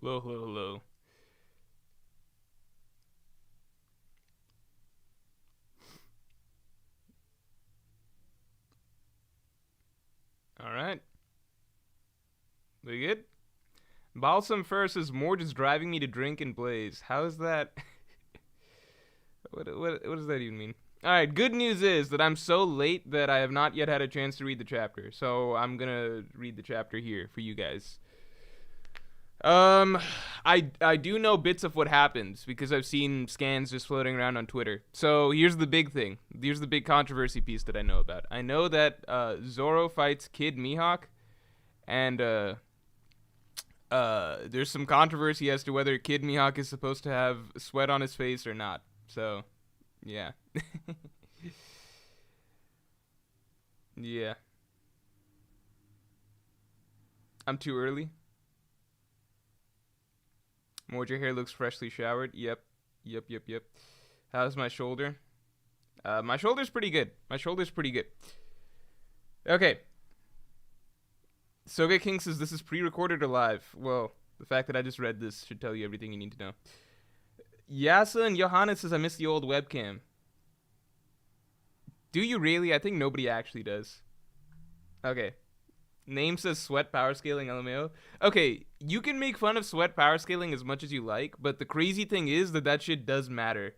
Hello, hello, hello. All right. We good? Balsam first says Morj is driving me to drink and blaze. How is that? What does that even mean? All right. Good news is that I'm so late that I have not yet had a chance to read the chapter. So I'm gonna read the chapter here for you guys. Um, I do know bits of what happens because I've seen scans just floating around on Twitter. So here's the big thing. Here's the big controversy piece that I know about. I know that Zoro fights Kid Mihawk, and there's some controversy as to whether Kid Mihawk is supposed to have sweat on his face or not. So, yeah. Yeah. I'm too early. More your hair looks freshly showered. Yep. Yep, yep, yep. How's my shoulder? My shoulder's pretty good. My shoulder's pretty good. Okay. Soga King says this is pre-recorded or live. Well, the fact that I just read this should tell you everything you need to know. Yasa and Johannes says I miss the old webcam. Do you really? I think nobody actually does. Okay. Name says sweat power scaling LMAO. Okay, you can make fun of sweat power scaling as much as you like, but the crazy thing is that shit does matter,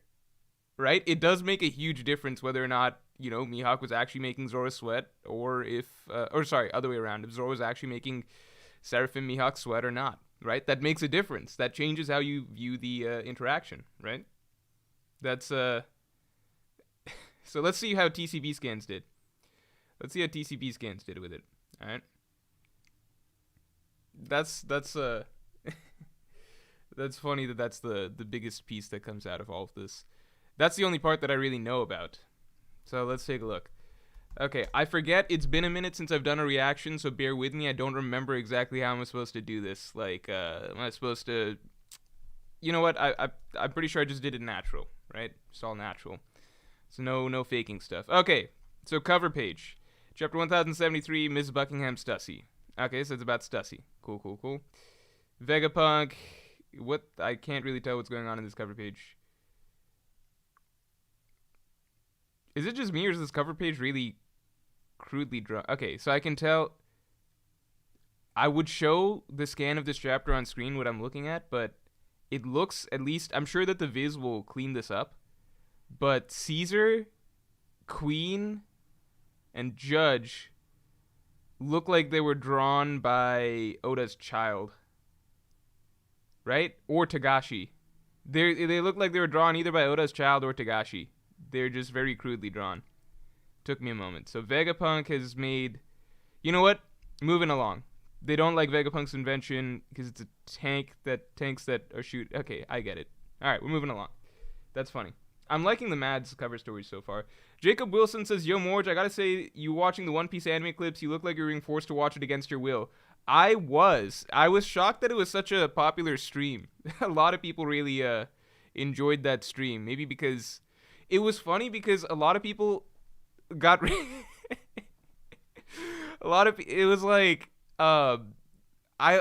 right? It does make a huge difference whether or not, Mihawk was actually making Zoro sweat, or other way around, if Zoro was actually making Seraphim Mihawk sweat or not, right? That makes a difference. That changes how you view the interaction, right? That's, So let's see how TCB scans did. Let's see how TCB scans did with it, alright? That's that's funny that that's the biggest piece that comes out of all of this. That's the only part that I really know about. So let's take a look. Okay, I forget. It's been a minute since I've done a reaction, so bear with me. I don't remember exactly how I'm supposed to do this. Like, am I supposed to? You know what? I'm pretty sure I just did it natural, right? It's all natural. So no faking stuff. Okay, so cover page, chapter 1073, Ms. Buckingham Stussy. Okay, so it's about Stussy. Cool. Vegapunk. What? I can't really tell what's going on in this cover page. Is it just me or is this cover page really crudely drawn? Okay, so I can tell. I would show the scan of this chapter on screen what I'm looking at, but it looks, at least, I'm sure that the Viz will clean this up, but Caesar, Queen, and Judge look like they were drawn by Oda's child, right? Or Tagashi. They look like they were drawn either by Oda's child or Tagashi. They're just very crudely drawn. Took me a moment. So Vegapunk has made... You know what? Moving along. They don't like Vegapunk's invention because it's a tanks that are shoot. Okay, I get it. All right, we're moving along. That's funny. I'm liking the Mads cover stories so far. Jacob Wilson says, Yo, Morj, I gotta say, you watching the One Piece anime clips, you look like you're being forced to watch it against your will. I was shocked that it was such a popular stream. A lot of people really enjoyed that stream. Maybe because it was funny because a lot of people got it was like I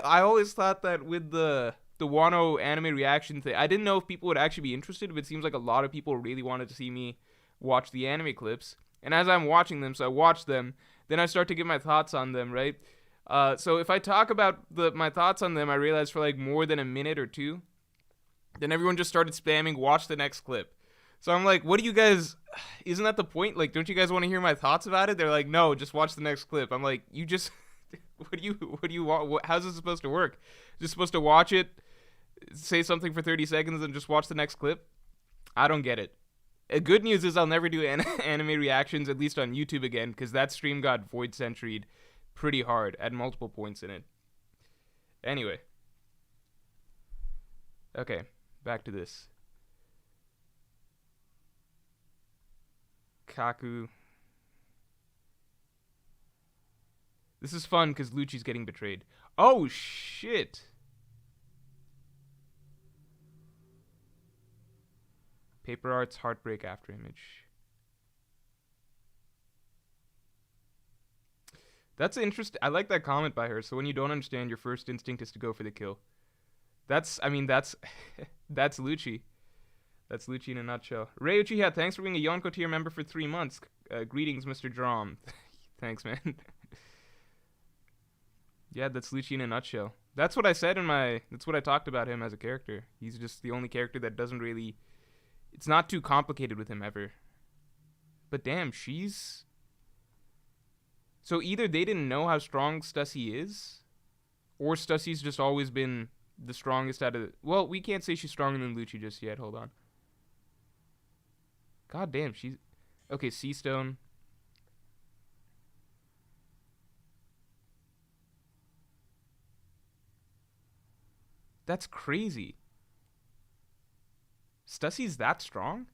always thought that with the Wano anime reaction thing, I didn't know if people would actually be interested, but it seems like a lot of people really wanted to see me watch the anime clips. And as I'm watching them, so I watch them, then I start to give my thoughts on them, right? So if I talk about my thoughts on them, I realize for like more than a minute or two, then everyone just started spamming, watch the next clip. So I'm like, what do you guys, isn't that the point? Like, don't you guys want to hear my thoughts about it? They're like, no, just watch the next clip. I'm like, you just, what do you want? How's this supposed to work? Just supposed to watch it, say something for 30 seconds, and just watch the next clip? I don't get it. Good news is I'll never do anime reactions, at least on YouTube again, because that stream got void centuried pretty hard at multiple points in it. Anyway. Okay, back to this. Kaku. This is fun because Lucci's getting betrayed. Oh, shit. Paper Art's Heartbreak After Image. That's interesting. I like that comment by her. So when you don't understand, your first instinct is to go for the kill. I mean, that's that's Lucci. That's Lucci in a nutshell. Ray Uchiha, thanks for being a Yonko tier member for 3 months. Greetings, Mr. Drom. Thanks, man. Yeah, that's Lucci in a nutshell. That's what I said that's what I talked about him as a character. He's just the only character that doesn't really, it's not too complicated with him ever. But damn, so either they didn't know how strong Stussy is, or Stussy's just always been the strongest out of well, we can't say she's stronger than Lucci just yet. Hold on. God damn, she's... Okay, Seastone. That's crazy. Stussy's that strong?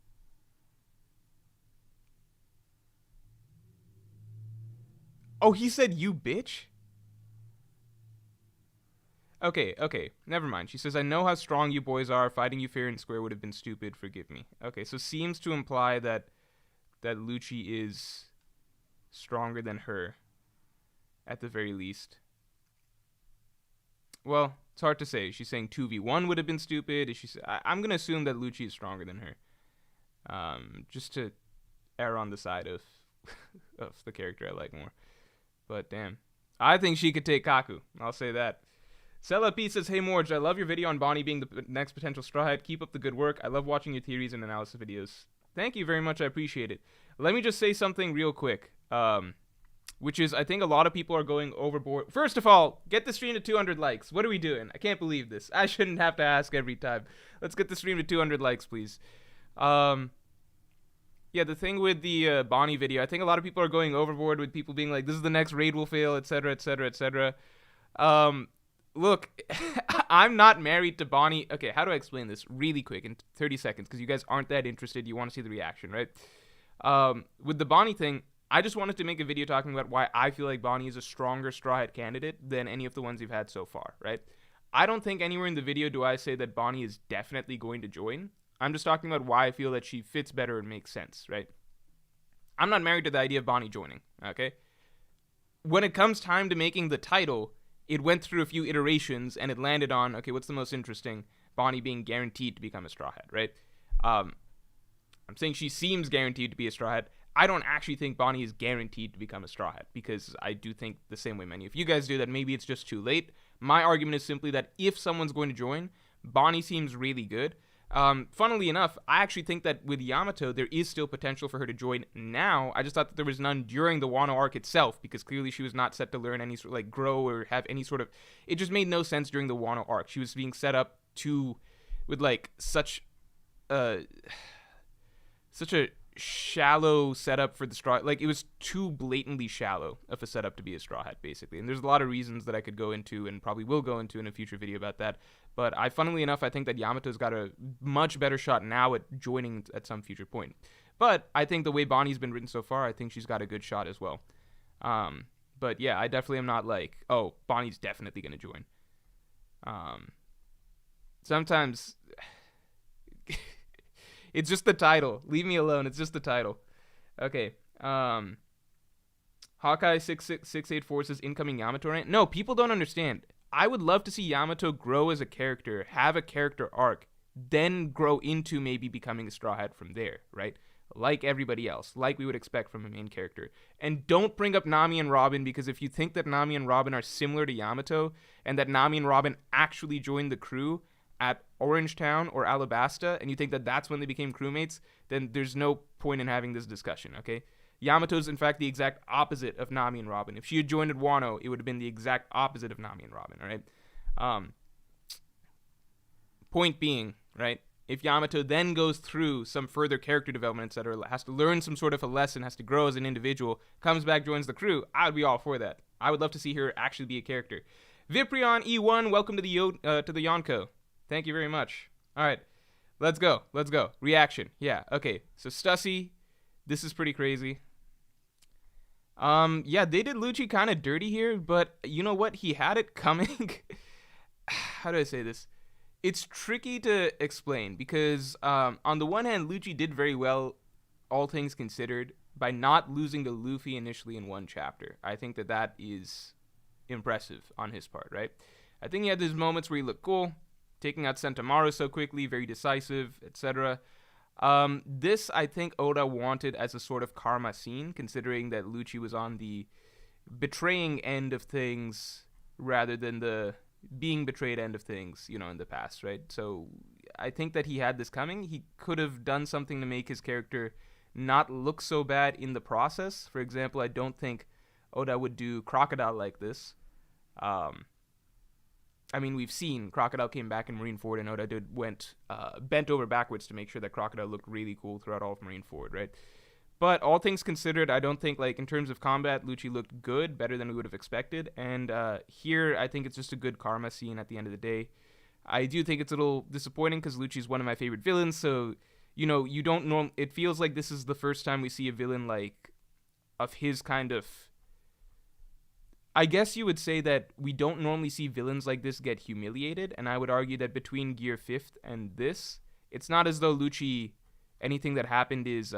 Oh, he said you bitch? Okay, never mind. She says, I know how strong you boys are. Fighting you fair and square would have been stupid. Forgive me. Okay, so seems to imply that Lucci is stronger than her, at the very least. Well, it's hard to say. She's saying 2v1 would have been stupid. I'm going to assume that Lucci is stronger than her. Just to err on the side of of the character I like more. But damn. I think she could take Kaku. I'll say that. Sella P says, hey Morj, I love your video on Bonnie being the next potential Straw Hat. Keep up the good work. I love watching your theories and analysis videos. Thank you very much. I appreciate it. Let me just say something real quick. Which is, I think a lot of people are going overboard. First of all, get the stream to 200 likes. What are we doing? I can't believe this. I shouldn't have to ask every time. Let's get the stream to 200 likes, please. Yeah, the thing with the Bonnie video, I think a lot of people are going overboard with people being like, this is the next raid will fail, etc., etc., etc. Look, I'm not married to Bonnie. Okay, how do I explain this really quick in 30 seconds? Because you guys aren't that interested. You want to see the reaction, right? With the Bonnie thing, I just wanted to make a video talking about why I feel like Bonnie is a stronger Straw Hat candidate than any of the ones you've had so far, right? I don't think anywhere in the video do I say that Bonnie is definitely going to join. I'm just talking about why I feel that she fits better and makes sense, right? I'm not married to the idea of Bonnie joining, okay? When it comes time to making the title, it went through a few iterations and it landed on, okay, what's the most interesting? Bonnie being guaranteed to become a Straw Hat, right? I'm saying she seems guaranteed to be a Straw Hat. I don't actually think Bonnie is guaranteed to become a Straw Hat because I do think the same way many of you guys do that maybe it's just too late. My argument is simply that if someone's going to join, Bonnie seems really good. Funnily enough, I actually think that with Yamato, there is still potential for her to join now. I just thought that there was none during the Wano arc itself, because clearly she was not set to learn any sort of, like, grow or have any sort of... It just made no sense during the Wano arc. She was being set up with, like, such a shallow setup for the Straw... Like, it was too blatantly shallow of a setup to be a Straw Hat, basically. And there's a lot of reasons that I could go into and probably will go into in a future video about that. But funnily enough, I think that Yamato's got a much better shot now at joining at some future point. But I think the way Bonnie's been written so far, I think she's got a good shot as well. But yeah, I definitely am not like, oh, Bonnie's definitely going to join. Sometimes it's just the title. Leave me alone. It's just the title. Okay. Hawkeye 6684 says incoming Yamato rant. No, people don't understand. I would love to see Yamato grow as a character, have a character arc, then grow into maybe becoming a Straw Hat from there, right? Like everybody else, like we would expect from a main character. And don't bring up Nami and Robin, because if you think that Nami and Robin are similar to Yamato, and that Nami and Robin actually joined the crew at Orangetown or Alabasta, and you think that that's when they became crewmates, then there's no point in having this discussion, okay? Yamato's, in fact, the exact opposite of Nami and Robin. If she had joined at Wano, it would have been the exact opposite of Nami and Robin, all right? Point being, right, if Yamato then goes through some further character development, etc., has to learn some sort of a lesson, has to grow as an individual, comes back, joins the crew, I would be all for that. I would love to see her actually be a character. Viprion E1, welcome to the Yonko. Thank you very much. All right, let's go. Reaction. Yeah, okay. So Stussy, this is pretty crazy. Yeah, they did Lucci kind of dirty here, but you know what? He had it coming. How do I say this? It's tricky to explain because on the one hand, Lucci did very well, all things considered, by not losing to Luffy initially in one chapter. I think that is impressive on his part, right? I think he had these moments where he looked cool. taking out Sentomaru so quickly, very decisive, etc. This, I think, Oda wanted as a sort of karma scene, considering that Lucci was on the betraying end of things rather than the being betrayed end of things, in the past, right? So I think that he had this coming. He could have done something to make his character not look so bad in the process. For example, I don't think Oda would do Crocodile like this. We've seen Crocodile came back in Marineford, and Oda went bent over backwards to make sure that Crocodile looked really cool throughout all of Marineford, right? But all things considered, I don't think, in terms of combat, Lucci looked good, better than we would have expected. And here, I think it's just a good karma scene at the end of the day. I do think it's a little disappointing because Lucci's one of my favorite villains, so, you don't it feels like this is the first time we see a villain, of his kind of... I guess you would say that we don't normally see villains like this get humiliated, and I would argue that between Gear 5th and this, it's not as though Lucci, anything that happened is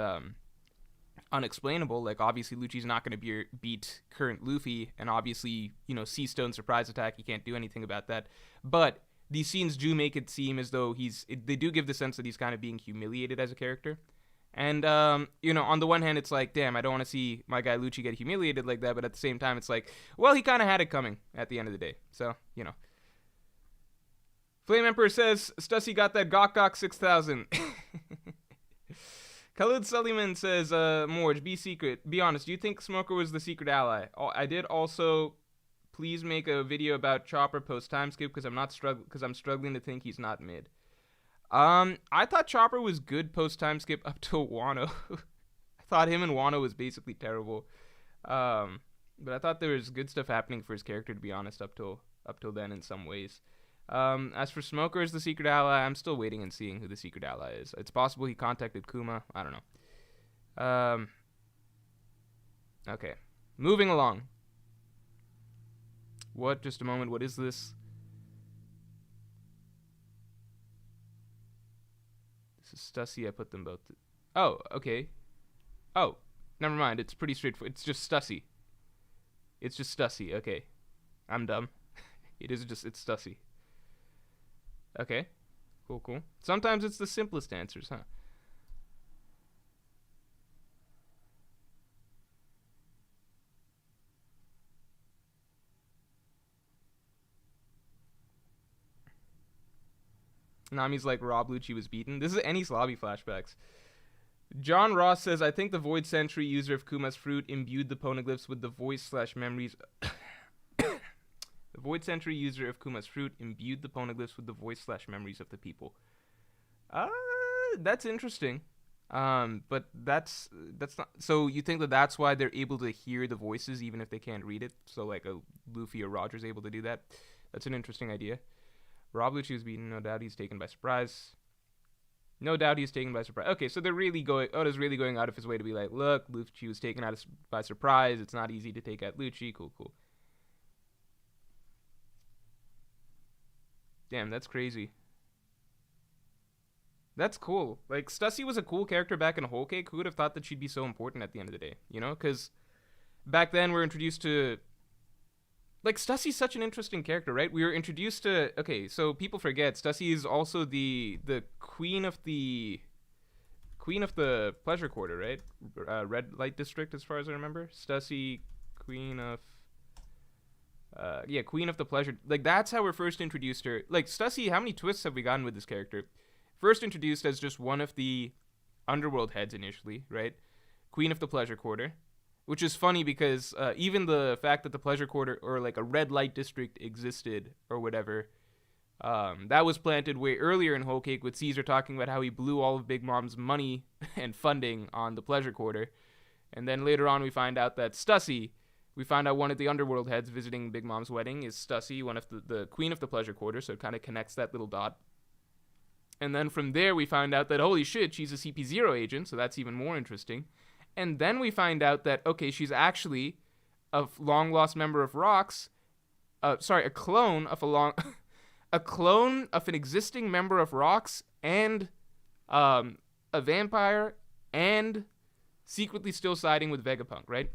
unexplainable. Obviously, Lucci's not going to beat current Luffy, and obviously, Sea Stone surprise attack, he can't do anything about that. But these scenes do make it seem as though they do give the sense that he's kind of being humiliated as a character. And, on the one hand, it's like, damn, I don't want to see my guy Lucci get humiliated like that, but at the same time, it's like, well, he kind of had it coming at the end of the day. So, Flame Emperor says, Stussy got that Gok Gok 6000. Khalid Suleiman says, Morj, be honest, do you think Smoker was the secret ally? I did also, please make a video about Chopper post time skip, because I'm struggling to think he's not mid. I thought Chopper was good post time skip up till Wano. I thought him and Wano was basically terrible. But I thought there was good stuff happening for his character, to be honest, up till then in some ways. As for Smoker as the secret ally, I'm still waiting and seeing who the secret ally is. It's possible he contacted Kuma. I don't know. Okay. Moving along. What? Just a moment. What is this? This is Stussy. I put them both. Oh, okay. Oh, never mind. It's pretty straightforward. It's just Stussy. It's just Stussy. Okay. I'm dumb. It's Stussy. Okay. Cool. Sometimes it's the simplest answers, huh? Nami's like, Rob Lucci was beaten. This is Eni's lobby flashbacks. John Ross says, I think the Void Sentry user of Kuma's fruit imbued the poneglyphs with the voice/memories... The Void Sentry user of Kuma's fruit imbued the poneglyphs with the voice/memories of the people. That's interesting. But that's not... So you think that that's why they're able to hear the voices even if they can't read it? So like a Luffy or Roger's able to do that? That's an interesting idea. Rob Lucci was beaten. No doubt he's taken by surprise. Okay, so they're really Oda's really going out of his way to be like, look, Lucci was taken out by surprise. It's not easy to take out Lucci. Cool. Damn, that's crazy. That's cool. Stussy was a cool character back in Whole Cake. Who would have thought that she'd be so important at the end of the day? Because back then we're introduced to... Stussy's such an interesting character, right? We were introduced to... Okay, so people forget, Stussy is also the queen of the Pleasure Quarter, right? Red Light District, as far as I remember. Stussy, queen of... Queen of the Pleasure. That's how we're first introduced to her. Stussy, how many twists have we gotten with this character? First introduced as just one of the underworld heads initially, right? Queen of the Pleasure Quarter. Which is funny because even the fact that the Pleasure Quarter or a red light district existed or whatever, that was planted way earlier in Whole Cake with Caesar talking about how he blew all of Big Mom's money and funding on the Pleasure Quarter. And then later on we find out that we find out one of the underworld heads visiting Big Mom's wedding is Stussy, one of the Queen of the Pleasure Quarter, so it kind of connects that little dot. And then from there we find out that, holy shit, she's a CP0 agent, so that's even more interesting. And then we find out that, okay, she's actually a long-lost member of Rocks. A clone of a clone of an existing member of Rocks and a vampire and secretly still siding with Vegapunk, right?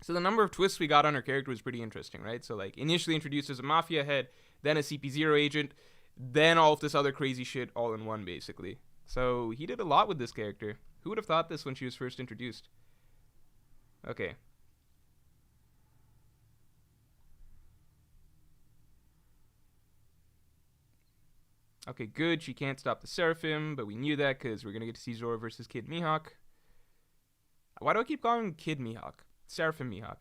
So the number of twists we got on her character was pretty interesting, right? So initially introduced as a mafia head, then a CP0 agent, then all of this other crazy shit all in one, basically. So he did a lot with this character. Who would have thought this when she was first introduced? Okay. Okay, good. She can't stop the Seraphim, but we knew that because we're going to get to see Zoro versus Kid Mihawk. Why do I keep calling him Kid Mihawk? Seraphim Mihawk.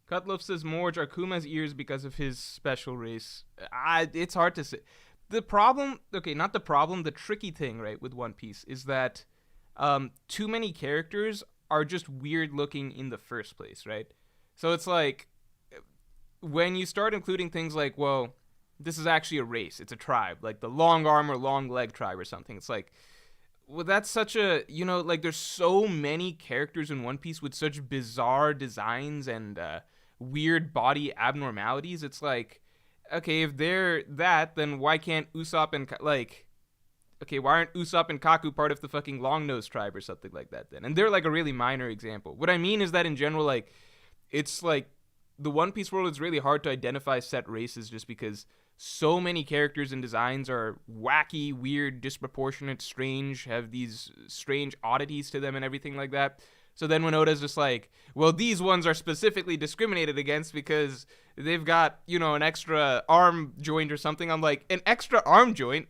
Cutloff says Morj are Kuma's ears because of his special race. It's hard to say. The problem, okay, not the problem, the tricky thing, right, with One Piece is that too many characters are just weird looking in the first place, right? So it's like, when you start including things like, well, this is actually a race, it's a tribe, like the long arm or long leg tribe or something, it's like, well, that's such a, like there's so many characters in One Piece with such bizarre designs and weird body abnormalities. It's like, okay, if they're that, then why can't Usopp and okay, why aren't Usopp and Kaku part of the fucking long nose tribe or something like that then? And they're like a really minor example. What I mean is that in general, like, it's like the One Piece world is really hard to identify set races just because so many characters and designs are wacky, weird, disproportionate, strange, have these strange oddities to them and everything like that. So then when Oda's just like, well, these ones are specifically discriminated against because they've got, an extra arm joint or something. I'm like, an extra arm joint?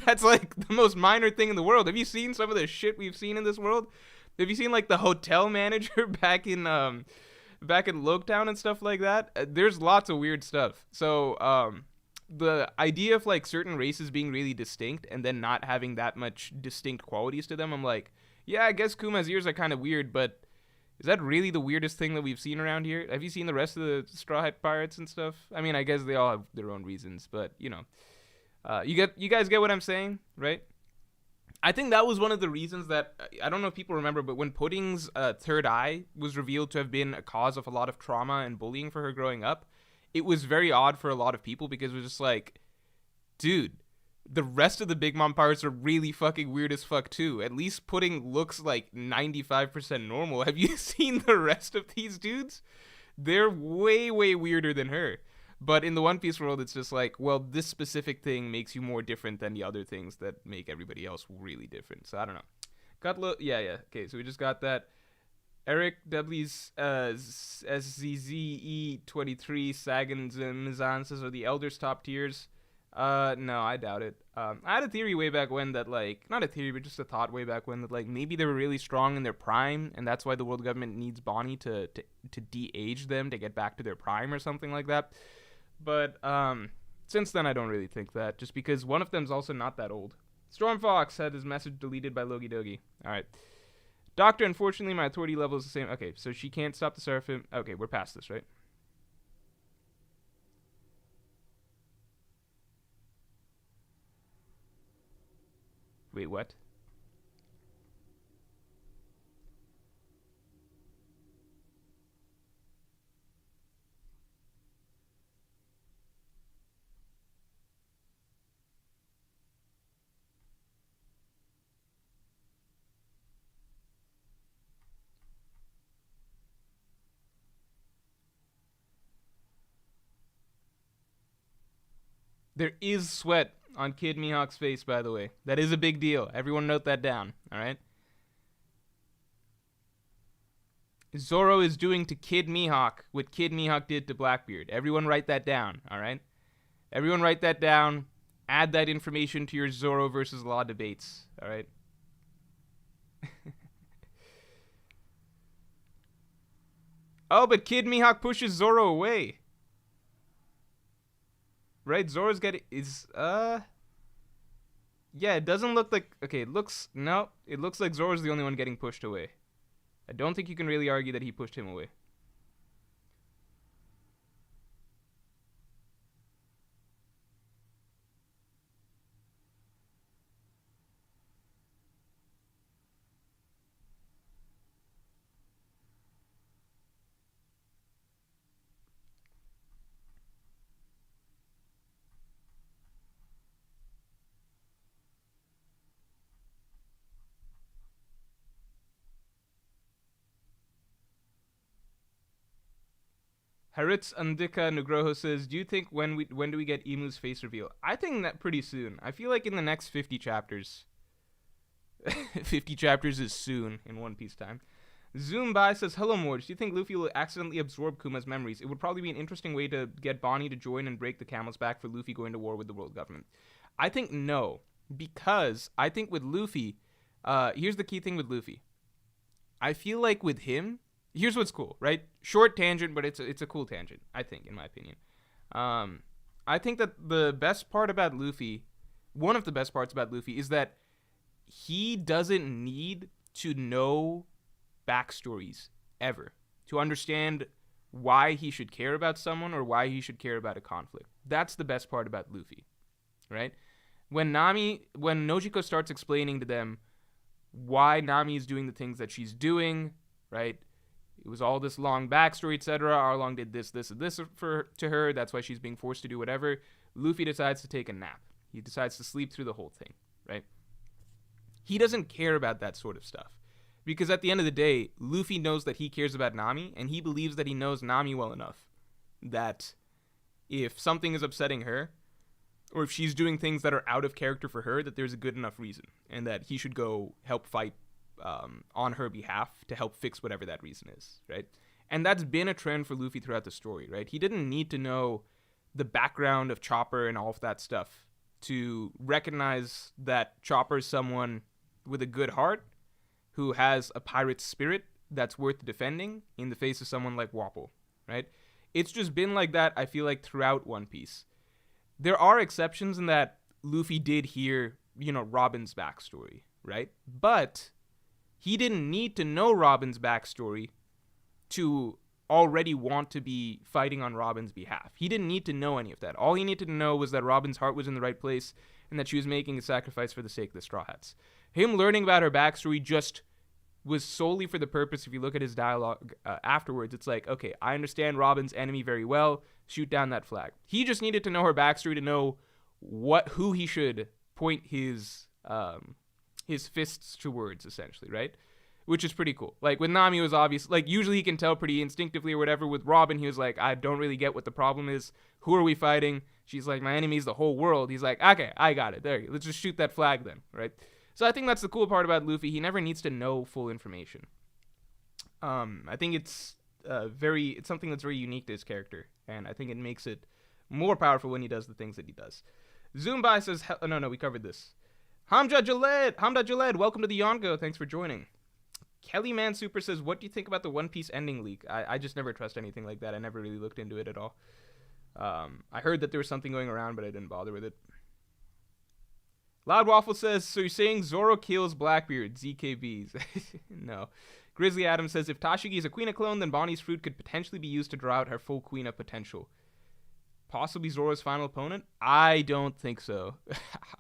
That's like the most minor thing in the world. Have you seen some of the shit we've seen in this world? Have you seen like the hotel manager back in Loketown and stuff like that? There's lots of weird stuff. So, the idea of like certain races being really distinct and then not having that much distinct qualities to them, I'm like, yeah, I guess Kuma's ears are kind of weird, but is that really the weirdest thing that we've seen around here? Have you seen the rest of the Straw Hat Pirates and stuff? I mean, I guess they all have their own reasons, but you guys get what I'm saying, right? I think that was one of the reasons that, I don't know if people remember, but when Pudding's third eye was revealed to have been a cause of a lot of trauma and bullying for her growing up, it was very odd for a lot of people because it was just like, dude, the rest of the Big Mom Pirates are really fucking weird as fuck too. At least Pudding looks like 95% normal. Have you seen the rest of these dudes? They're way, way weirder than her. But in the One Piece world, it's just like, well, this specific thing makes you more different than the other things that make everybody else really different. So I don't know. Yeah. Okay, so we just got that. Eric W's SZZE23 Sagan Mizan says, are the elders top tiers? No, I doubt it. I had a theory way back when that, like, not a theory, but just a thought way back when that, like, maybe they were really strong in their prime, and that's why the world government needs Bonnie to de-age them to get back to their prime or something like that. But, since then, I don't really think that, just because one of them's also not that old. Stormfox had his message deleted by Logie Dogie. Alright. Doctor, unfortunately, my authority level is the same. Okay, so she can't stop the Seraphim. Okay, we're past this, right? Wait, what? There is sweat on Kid Mihawk's face, by the way. That is a big deal. Everyone note that down, alright? Zoro is doing to Kid Mihawk what Kid Mihawk did to Blackbeard. Everyone write that down, alright? Everyone write that down. Add that information to your Zoro versus Law debates, alright? Oh, but Kid Mihawk pushes Zoro away. Right, Zoro's getting yeah, it doesn't look like, okay, it looks like Zoro's the only one getting pushed away. I don't think you can really argue that he pushed him away. Haritz Andika Nugroho says, do you think when do we get Emu's face reveal? I think that pretty soon. I feel like in the next 50 chapters. 50 chapters is soon in One Piece time. Zoom by says, hello Morj, do you think Luffy will accidentally absorb Kuma's memories? It would probably be an interesting way to get Bonnie to join and break the camel's back for Luffy going to war with the world government. I think no, because I think with Luffy, here's the key thing with Luffy. I feel like with him, here's what's cool, right? Short tangent, but it's a cool tangent, I think, in my opinion. I think that the best part about Luffy, one of the best parts about Luffy, is that he doesn't need to know backstories ever to understand why he should care about someone or why he should care about a conflict. That's the best part about Luffy, right? When Nojiko starts explaining to them why Nami is doing the things that she's doing, right? It was all this long backstory, etc. Arlong did this, and this to her. That's why she's being forced to do whatever. Luffy decides to take a nap. He decides to sleep through the whole thing, right? He doesn't care about that sort of stuff. Because at the end of the day, Luffy knows that he cares about Nami, and he believes that he knows Nami well enough that if something is upsetting her, or if she's doing things that are out of character for her, that there's a good enough reason, and that he should go help fight on her behalf to help fix whatever that reason is, right? And that's been a trend for Luffy throughout the story, right? He didn't need to know the background of Chopper and all of that stuff to recognize that Chopper is someone with a good heart who has a pirate spirit that's worth defending in the face of someone like Wapol, right? It's just been like that, I feel like, throughout One Piece. There are exceptions in that Luffy did hear, Robin's backstory, right? But he didn't need to know Robin's backstory to already want to be fighting on Robin's behalf. He didn't need to know any of that. All he needed to know was that Robin's heart was in the right place and that she was making a sacrifice for the sake of the Straw Hats. Him learning about her backstory just was solely for the purpose, if you look at his dialogue afterwards, it's like, okay, I understand Robin's enemy very well, shoot down that flag. He just needed to know her backstory to know who he should point his fists towards, essentially, right? Which is pretty cool. Like, with Nami, it was obvious. Like, usually he can tell pretty instinctively or whatever. With Robin, he was like, I don't really get what the problem is. Who are we fighting? She's like, my enemy's the whole world. He's like, okay, I got it. There you go. Let's just shoot that flag then, right? So I think that's the cool part about Luffy. He never needs to know full information. I think it's something that's very unique to his character, and I think it makes it more powerful when he does the things that he does. Zoombai says, no, we covered this. Hamza Jaled, welcome to the Yongo. Thanks for joining. Kelly Man Super says, what do you think about the One Piece ending leak? I just never trust anything like that. I never really looked into it at all. I heard that there was something going around, but I didn't bother with it. Loud Waffle says, so you're saying Zoro kills Blackbeard, ZKBs. No. Grizzly Adam says, if Tashigi is a Quina clone, then Bonnie's fruit could potentially be used to draw out her full Quina potential. Possibly Zoro's final opponent? I don't think so.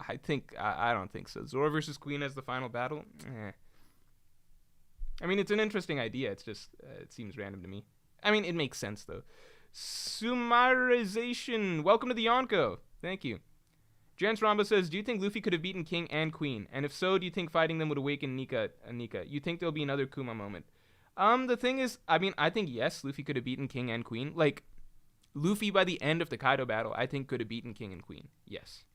I don't think so. Zoro versus Quina as the final battle? I mean, it's an interesting idea. It's just, it seems random to me. I mean, it makes sense, though. Summarization. Welcome to the Yonko. Thank you. Jens Ramba says, do you think Luffy could have beaten King and Queen? And if so, do you think fighting them would awaken Nika? You think there'll be another Kuma moment? The thing is, I mean, I think yes, Luffy could have beaten King and Queen. Like, Luffy by the end of the Kaido battle, I think could have beaten King and Queen. Yes.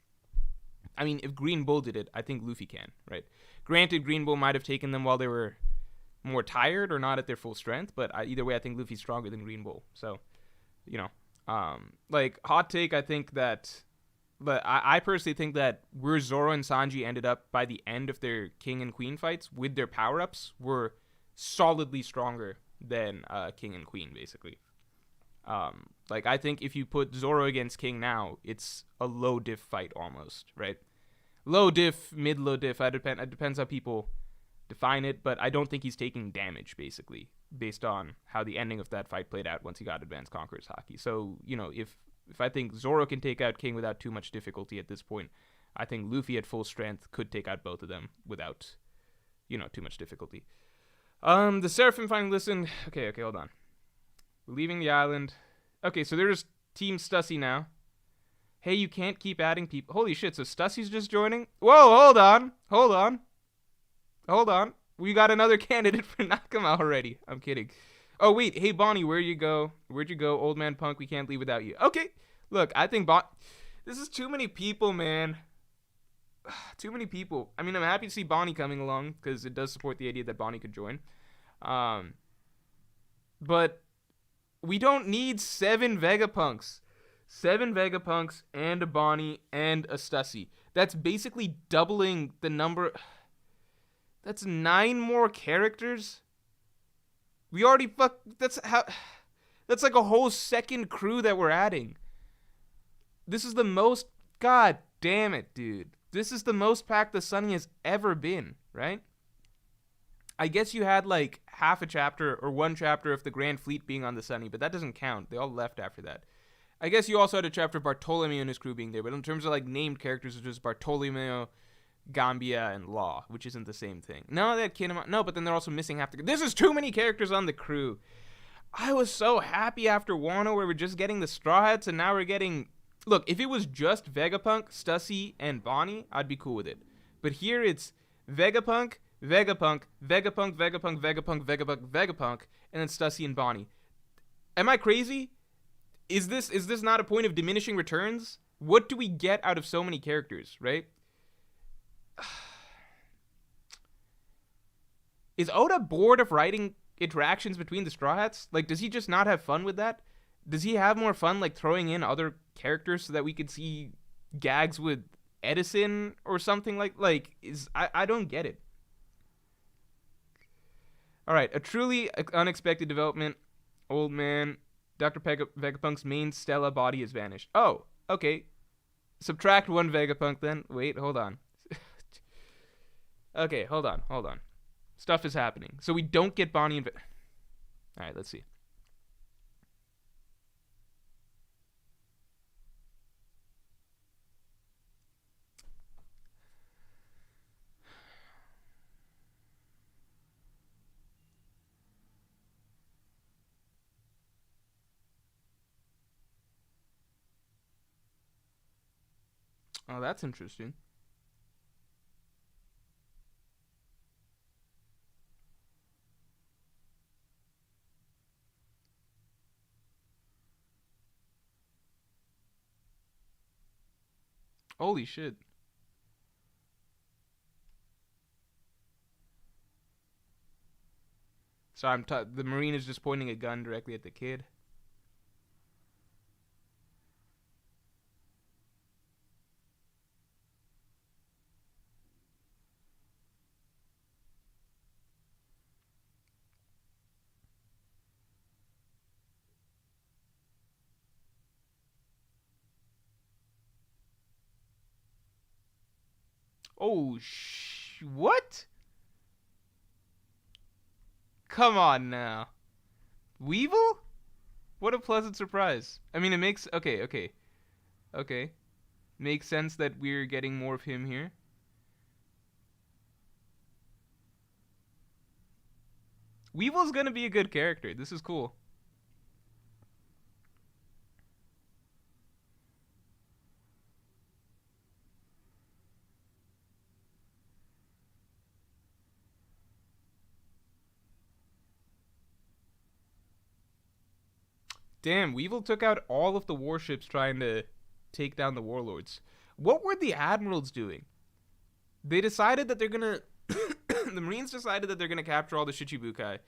I mean, if Green Bull did it, I think Luffy can, right? Granted, Green Bull might have taken them while they were more tired or not at their full strength, but either way, I think Luffy's stronger than Green Bull. So, like, hot take, I think that... But I personally think that where Zoro and Sanji ended up by the end of their King and Queen fights with their power-ups were solidly stronger than King and Queen, basically. Like, I think if you put Zoro against King now, it's a low diff fight almost, right? Low diff, mid-low diff, it depends how people define it, but I don't think he's taking damage, basically, based on how the ending of that fight played out once he got Advanced Conqueror's Haki. So, if I think Zoro can take out King without too much difficulty at this point, I think Luffy at full strength could take out both of them without, too much difficulty. The Seraphim finally listened. Okay, hold on. We're leaving the island. Okay, so there's Team Stussy now. Hey, you can't keep adding people. Holy shit, so Stussy's just joining? Whoa, hold on. We got another candidate for Nakama already. I'm kidding. Oh wait, hey Bonnie, where you go? Where'd you go, old man punk? We can't leave without you. Okay, look, I think this is too many people, man. Too many people. I mean, I'm happy to see Bonnie coming along because it does support the idea that Bonnie could join. Um, but we don't need 7 Vegapunks. 7 Vegapunks and a Bonnie and a Stussy. That's basically doubling the number. That's 9 more characters. We already That's how. That's like a whole second crew that we're adding. This is the most. God damn it, dude. This is the most packed the Sunny has ever been, right? I guess you had like half a chapter or 1 chapter of the Grand Fleet being on the Sunny, but that doesn't count. They all left after that. I guess you also had a chapter of Bartolomeo and his crew being there, but in terms of like named characters, it was Bartolomeo, Gambia, and Law, which isn't the same thing. No, they had Kinema. No, but then they're also missing half the. This is too many characters on the crew. I was so happy after Wano where we're just getting the Straw Hats, and now we're getting. Look, if it was just Vegapunk, Stussy, and Bonnie, I'd be cool with it. But here it's Vegapunk, Vegapunk, Vegapunk, Vegapunk, Vegapunk, Vegapunk, Vegapunk, and then Stussy and Bonnie. Am I crazy? Is this not a point of diminishing returns? What do we get out of so many characters, right? Is Oda bored of writing interactions between the Straw Hats? Like, does he just not have fun with that? Does he have more fun, like, throwing in other characters so that we could see gags with Edison or something I don't get it. All right, a truly unexpected development. Old man, Dr. Vegapunk's main Stella body has vanished. Oh, okay. Subtract 1 Vegapunk then. Wait, hold on. Okay, hold on. Stuff is happening. So we don't get Bonnie and all right, let's see. Oh, that's interesting. Holy shit. So the Marine is just pointing a gun directly at the kid. Oh, what? Come on now. Weevil? What a pleasant surprise. I mean, it makes... Okay. Makes sense that we're getting more of him here. Weevil's gonna be a good character. This is cool. Damn, Weevil took out all of the warships trying to take down the warlords. What were the admirals doing? They decided that they're gonna... the Marines decided that they're gonna capture all the Shichibukai.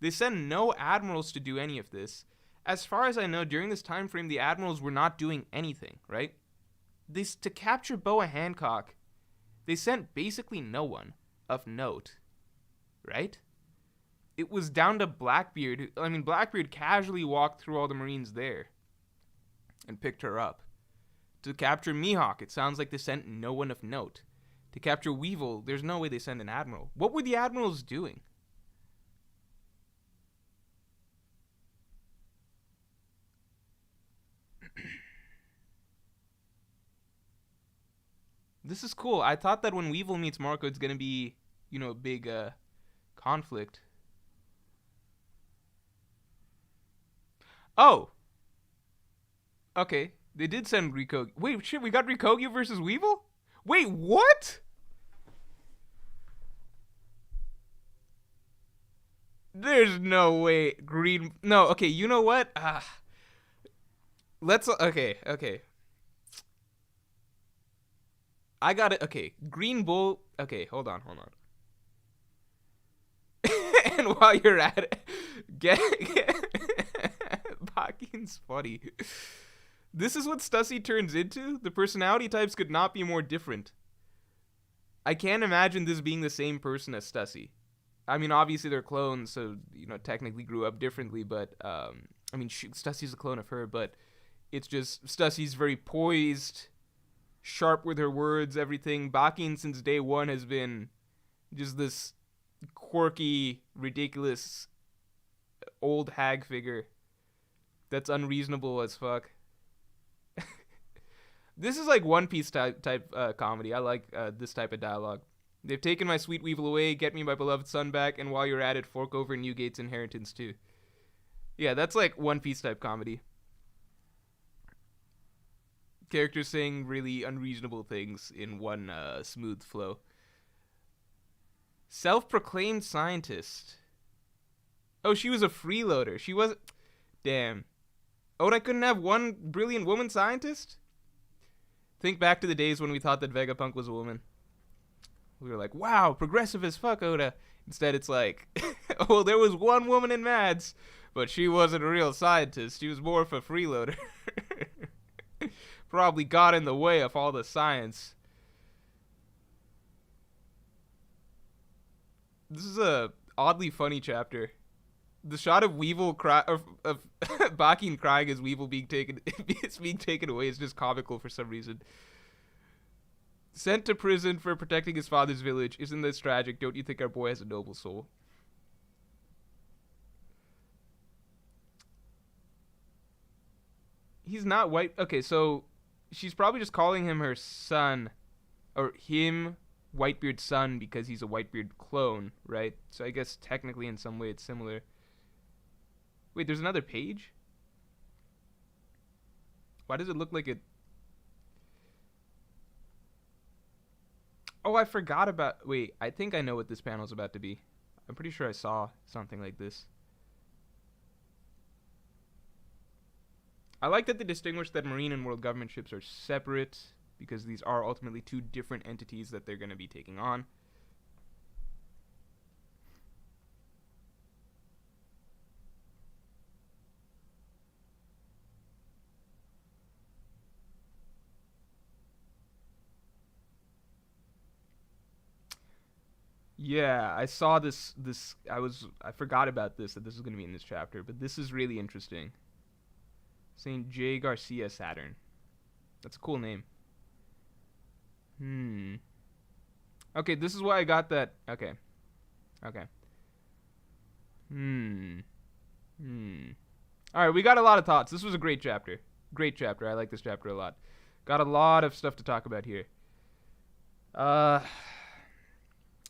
They sent no admirals to do any of this. As far as I know, during this time frame, the admirals were not doing anything, right? To capture Boa Hancock, they sent basically no one of note, right? It was down to Blackbeard. I mean, Blackbeard casually walked through all the Marines there and picked her up. To capture Mihawk, it sounds like they sent no one of note. To capture Weevil, there's no way they sent an admiral. What were the admirals doing? This is cool. I thought that when Weevil meets Marco, it's going to be, a big conflict. Oh. Okay. They did send Rikogyu. Wait, shit, we got Rikogyu versus Weevil? Wait, what? There's no way Green. No, okay. You know what? Let's. Okay. I got it. Okay, Green Bull. Okay, hold on. And while you're at it, get Bakian's funny. This is what Stussy turns into? The personality types could not be more different. I can't imagine this being the same person as Stussy. I mean, obviously they're clones, so, technically grew up differently, but, Stussy's a clone of her, but it's just, Stussy's very poised, sharp with her words, everything. Bakian, since day one, has been just this quirky, ridiculous, old hag figure that's unreasonable as fuck. This is like One Piece type comedy. I like this type of dialogue. They've taken my sweet weevil away, get me my beloved son back, and while you're at it, fork over Newgate's inheritance too. Yeah, that's like One Piece type comedy. Characters saying really unreasonable things in one smooth flow. Self-proclaimed scientist. Oh, she was a freeloader. She wasn't... Damn. Oh, and I couldn't have one brilliant woman scientist? Think back to the days when we thought that Vegapunk was a woman. We were like, wow, progressive as fuck, Oda. Instead, it's like, oh, there was one woman in Mads, but she wasn't a real scientist. She was more of a freeloader. Probably got in the way of all the science. This is a oddly funny chapter. The shot of Weevil of Bakian crying as Weevil being taken away is just comical for some reason. Sent to prison for protecting his father's village. Isn't this tragic? Don't you think our boy has a noble soul? He's not white. Okay, so she's probably just calling him her son, or him, Whitebeard's son, because he's a Whitebeard clone, right? So I guess technically in some way it's similar. Wait, there's another page? Why does it look like it... Oh, I forgot about... Wait, I think I know what this panel's about to be. I'm pretty sure I saw something like this. I like that they distinguish that Marine and World Government ships are separate, because these are ultimately two different entities that they're going to be taking on. Yeah, I saw this. I forgot about this, that this is going to be in this chapter, but this is really interesting. St. J. Garcia Saturn. That's a cool name. Okay, this is why I got that. Okay. Alright, we got a lot of thoughts. This was a great chapter. Great chapter. I like this chapter a lot. Got a lot of stuff to talk about here.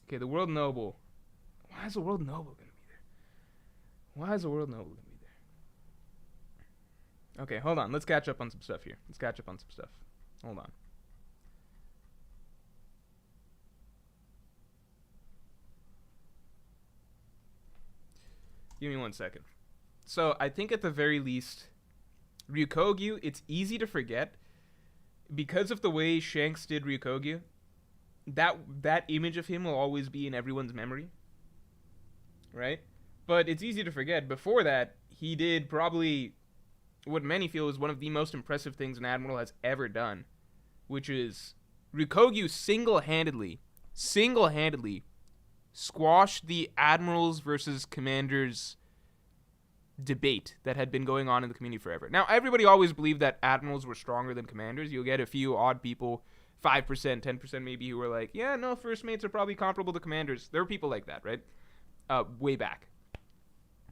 Okay, the World Noble. Why is the World Noble going to be there? Why is the World Noble going to be there? Okay, hold on. Let's catch up on some stuff here. Hold on. Give me 1 second. So, I think at the very least, Ryukogyu, it's easy to forget. Because of the way Shanks did Ryukogyu, that image of him will always be in everyone's memory, right? But it's easy to forget. Before that, he did probably what many feel is one of the most impressive things an admiral has ever done, which is Ryukogyu single-handedly squashed the admirals versus commanders debate that had been going on in the community forever. Now, everybody always believed that admirals were stronger than commanders. You'll get a few odd people, 5%, 10% maybe, who were like, yeah, no, first mates are probably comparable to commanders. There were people like that, right? Way back.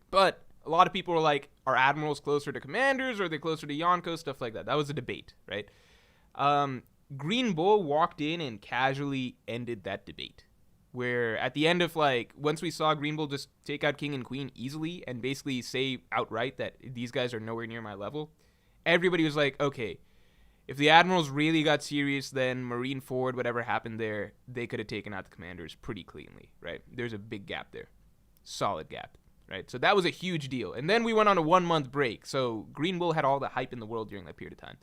But a lot of people were like, are admirals closer to commanders, or are they closer to Yonko? Stuff like that. That was a debate, right? Green Bull walked in and casually ended that debate. Where at the end of, like, once we saw Green Bull just take out King and Queen easily and basically say outright that these guys are nowhere near my level, everybody was like, okay, if the admirals really got serious, then Marine Forward, whatever happened there, they could have taken out the commanders pretty cleanly, right? There's a big gap there. Solid gap. right? So that was a huge deal. And then we went on a 1 month break. So Green Bull had all the hype in the world during that period of time.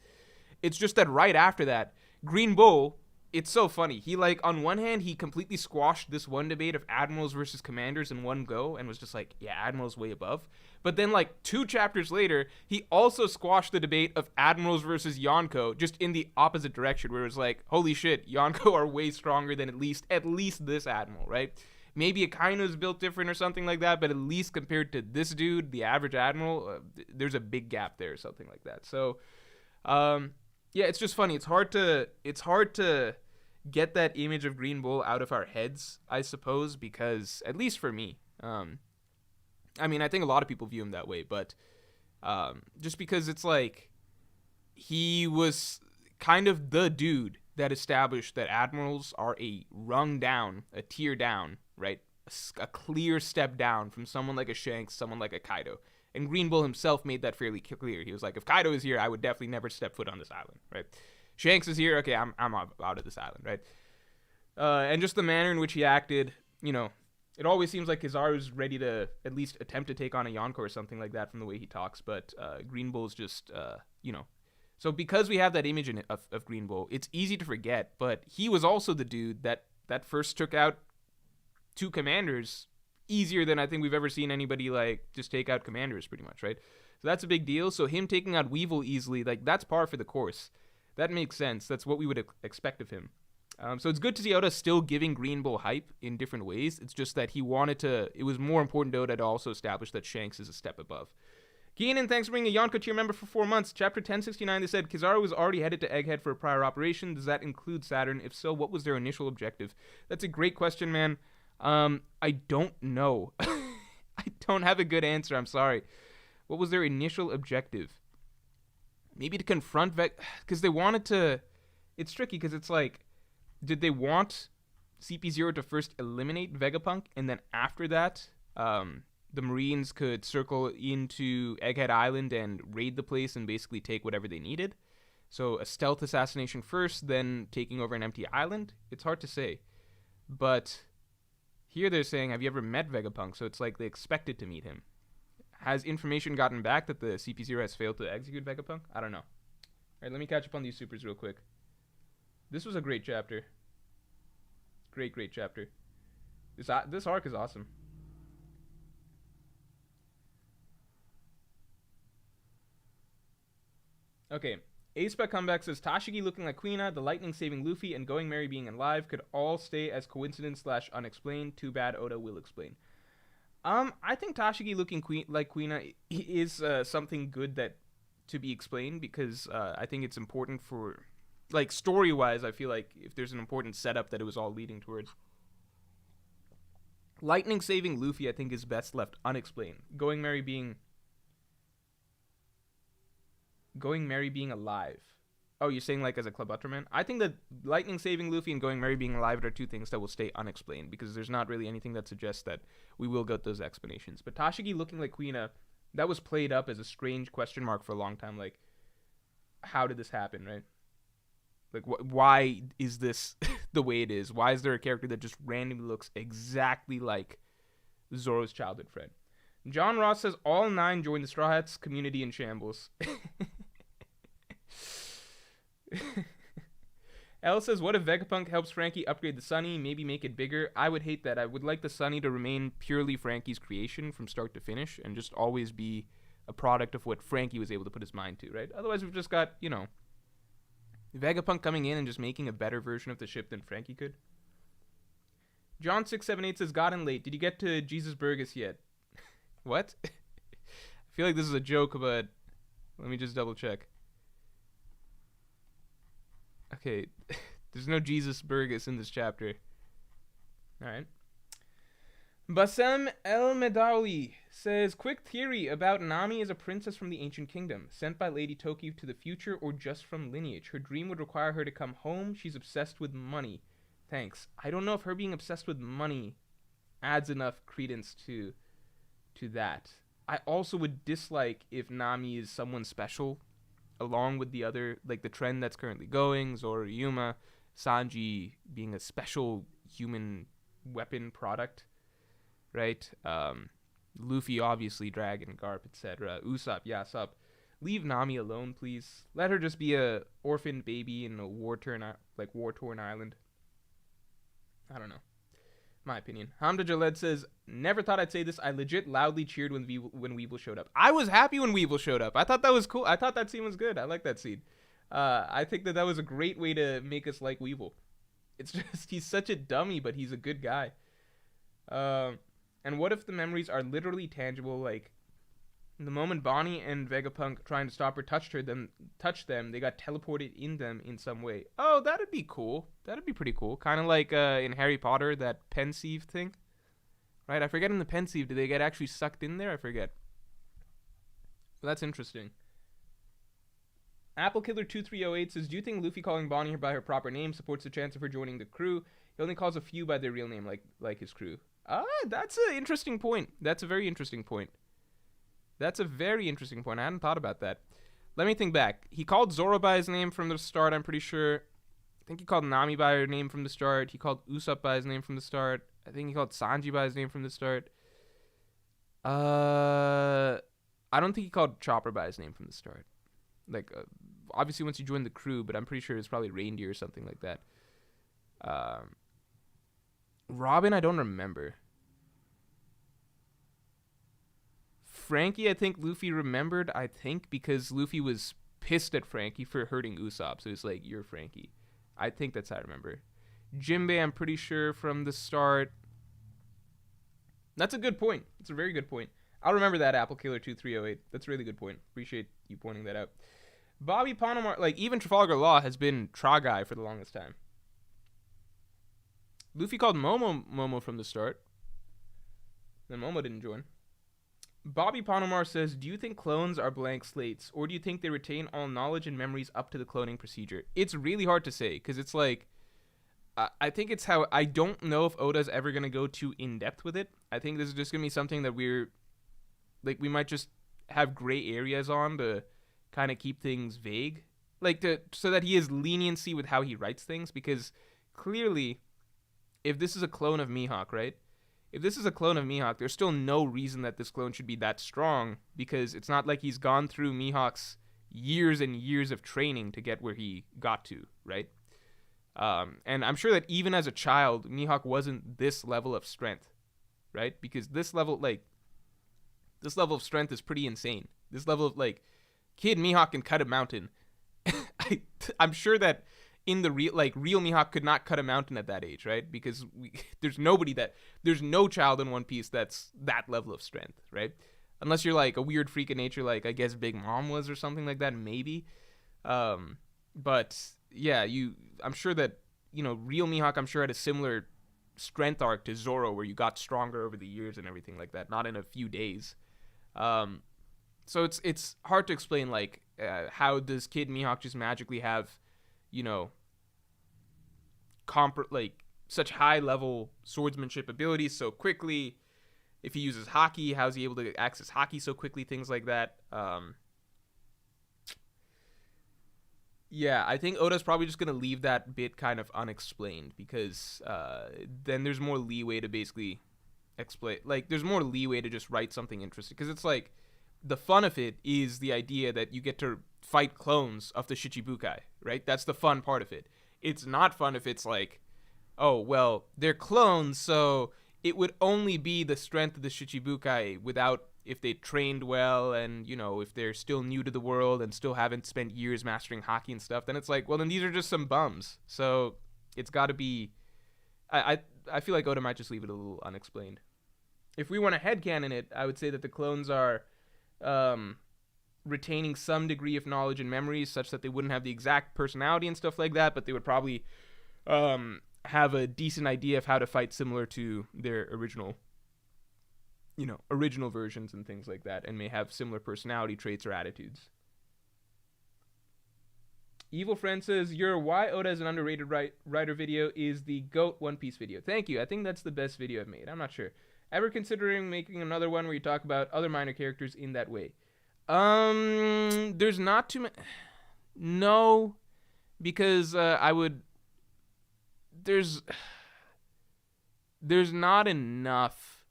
It's just that right after that, Green Bull, it's so funny. He, like, on one hand, he completely squashed this one debate of admirals versus commanders in one go and was just like, yeah, admirals way above. But then, like, 2 chapters later, he also squashed the debate of admirals versus Yonko, just in the opposite direction, where it was like, holy shit, Yonko are way stronger than at least this admiral, right? Maybe Akaino's built different or something like that, but at least compared to this dude, the average admiral, there's a big gap there or something like that. So, yeah, it's just funny. It's hard to get that image of Green Bull out of our heads, I suppose, because at least for me, I mean, I think a lot of people view him that way, but just because it's like he was kind of the dude that established that admirals are a rung down, a tier down, right? A clear step down from someone like a Shanks, someone like a Kaido. And Green Bull himself made that fairly clear. He was like, if Kaido is here, I would definitely never step foot on this island, right? Shanks is here, okay, I'm out of this island, right? And just the manner in which he acted, you know, it always seems like Kizaru's ready to at least attempt to take on a Yonko or something like that from the way he talks, but Green Bull's just, you know. So because we have that image of Green Bull, it's easy to forget, but he was also the dude that first took out 2 commanders easier than I think we've ever seen anybody, like, just take out commanders pretty much, right? So that's a big deal. So him taking out Weevil easily, like, that's par for the course. That makes sense. That's what we would expect of him. So it's good to see Oda still giving Green Bull hype in different ways. It's just that it was more important to Oda to also establish that Shanks is a step above. Keenan, thanks for being a Yonko tier member for 4 months. Chapter 1069, they said, Kizaru was already headed to Egghead for a prior operation. Does that include Saturn? If so, what was their initial objective? That's a great question, man. I don't know. I don't have a good answer. I'm sorry. What was their initial objective? Maybe to confront because they wanted to. It's tricky because it's like, did they want CP0 to first eliminate Vegapunk, and then after that, the Marines could circle into Egghead Island and raid the place and basically take whatever they needed? So a stealth assassination first, then taking over an empty island? It's hard to say. But here they're saying, have you ever met Vegapunk? So it's like they expected to meet him. Has information gotten back that the CP0 has failed to execute Vegapunk? I don't know. Alright, let me catch up on these supers real quick. This was a great chapter. Great chapter. This arc is awesome. Okay. Ace-Spec Comeback says, Tashigi looking like Quina, the lightning saving Luffy, and Going Merry being alive could all stay as coincidence/unexplained. Too bad Oda will explain. I think Tashigi looking like Quina is something good that to be explained, because I think it's important for, like, story-wise, I feel like if there's an important setup that it was all leading towards. Lightning saving Luffy, I think, is best left unexplained. Going Merry being alive. Oh, you're saying like as a Club Ultraman? I think that Lightning saving Luffy and Going Merry being alive are 2 things that will stay unexplained, because there's not really anything that suggests that we will get those explanations. But Tashigi looking like Quina, that was played up as a strange question mark for a long time. Like, how did this happen, right? Like, why is this the way it is? Why is there a character that just randomly looks exactly like Zoro's childhood friend? John Ross says, all 9 join the Straw Hats community in shambles. Elle says, what if Vegapunk helps Frankie upgrade the Sunny, maybe make it bigger? I would hate that. I would like the Sunny to remain purely Frankie's creation from start to finish and just always be a product of what Frankie was able to put his mind to, right? Otherwise, we've just got, Vegapunk coming in and just making a better version of the ship than Frankie could. John678 says, got in late. Did you get to Jesus Burgess yet? What? I feel like this is a joke, but let me just double check. Okay, there's no Jesus Burgess in this chapter. Alright. Bassem El Medawi says, quick theory about Nami as a princess from the ancient kingdom, sent by Lady Toki to the future or just from lineage. Her dream would require her to come home. She's obsessed with money. Thanks. I don't know if her being obsessed with money adds enough credence to that. I also would dislike if Nami is someone special, along with the other, like the trend that's currently going, Zoro, Yuma, Sanji being a special human weapon product, right? Luffy, obviously, Dragon, Garp, etc. Usopp, Yasop. Leave Nami alone, please. Let her just be a orphaned baby in a war-torn island. I don't know. My opinion. Hamda Jaled says, never thought I'd say this. I legit loudly cheered when Weevil showed up. I was happy when Weevil showed up. I thought that was cool. I thought that scene was good. I like that scene. I think that was a great way to make us like Weevil. It's just, he's such a dummy, but he's a good guy. And what if the memories are literally tangible, like the moment Bonnie and Vegapunk trying to stop her touched them, they got teleported in them in some way. Oh, that'd be cool. That'd be pretty cool. Kind of like in Harry Potter, that pensieve thing. Right? I forget in the pensieve, do they get actually sucked in there? I forget. But that's interesting. AppleKiller2308 says, do you think Luffy calling Bonnie by her proper name supports the chance of her joining the crew? He only calls a few by their real name, like his crew. That's an interesting point. That's a very interesting point. I hadn't thought about that. Let me think back. He called Zoro by his name from the start, I'm pretty sure. I think he called Nami by her name from the start. He called Usopp by his name from the start. I think he called Sanji by his name from the start. I don't think he called Chopper by his name from the start. Like, obviously once you join the crew, but I'm pretty sure it's probably Reindeer or something like that. Robin, I don't remember. Frankie, I think Luffy remembered, because Luffy was pissed at Frankie for hurting Usopp. So he's like, you're Frankie. I think that's how I remember. Jinbei, I'm pretty sure from the start. That's a good point. It's a very good point. I'll remember that, AppleKiller2308. That's a really good point. Appreciate you pointing that out. Bobby Panamar, like, even Trafalgar Law has been Tra Guy for the longest time. Luffy called Momo from the start. Then Momo didn't join. Bobby Panamar says, do you think clones are blank slates, or do you think they retain all knowledge and memories up to the cloning procedure? It's really hard to say, because it's like, I think it's how, I don't know if Oda's ever going to go too in-depth with it. I think this is just going to be something that we might just have gray areas on to kind of keep things vague, so that he has leniency with how he writes things, because clearly, if this is a clone of Mihawk, right? If this is a clone of Mihawk, there's still no reason that this clone should be that strong, because it's not like he's gone through Mihawk's years and years of training to get where he got to, right? And I'm sure that even as a child, Mihawk wasn't this level of strength, right? Because this level of strength is pretty insane. This level of, kid Mihawk can cut a mountain. I'm sure that in the real Mihawk could not cut a mountain at that age, right? Because there's no child in One Piece that's that level of strength, right? Unless you're like a weird freak of nature, like I guess Big Mom was or something like that, maybe. But yeah, I'm sure that, real Mihawk, I'm sure had a similar strength arc to Zoro, where you got stronger over the years and everything like that, not in a few days. So it's hard to explain, how does Kid Mihawk just magically have, such high level swordsmanship abilities so quickly. If he uses Haki, how's he able to access Haki so quickly? Things like that. Yeah, I think Oda's probably just going to leave that bit kind of unexplained, because then there's more leeway to basically explain. There's more leeway to just write something interesting, because it's the fun of it is the idea that you get to fight clones of the Shichibukai, right? That's the fun part of it. It's not fun if it's oh, well, they're clones, so it would only be the strength of the Shichibukai if they trained well, and, if they're still new to the world and still haven't spent years mastering Haki and stuff, then it's well, then these are just some bums. So it's got to be, I feel like Oda might just leave it a little unexplained. If we want to headcanon it, I would say that the clones are retaining some degree of knowledge and memories, such that they wouldn't have the exact personality and stuff like that, but they would probably have a decent idea of how to fight similar to their original versions and things like that, and may have similar personality traits or attitudes. Evil Friend says, your Why Oda is an underrated writer video is the GOAT One Piece video. Thank you. I think that's the best video I've made. I'm not sure. Ever considering making another one where you talk about other minor characters in that way? There's not too many. No, because there's not enough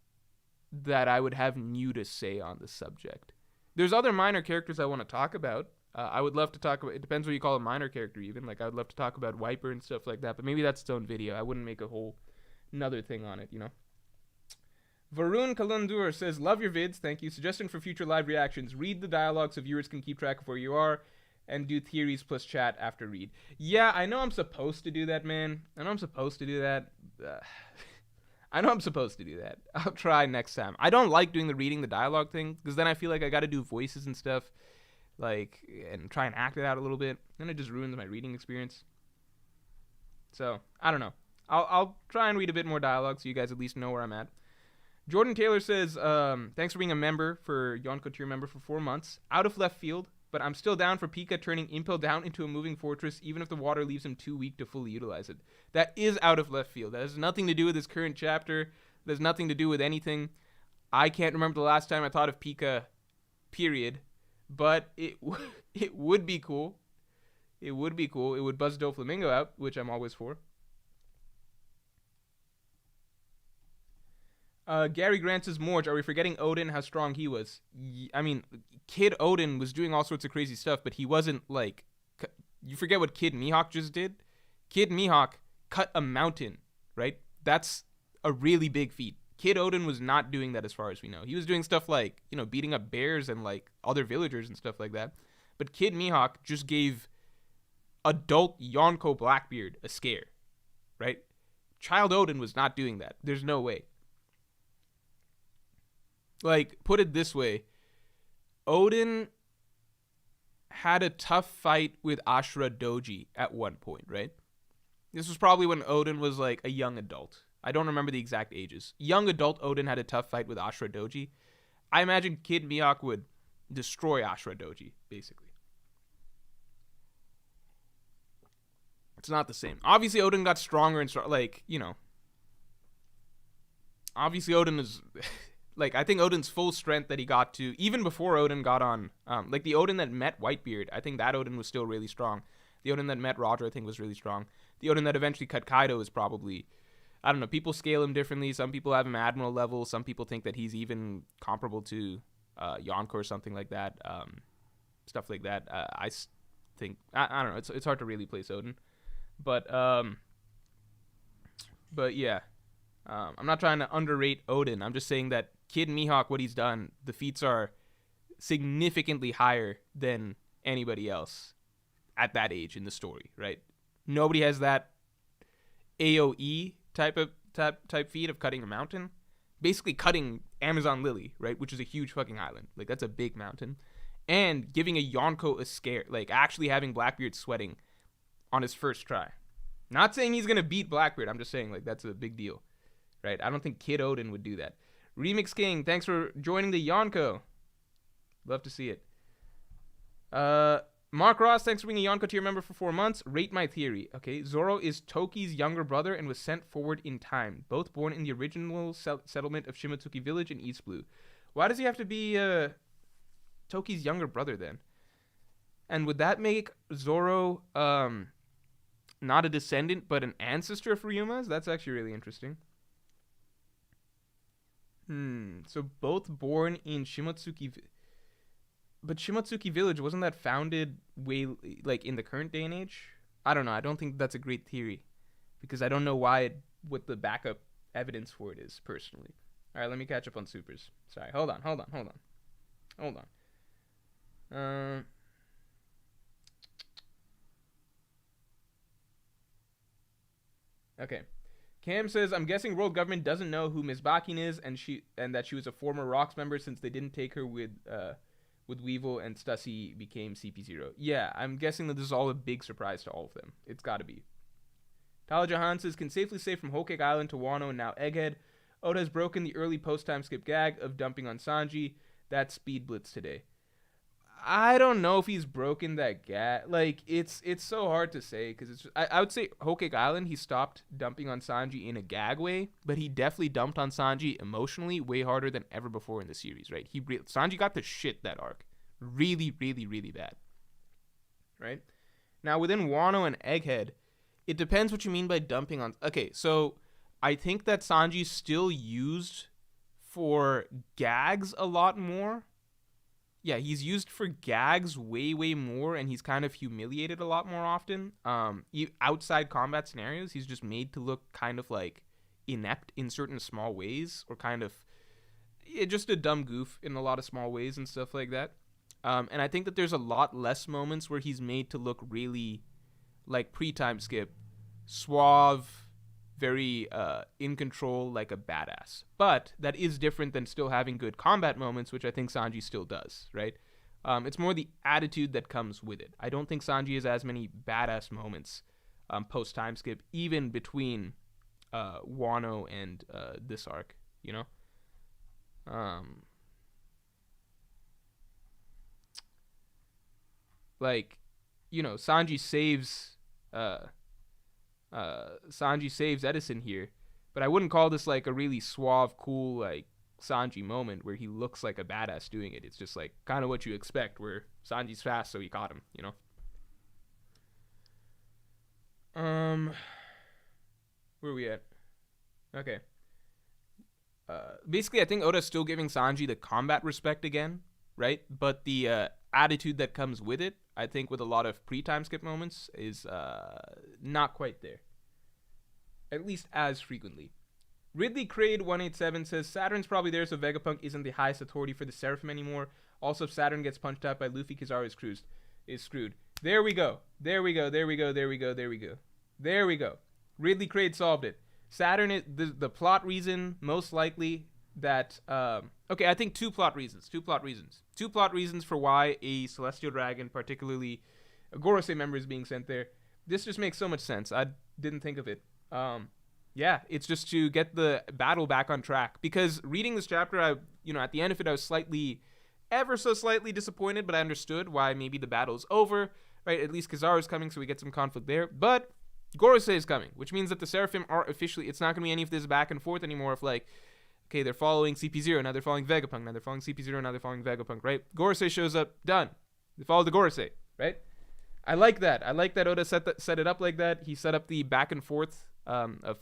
that I would have new to say on the subject. There's other minor characters I want to talk about. I would love to talk about, it depends what you call a minor character even. Like, I would love to talk about Wiper and stuff like that, but maybe that's its own video. I wouldn't make a whole another thing on it, you know? Varun Kalundur says, love your vids, thank you. Suggestion for future live reactions. Read the dialogue so viewers can keep track of where you are, and do theories plus chat after read. Yeah, I know I'm supposed to do that, man. I know I'm supposed to do that. I'll try next time. I don't like doing the reading the dialogue thing, because then I feel like I gotta do voices and stuff, like, and try and act it out a little bit. Then it just ruins my reading experience. So, I don't know. I'll try and read a bit more dialogue so you guys at least know where I'm at. Jordan Taylor says, thanks for being a member, for Yonko tier member for 4 months. Out of left field, but I'm still down for Pika turning Impel down into a moving fortress, even if the water leaves him too weak to fully utilize it. That is out of left field. That has nothing to do with this current chapter. That has nothing to do with anything. I can't remember the last time I thought of Pika, period. But it would be cool. It would be cool. It would buzz Doflamingo out, which I'm always for. Gary Grant says, Morj, are we forgetting Odin, how strong he was? I mean, Kid Odin was doing all sorts of crazy stuff, but he wasn't like... You forget what Kid Mihawk just did? Kid Mihawk cut a mountain, right? That's a really big feat. Kid Odin was not doing that as far as we know. He was doing stuff like, you know, beating up bears and like other villagers and stuff like that. But Kid Mihawk just gave adult Yonko Blackbeard a scare, right? Child Odin was not doing that. There's no way. Like, put it this way. Odin had a tough fight with Ashura Doji at one point, right? This was probably when Odin was like a young adult. I don't remember the exact ages. Young adult Odin had a tough fight with Ashura Doji. I imagine Kid Mihawk would destroy Ashura Doji, basically. It's not the same. Obviously, Odin got stronger and like, you know. Obviously, Odin is... Like, I think Odin's full strength that he got to, even before Odin got on, like, the Odin that met Whitebeard, I think that Odin was still really strong. The Odin that met Roger, I think, was really strong. The Odin that eventually cut Kaido is probably, I don't know, people scale him differently. Some people have him Admiral level. Some people think that he's even comparable to Yonko or something like that. Stuff like that. I think, I don't know, it's hard to really place Odin. But yeah. I'm not trying to underrate Odin. I'm just saying that Kid Mihawk, what he's done, the feats are significantly higher than anybody else at that age in the story, right? Nobody has that AoE type feat of cutting a mountain. Basically cutting Amazon Lily, right? Which is a huge fucking island. Like, that's a big mountain. And giving a Yonko a scare. Like, actually having Blackbeard sweating on his first try. Not saying he's going to beat Blackbeard. I'm just saying, like, that's a big deal. Right? I don't think Kid Odin would do that. Remix King, thanks for joining the Yonko. Love to see it. Mark Ross, thanks for being a Yonko tier member for 4 months. Rate my theory. Okay, Zoro is Toki's younger brother and was sent forward in time. Both born in the original settlement of Shimotsuki Village in East Blue. Why does he have to be Toki's younger brother then? And would that make Zoro not a descendant but an ancestor of Ryuma's? That's actually really interesting. So both born in Shimotsuki... But Shimotsuki Village, wasn't that founded way, like, in the current day and age? I don't know. I don't think that's a great theory. Because I don't know what the backup evidence for it is, personally. Alright, let me catch up on supers. Sorry, hold on. Okay. Cam says, I'm guessing world government doesn't know who Ms. Bakin is and that she was a former ROX member since they didn't take her with Weevil and Stussy became CP0. Yeah, I'm guessing that this is all a big surprise to all of them. It's got to be. Tyler Jahan says, can safely say from Whole Cake Island to Wano and now Egghead, Oda has broken the early post-time skip gag of dumping on Sanji. That's Speed Blitz today. I don't know if he's broken that gag. Like, it's so hard to say because I would say Whole Cake Island, he stopped dumping on Sanji in a gag way, but he definitely dumped on Sanji emotionally way harder than ever before in the series, right? Sanji got the shit that arc. Really, really, really bad. Right? Now, within Wano and Egghead, it depends what you mean by dumping on... Okay, so I think that Sanji's still used for gags a lot more. Yeah, he's used for gags way, way more, and he's kind of humiliated a lot more often. Outside combat scenarios, he's just made to look kind of like inept in certain small ways, or kind of just a dumb goof in a lot of small ways and stuff like that. And I think that there's a lot less moments where he's made to look really like pre-time skip, suave, very in control, like a badass. But that is different than still having good combat moments, which I think Sanji still does, right? It's more the attitude that comes with it. I don't think Sanji has as many badass moments post-time skip, even between Wano and this arc, you know? Like, you know, Sanji saves Edison here, but I wouldn't call this like a really suave, cool, like Sanji moment where he looks like a badass doing it. It's just like kind of what you expect, where Sanji's fast, so he caught him, you know. Where are we at? Okay. Basically, I think Oda's still giving Sanji the combat respect again, right? But the attitude that comes with it, I think with a lot of pre-time skip moments, is not quite there. At least as frequently. Ridley Crade 187 says, Saturn's probably there, so Vegapunk isn't the highest authority for the Seraphim anymore. Also, if Saturn gets punched out by Luffy, Kizaru is screwed. There we go. There we go. Ridley Crade solved it. Saturn is the plot reason, most likely, that okay, I think two plot reasons for why a Celestial Dragon, particularly a Gorosei member, is being sent there. This just makes so much sense. I didn't think of it. Yeah, it's just to get the battle back on track, because reading this chapter, at the end of it, I was ever so slightly disappointed, but I understood why maybe the battle's over, right? At least Kizaru's coming, so we get some conflict there, but Gorosei is coming, which means that the Seraphim are officially, it's not going to be any of this back and forth anymore of like, okay, they're following CP0, now they're following Vegapunk, now they're following CP0, now they're following Vegapunk, right? Gorosei shows up, done. They follow the Gorosei, right? I like that. Oda set it up like that. He set up the back and forth of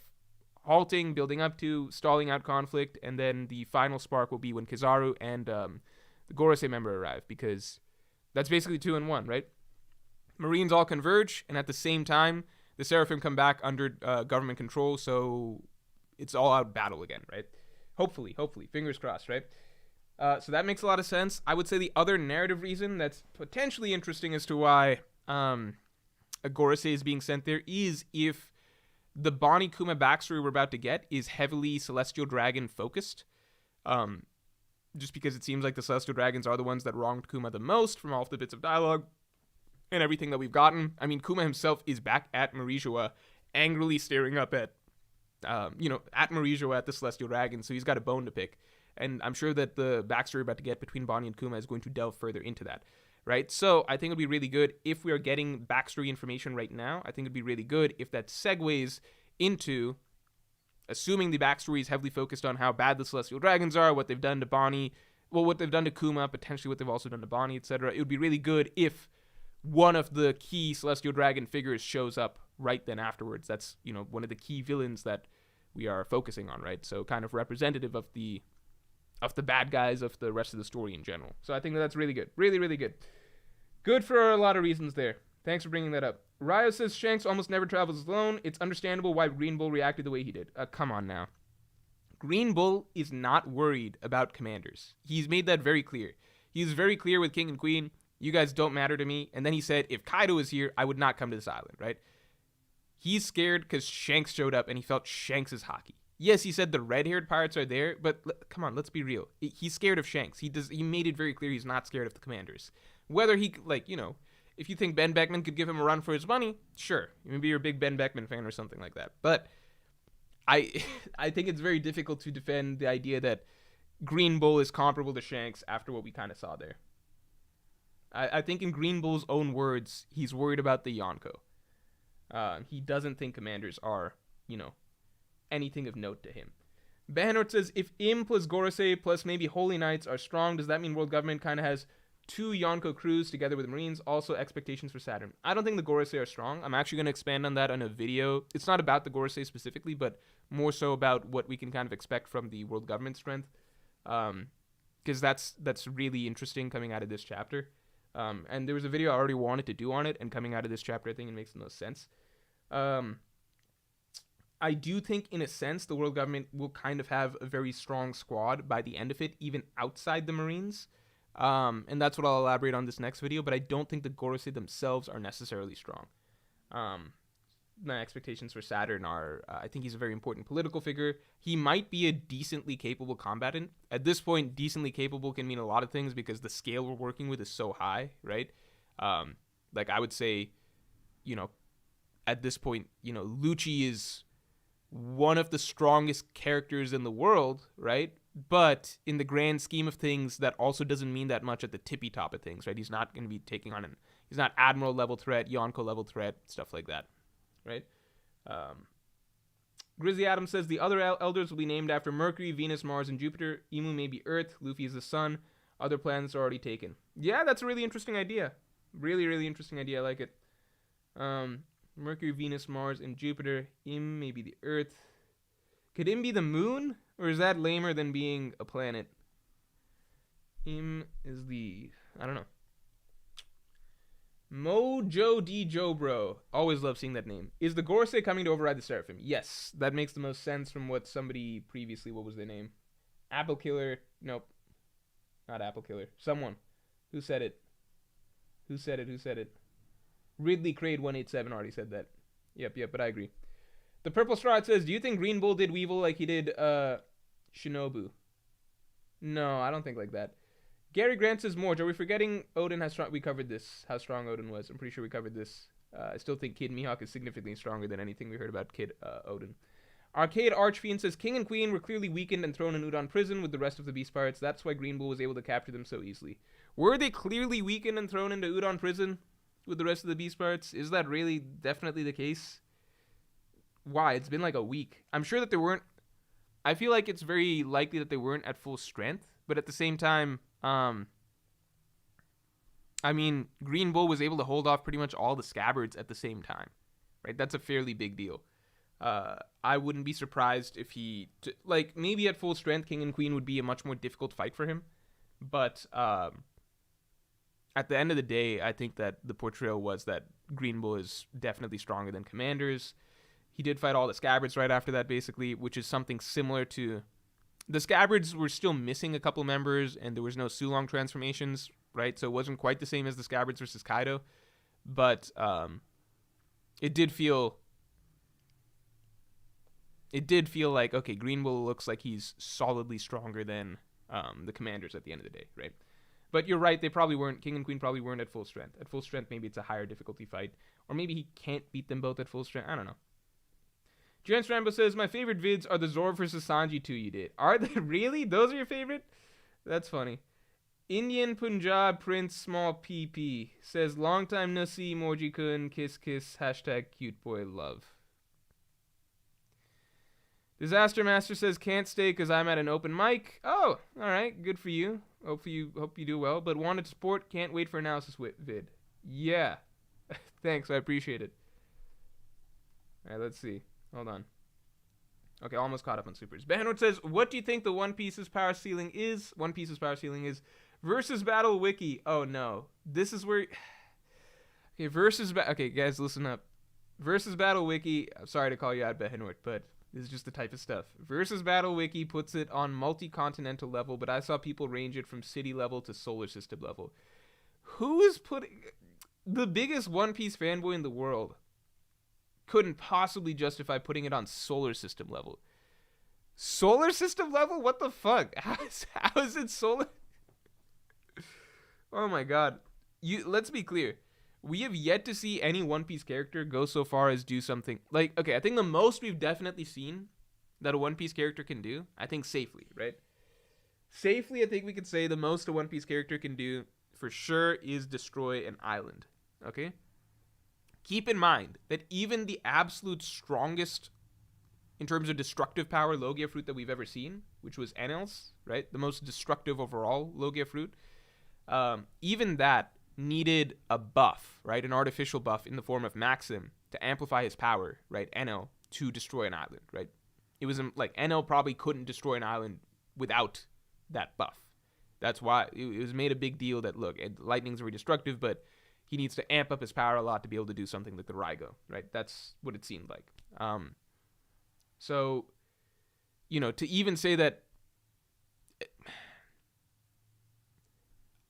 halting, building up to, stalling out conflict, and then the final spark will be when Kizaru and the Gorosei member arrive, because that's basically 2 in 1, right? Marines all converge, and at the same time, the Seraphim come back under government control, so it's all out battle again, right? Hopefully, fingers crossed, right? So that makes a lot of sense. I would say the other narrative reason that's potentially interesting as to why a Gorosei is being sent there is if the Bonnie Kuma backstory we're about to get is heavily Celestial Dragon focused. Just because it seems like the Celestial Dragons are the ones that wronged Kuma the most from all of the bits of dialogue and everything that we've gotten. I mean, Kuma himself is back at Morj, angrily staring up at, at Morj, at the Celestial Dragon, so he's got a bone to pick. And I'm sure that the backstory we're about to get between Bonnie and Kuma is going to delve further into that, right? So I think it would be really good if we are getting backstory information right now. I think it would be really good if that segues into, assuming the backstory is heavily focused on how bad the Celestial Dragons are, what they've done to Bonnie, what they've done to Kuma, potentially what they've also done to Bonnie, etc. It would be really good if one of the key Celestial Dragon figures shows up right then afterwards. That's, one of the key villains that we are focusing on, right? So kind of representative of the bad guys of the rest of the story in general. So I think that's really good. Really, really good. Good for a lot of reasons there. Thanks for bringing that up. Ryo says Shanks almost never travels alone. It's understandable why Green Bull reacted the way he did. Come on now. Green Bull is not worried about commanders. He's made that very clear. He's very clear with King and Queen. You guys don't matter to me. And then he said, if Kaido was here, I would not come to this island, right? He's scared because Shanks showed up and he felt Shanks' hockey. Yes, he said the red-haired pirates are there, but come on, let's be real. He's scared of Shanks. He made it very clear he's not scared of the commanders. Whether he, if you think Ben Beckman could give him a run for his money, sure. Maybe you're a big Ben Beckman fan or something like that. But I think it's very difficult to defend the idea that Green Bull is comparable to Shanks after what we kind of saw there. I think in Green Bull's own words, he's worried about the Yonko. He doesn't think commanders are, anything of note to him. Bahanort says, if Im plus Gorosei plus maybe Holy Knights are strong, does that mean world government kind of has 2 Yonko crews together with Marines? Also, expectations for Saturn. I don't think the Gorosei are strong. I'm actually going to expand on that in a video. It's not about the Gorosei specifically, but more so about what we can kind of expect from the world government strength. Because that's really interesting coming out of this chapter. And there was a video I already wanted to do on it, and coming out of this chapter, I think it makes the most sense. I do think, in a sense, the world government will kind of have a very strong squad by the end of it, even outside the Marines. And that's what I'll elaborate on this next video, but I don't think the Gorosei themselves are necessarily strong. My expectations for Saturn are, I think he's a very important political figure. He might be a decently capable combatant. At this point, decently capable can mean a lot of things because the scale we're working with is so high, right? Like, I would say, at this point, Lucci is one of the strongest characters in the world, right? But in the grand scheme of things, that also doesn't mean that much at the tippy top of things, right? He's not going to be taking on he's not Admiral level threat, Yonko level threat, stuff like that, right? Grizzly Adams says the other elders will be named after Mercury, Venus, Mars, and Jupiter. Imu may be Earth. Luffy is the sun. Other planets are already taken. Yeah, that's a really interesting idea. Really, really interesting idea. I like it. Mercury, Venus, Mars, and Jupiter. Im may be the Earth. Could Im be the moon? Or is that lamer than being a planet? Im is I don't know. Mojo D. Jobro. Always love seeing that name. Is the Gorosei coming to override the Seraphim? Yes. That makes the most sense from what somebody previously, what was their name? Apple Killer. Nope. Not Apple Killer. Someone. Who said it? Who said it? Ridley Crade 187 already said that. Yep, but I agree. The Purple Straw, it says, do you think Green Bull did Weevil like he did Shinobu? No, I don't think like that. Gary Grant says, Morj, are we forgetting Odin? We covered this, how strong Odin was. I'm pretty sure we covered this. I still think Kid Mihawk is significantly stronger than anything we heard about Kid Odin. Arcade Archfiend says, King and Queen were clearly weakened and thrown in Udon prison with the rest of the Beast Pirates. That's why Green Bull was able to capture them so easily. Were they clearly weakened and thrown into Udon prison with the rest of the Beast Pirates? Is that really definitely the case? Why? It's been like a week. I'm sure that they weren't. I feel like it's very likely that they weren't at full strength, but at the same time, I mean, Green Bull was able to hold off pretty much all the scabbards at the same time, right? That's a fairly big deal. I wouldn't be surprised if maybe at full strength, King and Queen would be a much more difficult fight for him, but at the end of the day, I think that the portrayal was that Green Bull is definitely stronger than Commanders. He did fight all the scabbards right after that, basically, which is something similar to... The scabbards were still missing a couple members, and there was no Sulong transformations, right? So it wasn't quite the same as the scabbards versus Kaido. But it did feel like, okay, Green Bull looks like he's solidly stronger than the Commanders at the end of the day, right? But you're right, they probably weren't. King and Queen probably weren't at full strength. At full strength, maybe it's a higher difficulty fight. Or maybe he can't beat them both at full strength. I don't know. Jens Rambo says, my favorite vids are the Zoro versus Sanji 2 you did. Are they really? Those are your favorite? That's funny. Indian Punjab Prince Small PP says, long time no see, Morji-kun, kiss kiss, hashtag cute boy love. Disaster Master says, can't stay because I'm at an open mic. Oh, all right, good for you. Hope you do well, but wanted to support, can't wait for analysis vid. Yeah. Thanks, I appreciate it. All right, let's see. Hold on. Okay, almost caught up on supers. Benhard says, what do you think the One Piece's power ceiling is? One Piece's power ceiling is versus battle wiki. Oh, no. This is where... Okay, okay, guys, listen up. Versus battle wiki... I'm sorry to call you out, Benhard, but this is just the type of stuff. Versus battle wiki puts it on multi-continental level, but I saw people range it from city level to solar system level. Who is putting... The biggest One Piece fanboy in the world couldn't possibly justify putting it on solar system level. Solar system level? What the fuck? How is it solar? Oh my god. Let's be clear. We have yet to see any One Piece character go so far as do something. Like, okay, I think the most we've definitely seen that a One Piece character can do, I think safely, right? Safely, I think we could say the most a One Piece character can do for sure is destroy an island. Okay? Keep in mind that even the absolute strongest in terms of destructive power Logia fruit that we've ever seen, which was Enel's, right? The most destructive overall Logia fruit. Even that needed a buff, right? An artificial buff in the form of Maxim to amplify his power, right? Enel to destroy an island, right? It was like Enel probably couldn't destroy an island without that buff. That's why it was made a big deal that, look, lightning's very destructive, but he needs to amp up his power a lot to be able to do something like the Raigo, right? That's what it seemed like. So, to even say that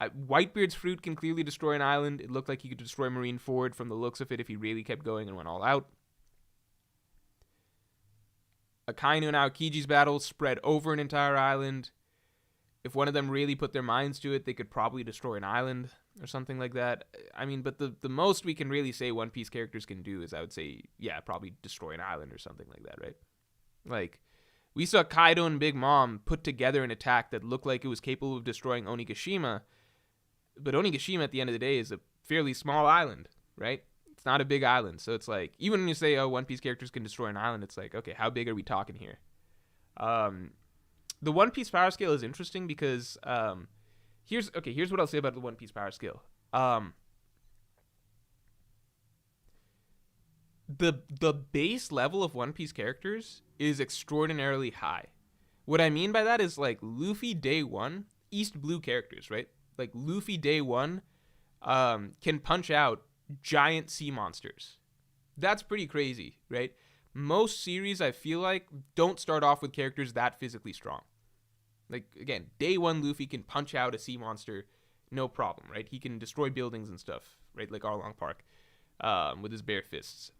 Whitebeard's fruit can clearly destroy an island. It looked like he could destroy Marineford from the looks of it if he really kept going and went all out. Akainu and Aokiji's battle spread over an entire island. If one of them really put their minds to it, they could probably destroy an island or something like that. I mean, but the most we can really say One Piece characters can do is, I would say, yeah, probably destroy an island or something like that, right? Like, we saw Kaido and Big Mom put together an attack that looked like it was capable of destroying Onigashima, but Onigashima at the end of the day is a fairly small island, right? It's not a big island. So it's like, even when you say, oh, One Piece characters can destroy an island, it's like, okay, how big are we talking here? The One Piece power scale is interesting because here's what I'll say about the One Piece power scale. The base level of One Piece characters is extraordinarily high. What I mean by that is, like, Luffy day one, East Blue characters, right? Like, Luffy day one can punch out giant sea monsters. That's pretty crazy, right? Most series, I feel like, don't start off with characters that physically strong. Like, again, day one Luffy can punch out a sea monster, no problem, right? He can destroy buildings and stuff, right? Like Arlong Park, with his bare fists.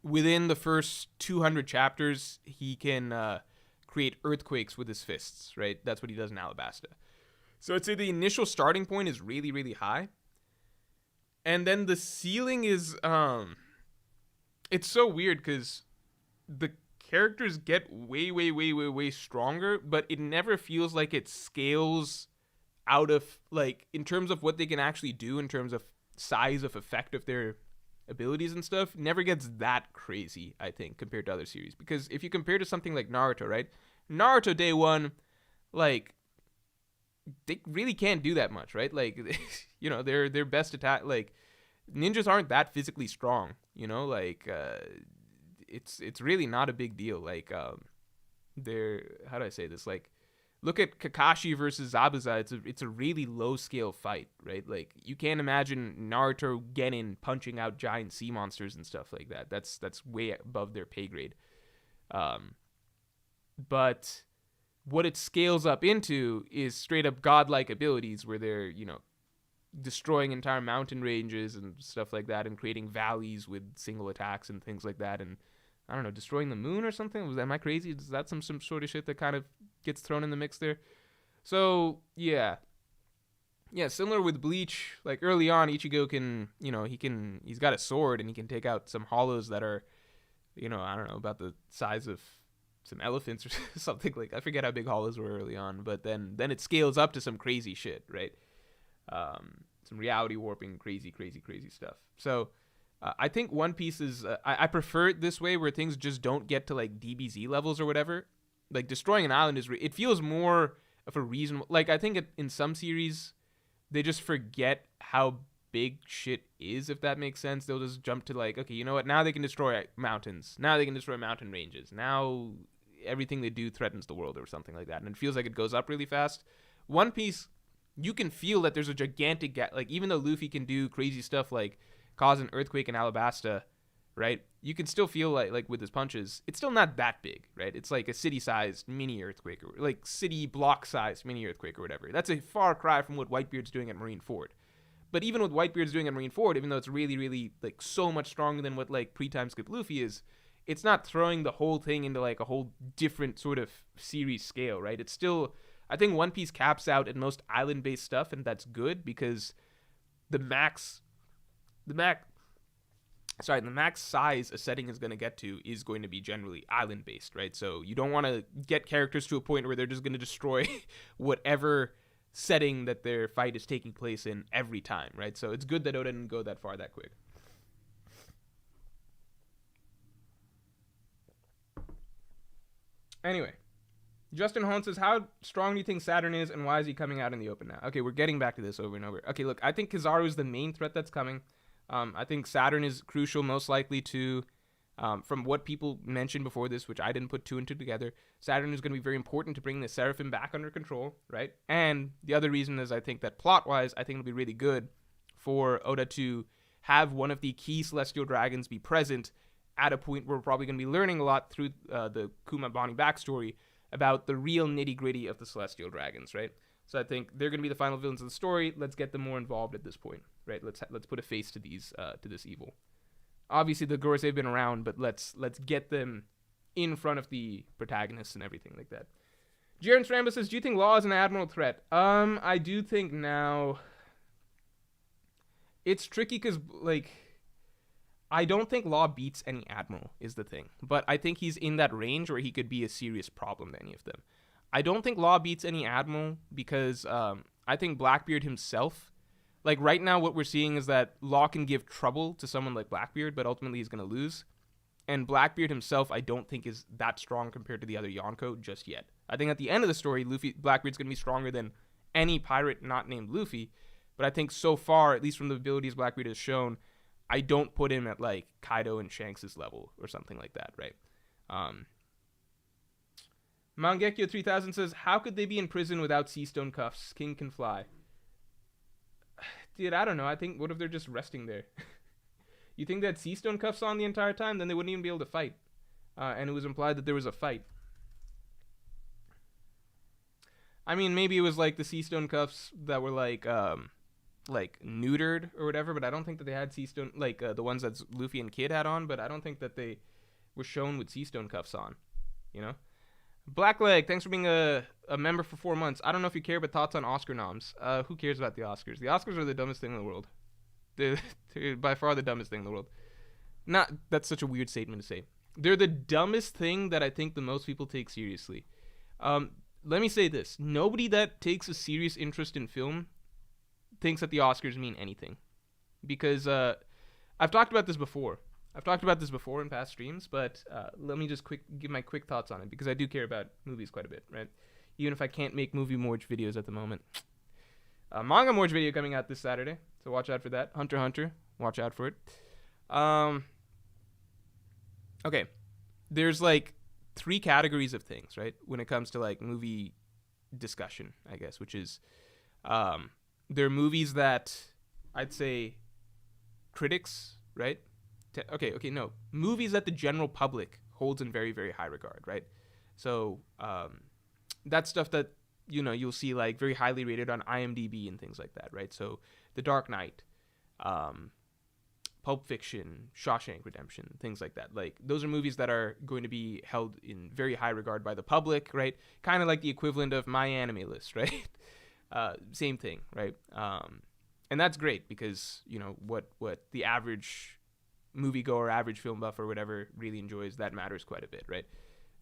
Within the first 200 chapters, he can create earthquakes with his fists, right? That's what he does in Alabasta. So I'd say the initial starting point is really, really high. And then the ceiling is, it's so weird because the characters get way, way, way, way, way stronger, but it never feels like it scales out of, like, in terms of what they can actually do, in terms of size of effect of their abilities and stuff, never gets that crazy, I think, compared to other series. Because if you compare to something like Naruto, right? Naruto day one, like, they really can't do that much, right? Like, their best attack, like, ninjas aren't that physically strong, like, it's really not a big deal. Like, they're, how do I say this? Like, look at Kakashi versus Zabuza. It's a really low scale fight, right? Like, you can't imagine Naruto Genin punching out giant sea monsters and stuff like that. That's way above their pay grade. But what it scales up into is straight up godlike abilities where they're, destroying entire mountain ranges and stuff like that and creating valleys with single attacks and things like that. And I don't know, destroying the moon or something? Am I crazy? Is that some sort of shit that kind of gets thrown in the mix there? So, yeah. Yeah, similar with Bleach. Like, early on, Ichigo can, he's got a sword and he can take out some hollows that are, I don't know, about the size of some elephants or something. Like, I forget how big hollows were early on, but then it scales up to some crazy shit, right? Some reality warping, crazy stuff. So, I think One Piece is, I prefer it this way where things just don't get to, like, DBZ levels or whatever. Like, destroying an island it feels more of a reasonable, like, I think in some series, they just forget how big shit is, if that makes sense. They'll just jump to, like, okay, you know what, now they can destroy mountains. Now they can destroy mountain ranges. Now everything they do threatens the world or something like that. And it feels like it goes up really fast. One Piece, you can feel that there's a gigantic gap. Like, even though Luffy can do crazy stuff like cause an earthquake in Alabasta, right? You can still feel like with his punches, it's still not that big, right? It's like a city-sized mini earthquake, or like city block-sized mini earthquake or whatever. That's a far cry from what Whitebeard's doing at Marineford. But even what Whitebeard's doing at Marineford, even though it's really, really, like, so much stronger than what, like, pre-time skip Luffy is, it's not throwing the whole thing into, like, a whole different sort of series scale, right? It's still, I think One Piece caps out at most island-based stuff, and that's good because the max size a setting is going to get to is going to be generally island-based, right? So you don't want to get characters to a point where they're just going to destroy whatever setting that their fight is taking place in every time, right? So it's good that Oda didn't go that far that quick. Anyway, Justin Holmes says, how strong do you think Saturn is, and why is he coming out in the open now? Okay, we're getting back to this over and over. Okay, look, I think Kizaru is the main threat that's coming. I think Saturn is crucial, most likely to From what people mentioned before this, which I didn't put two and two together, Saturn is going to be very important to bring the Seraphim back under control, right? And the other reason is I think that plot-wise, I think it'll be really good for Oda to have one of the key celestial dragons be present at a point where we're probably going to be learning a lot through the Kuma Bani backstory about the real nitty-gritty of the celestial dragons, right? So I think they're going to be the final villains of the story. Let's get them more involved at this point, right? Let's put a face to these to this evil. Obviously, the Gorosei have been around, but let's get them in front of the protagonists and everything like that. Jaren Strambo says, do you think Law is an admiral threat? I do think now it's tricky because, like, I don't think Law beats any admiral is the thing, but I think he's in that range where he could be a serious problem to any of them. I don't think Law beats any admiral because I think Blackbeard himself, like right now what we're seeing is that Law can give trouble to someone like Blackbeard, but ultimately he's going to lose. And Blackbeard himself, I don't think is that strong compared to the other Yonko just yet. I think at the end of the story, Blackbeard's going to be stronger than any pirate not named Luffy. But I think so far, at least from the abilities Blackbeard has shown, I don't put him at like Kaido and Shanks' level or something like that, right? Mangekyo 3000 says, how could they be in prison without sea stone cuffs? King can fly. Dude, I don't know. I think, what if they're just resting there? You think they had sea stone cuffs on the entire time? Then they wouldn't even be able to fight. And it was implied that there was a fight. I mean, maybe it was like the sea stone cuffs that were like neutered or whatever, but I don't think that they had sea stone, like the ones that Luffy and Kid had on, but I don't think that they were shown with sea stone cuffs on, you know? Blackleg, thanks for being a member for 4 months. I don't know if you care, but thoughts on Oscar noms. Who cares about the Oscars? The Oscars are the dumbest thing in the world. They're by far the dumbest thing in the world. That's such a weird statement to say. They're the dumbest thing that I think the most people take seriously. Let me say this. Nobody that takes a serious interest in film thinks that the Oscars mean anything. Because I've talked about this before. In past streams, but let me just give my quick thoughts on it, because I do care about movies quite a bit, right? Even if I can't make movie Morj videos at the moment. Manga Morj video coming out this Saturday, so watch out for that. Hunter x Hunter, watch out for it. Okay, there's like 3 categories of things, right? When it comes to like movie discussion, I guess, which is there are movies that I'd say critics, right? No. Movies that the general public holds in very, very high regard, right? So that's stuff that, you know, you'll see like very highly rated on IMDb and things like that, right? So The Dark Knight, Pulp Fiction, Shawshank Redemption, things like that. Like, those are movies that are going to be held in very high regard by the public, right? Kind of like the equivalent of my anime list, right? Same thing, right? And that's great because, you know, what the average moviegoer, average film buff or whatever really enjoys, that matters quite a bit, right?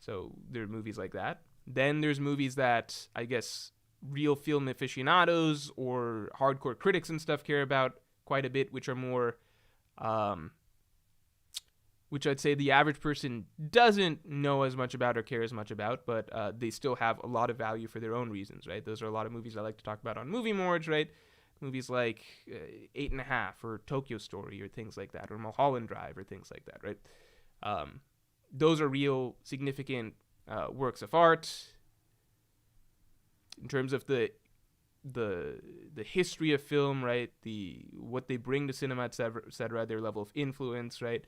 So there are movies like that. Then there's movies that I guess real film aficionados or hardcore critics and stuff care about quite a bit, which are more, which I'd say the average person doesn't know as much about or care as much about, but they still have a lot of value for their own reasons, right? Those are a lot of movies I like to talk about on Movie Morj, right? Movies like 8.5 or Tokyo Story or things like that, or Mulholland Drive or things like that, right? Those are real significant works of art in terms of the history of film, right? What they bring to cinema, etc., their level of influence, right?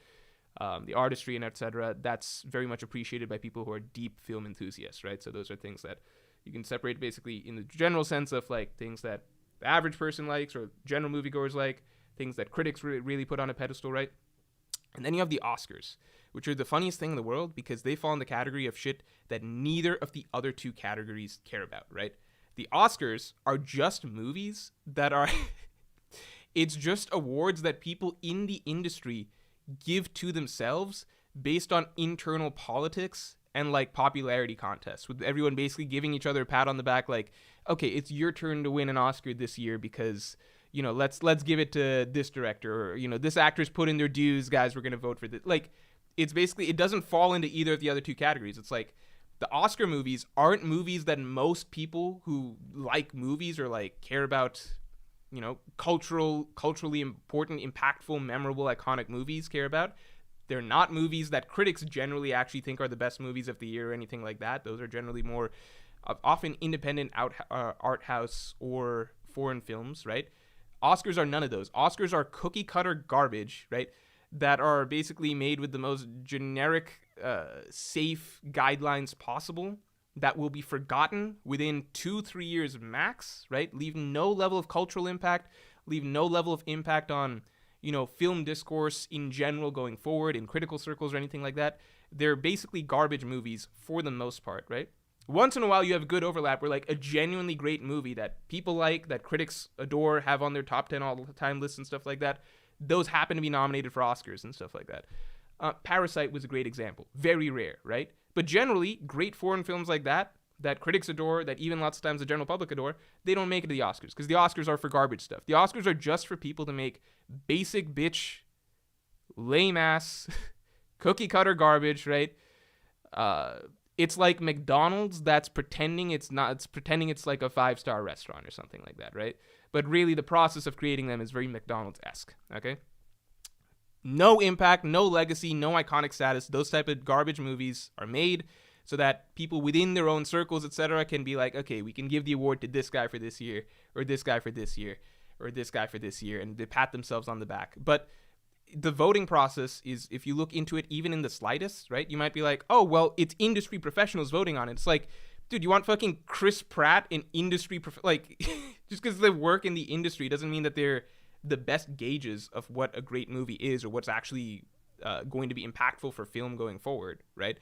The artistry and etc. That's very much appreciated by people who are deep film enthusiasts, right? So those are things that you can separate basically in the general sense of like things that the average person likes or general moviegoers like, things that critics really put on a pedestal, right? And then you have the Oscars, which are the funniest thing in the world because they fall in the category of shit that neither of the other 2 categories care about, right? The Oscars are just movies that are... It's just awards that people in the industry give to themselves based on internal politics and like popularity contests, with everyone basically giving each other a pat on the back like, okay, it's your turn to win an Oscar this year because, you know, let's give it to this director, or, you know, this actor's put in their dues, guys, we're going to vote for this. Like, it's basically, it doesn't fall into either of the other 2 categories. It's like the Oscar movies aren't movies that most people who like movies or like care about, you know, culturally important, impactful, memorable, iconic movies care about. They're not movies that critics generally actually think are the best movies of the year or anything like that. Those are generally more often independent art house or foreign films, right? Oscars are none of those. Oscars are cookie cutter garbage, right? That are basically made with the most generic, safe guidelines possible that will be forgotten within 2-3 years max, right? Leave no level of cultural impact, leave no level of impact on, film discourse in general going forward in critical circles or anything like that. They're basically garbage movies for the most part, right? Once in a while you have good overlap where like a genuinely great movie that people like, that critics adore, have on their top 10 all the time lists and stuff like that, those happen to be nominated for Oscars and stuff like that. Parasite was a great example. Very rare, right? But generally, great foreign films like that critics adore, that even lots of times the general public adore, they don't make it to the Oscars because the Oscars are for garbage stuff. The Oscars are just for people to make basic bitch, lame ass, cookie cutter garbage, right? It's like McDonald's that's pretending it's not. It's pretending it's like a 5-star restaurant or something like that, right? But really, the process of creating them is very McDonald's-esque, okay? No impact, no legacy, no iconic status. Those type of garbage movies are made so that people within their own circles, etc., can be like, okay, we can give the award to this guy for this year, or this guy for this year, or this guy for this year, and they pat themselves on the back. But the voting process is, if you look into it even in the slightest, right, you might be like, oh, well, it's industry professionals voting on it. It's like, dude, you want fucking Chris Pratt in industry, just because they work in the industry doesn't mean that they're the best gauges of what a great movie is or what's actually going to be impactful for film going forward, right?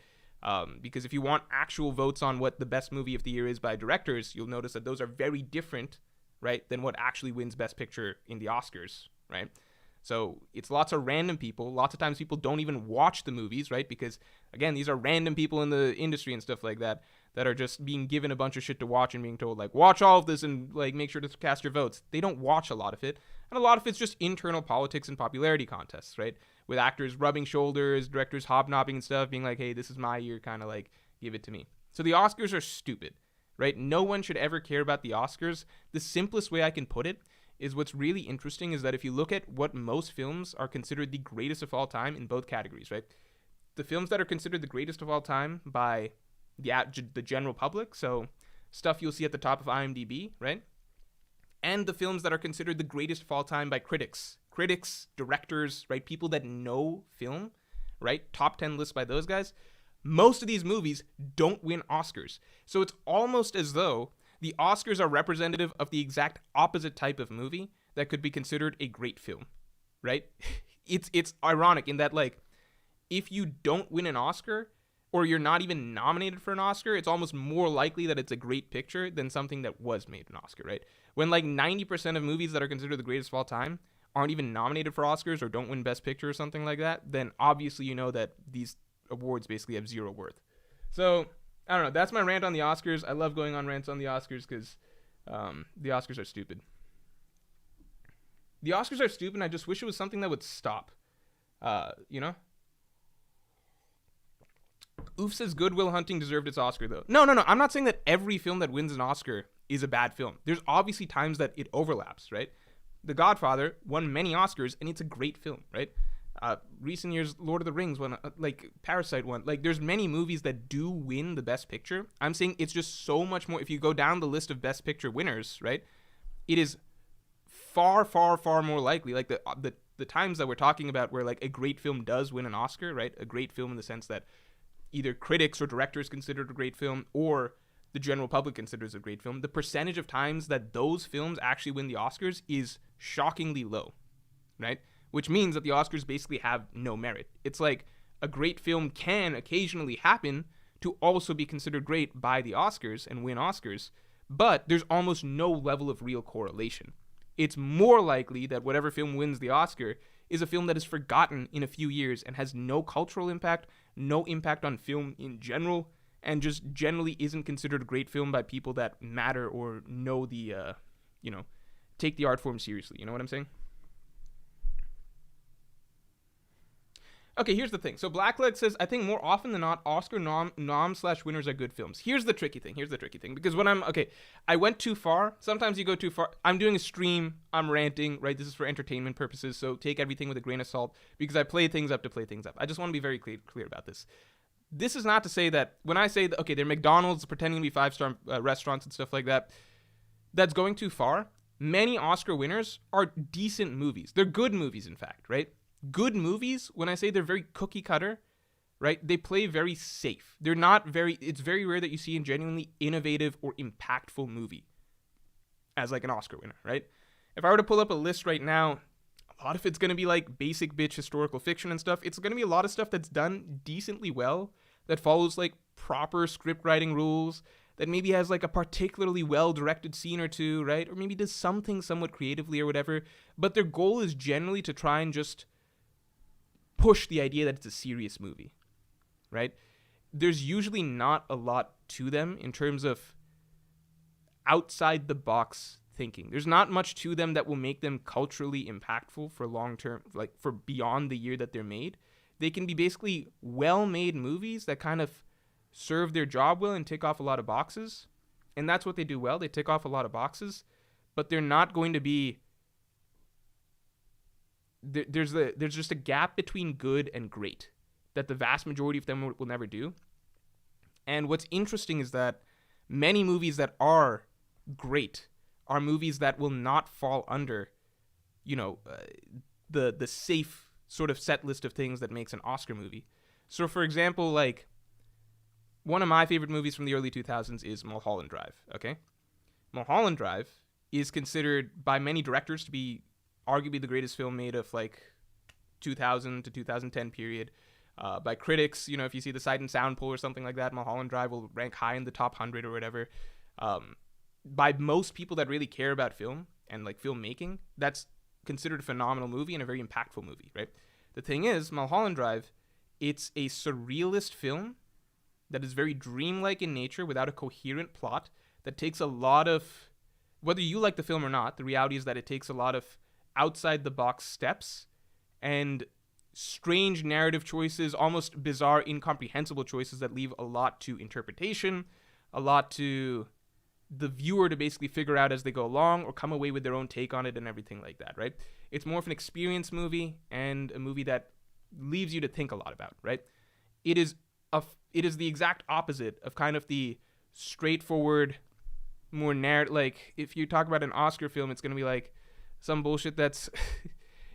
Because if you want actual votes on what the best movie of the year is by directors, you'll notice that those are very different, right, than what actually wins Best Picture in the Oscars, right? So it's lots of random people. Lots of times people don't even watch the movies, right? Because, again, these are random people in the industry and stuff like that are just being given a bunch of shit to watch and being told, like, watch all of this and, like, make sure to cast your votes. They don't watch a lot of it. And a lot of it's just internal politics and popularity contests, right? With actors rubbing shoulders, directors hobnobbing and stuff, being like, hey, this is my year, kind of like, give it to me. So the Oscars are stupid, right? No one should ever care about the Oscars. The simplest way I can put it is what's really interesting is that if you look at what most films are considered the greatest of all time in both categories, right? The films that are considered the greatest of all time by the general public, so stuff you'll see at the top of IMDb, right? And the films that are considered the greatest of all time by critics, directors, right? People that know film, right? Top 10 lists by those guys. Most of these movies don't win Oscars. So it's almost as though the Oscars are representative of the exact opposite type of movie that could be considered a great film, right? It's ironic in that, like, if you don't win an Oscar or you're not even nominated for an Oscar, it's almost more likely that it's a great picture than something that was made an Oscar, right? When like 90% of movies that are considered the greatest of all time aren't even nominated for Oscars or don't win Best Picture or something like that, then obviously you know that these awards basically have zero worth. So, I don't know. That's my rant on the Oscars. I love going on rants on the Oscars because the Oscars are stupid. The Oscars are stupid, and I just wish it was something that would stop. You know? Oof says Good Will Hunting deserved its Oscar, though. No. I'm not saying that every film that wins an Oscar is a bad film. There's obviously times that it overlaps, right? The Godfather won many Oscars, and it's a great film, right? Recent years, Lord of the Rings won, like Parasite won. Like, there's many movies that do win the Best Picture. I'm saying it's just so much more. If you go down the list of Best Picture winners, right, it is far, far, far more likely. Like the times that we're talking about where like a great film does win an Oscar, right? A great film in the sense that either critics or directors consider it a great film, or the general public considers it a great film. The percentage of times that those films actually win the Oscars is shockingly low, right? Which means that the Oscars basically have no merit. It's like a great film can occasionally happen to also be considered great by the Oscars and win Oscars, but there's almost no level of real correlation. It's more likely that whatever film wins the Oscar is a film that is forgotten in a few years and has no cultural impact, no impact on film in general, and just generally isn't considered a great film by people that matter or know the, take the art form seriously. You know what I'm saying? Okay, here's the thing. So Blackleg says, I think more often than not, Oscar nom/winners are good films. Here's the tricky thing. Because when I went too far. Sometimes you go too far. I'm doing a stream. I'm ranting, right? This is for entertainment purposes. So take everything with a grain of salt because I play things up to play things up. I just want to be very clear about this. This is not to say that when I say, that, okay, they're McDonald's pretending to be five-star restaurants and stuff like that, that's going too far. Many Oscar winners are decent movies. They're good movies, in fact, right? Good movies, when I say they're very cookie cutter, right? They play very safe. They're not very, it's very rare that you see a genuinely innovative or impactful movie as like an Oscar winner, right? If I were to pull up a list right now, a lot of it's going to be like basic bitch historical fiction and stuff. It's going to be a lot of stuff that's done decently well, that follows like proper script writing rules, that maybe has like a particularly well-directed scene or two, right? Or maybe does something somewhat creatively or whatever. But their goal is generally to try and just push the idea that it's a serious movie, right? There's usually not a lot to them in terms of outside the box thinking. There's not much to them that will make them culturally impactful for long term, like for beyond the year that they're made. They can be basically well-made movies that kind of serve their job well and tick off a lot of boxes. And that's what they do well. They tick off a lot of boxes, but they're not going to be there's just a gap between good and great that the vast majority of them will never do. And what's interesting is that many movies that are great are movies that will not fall under, the safe sort of set list of things that makes an Oscar movie. So, for example, like one of my favorite movies from the early 2000s is Mulholland Drive. Okay, Mulholland Drive is considered by many directors to be arguably the greatest film made of like 2000 to 2010 period. By critics, if you see the Sight and Sound poll or something like that, Mulholland Drive will rank high in the top 100 or whatever. By most people that really care about film and like filmmaking, that's considered a phenomenal movie and a very impactful movie, right? The thing is, Mulholland Drive, it's a surrealist film that is very dreamlike in nature without a coherent plot that takes a lot of, whether you like the film or not, the reality is that it takes a lot of outside the box steps and strange narrative choices, almost bizarre, incomprehensible choices that leave a lot to interpretation, a lot to the viewer to basically figure out as they go along or come away with their own take on it and everything like that, right? It's more of an experience movie and a movie that leaves you to think a lot about, right? It is the exact opposite of kind of the straightforward, more narrative, like if you talk about an Oscar film, it's going to be like some bullshit that's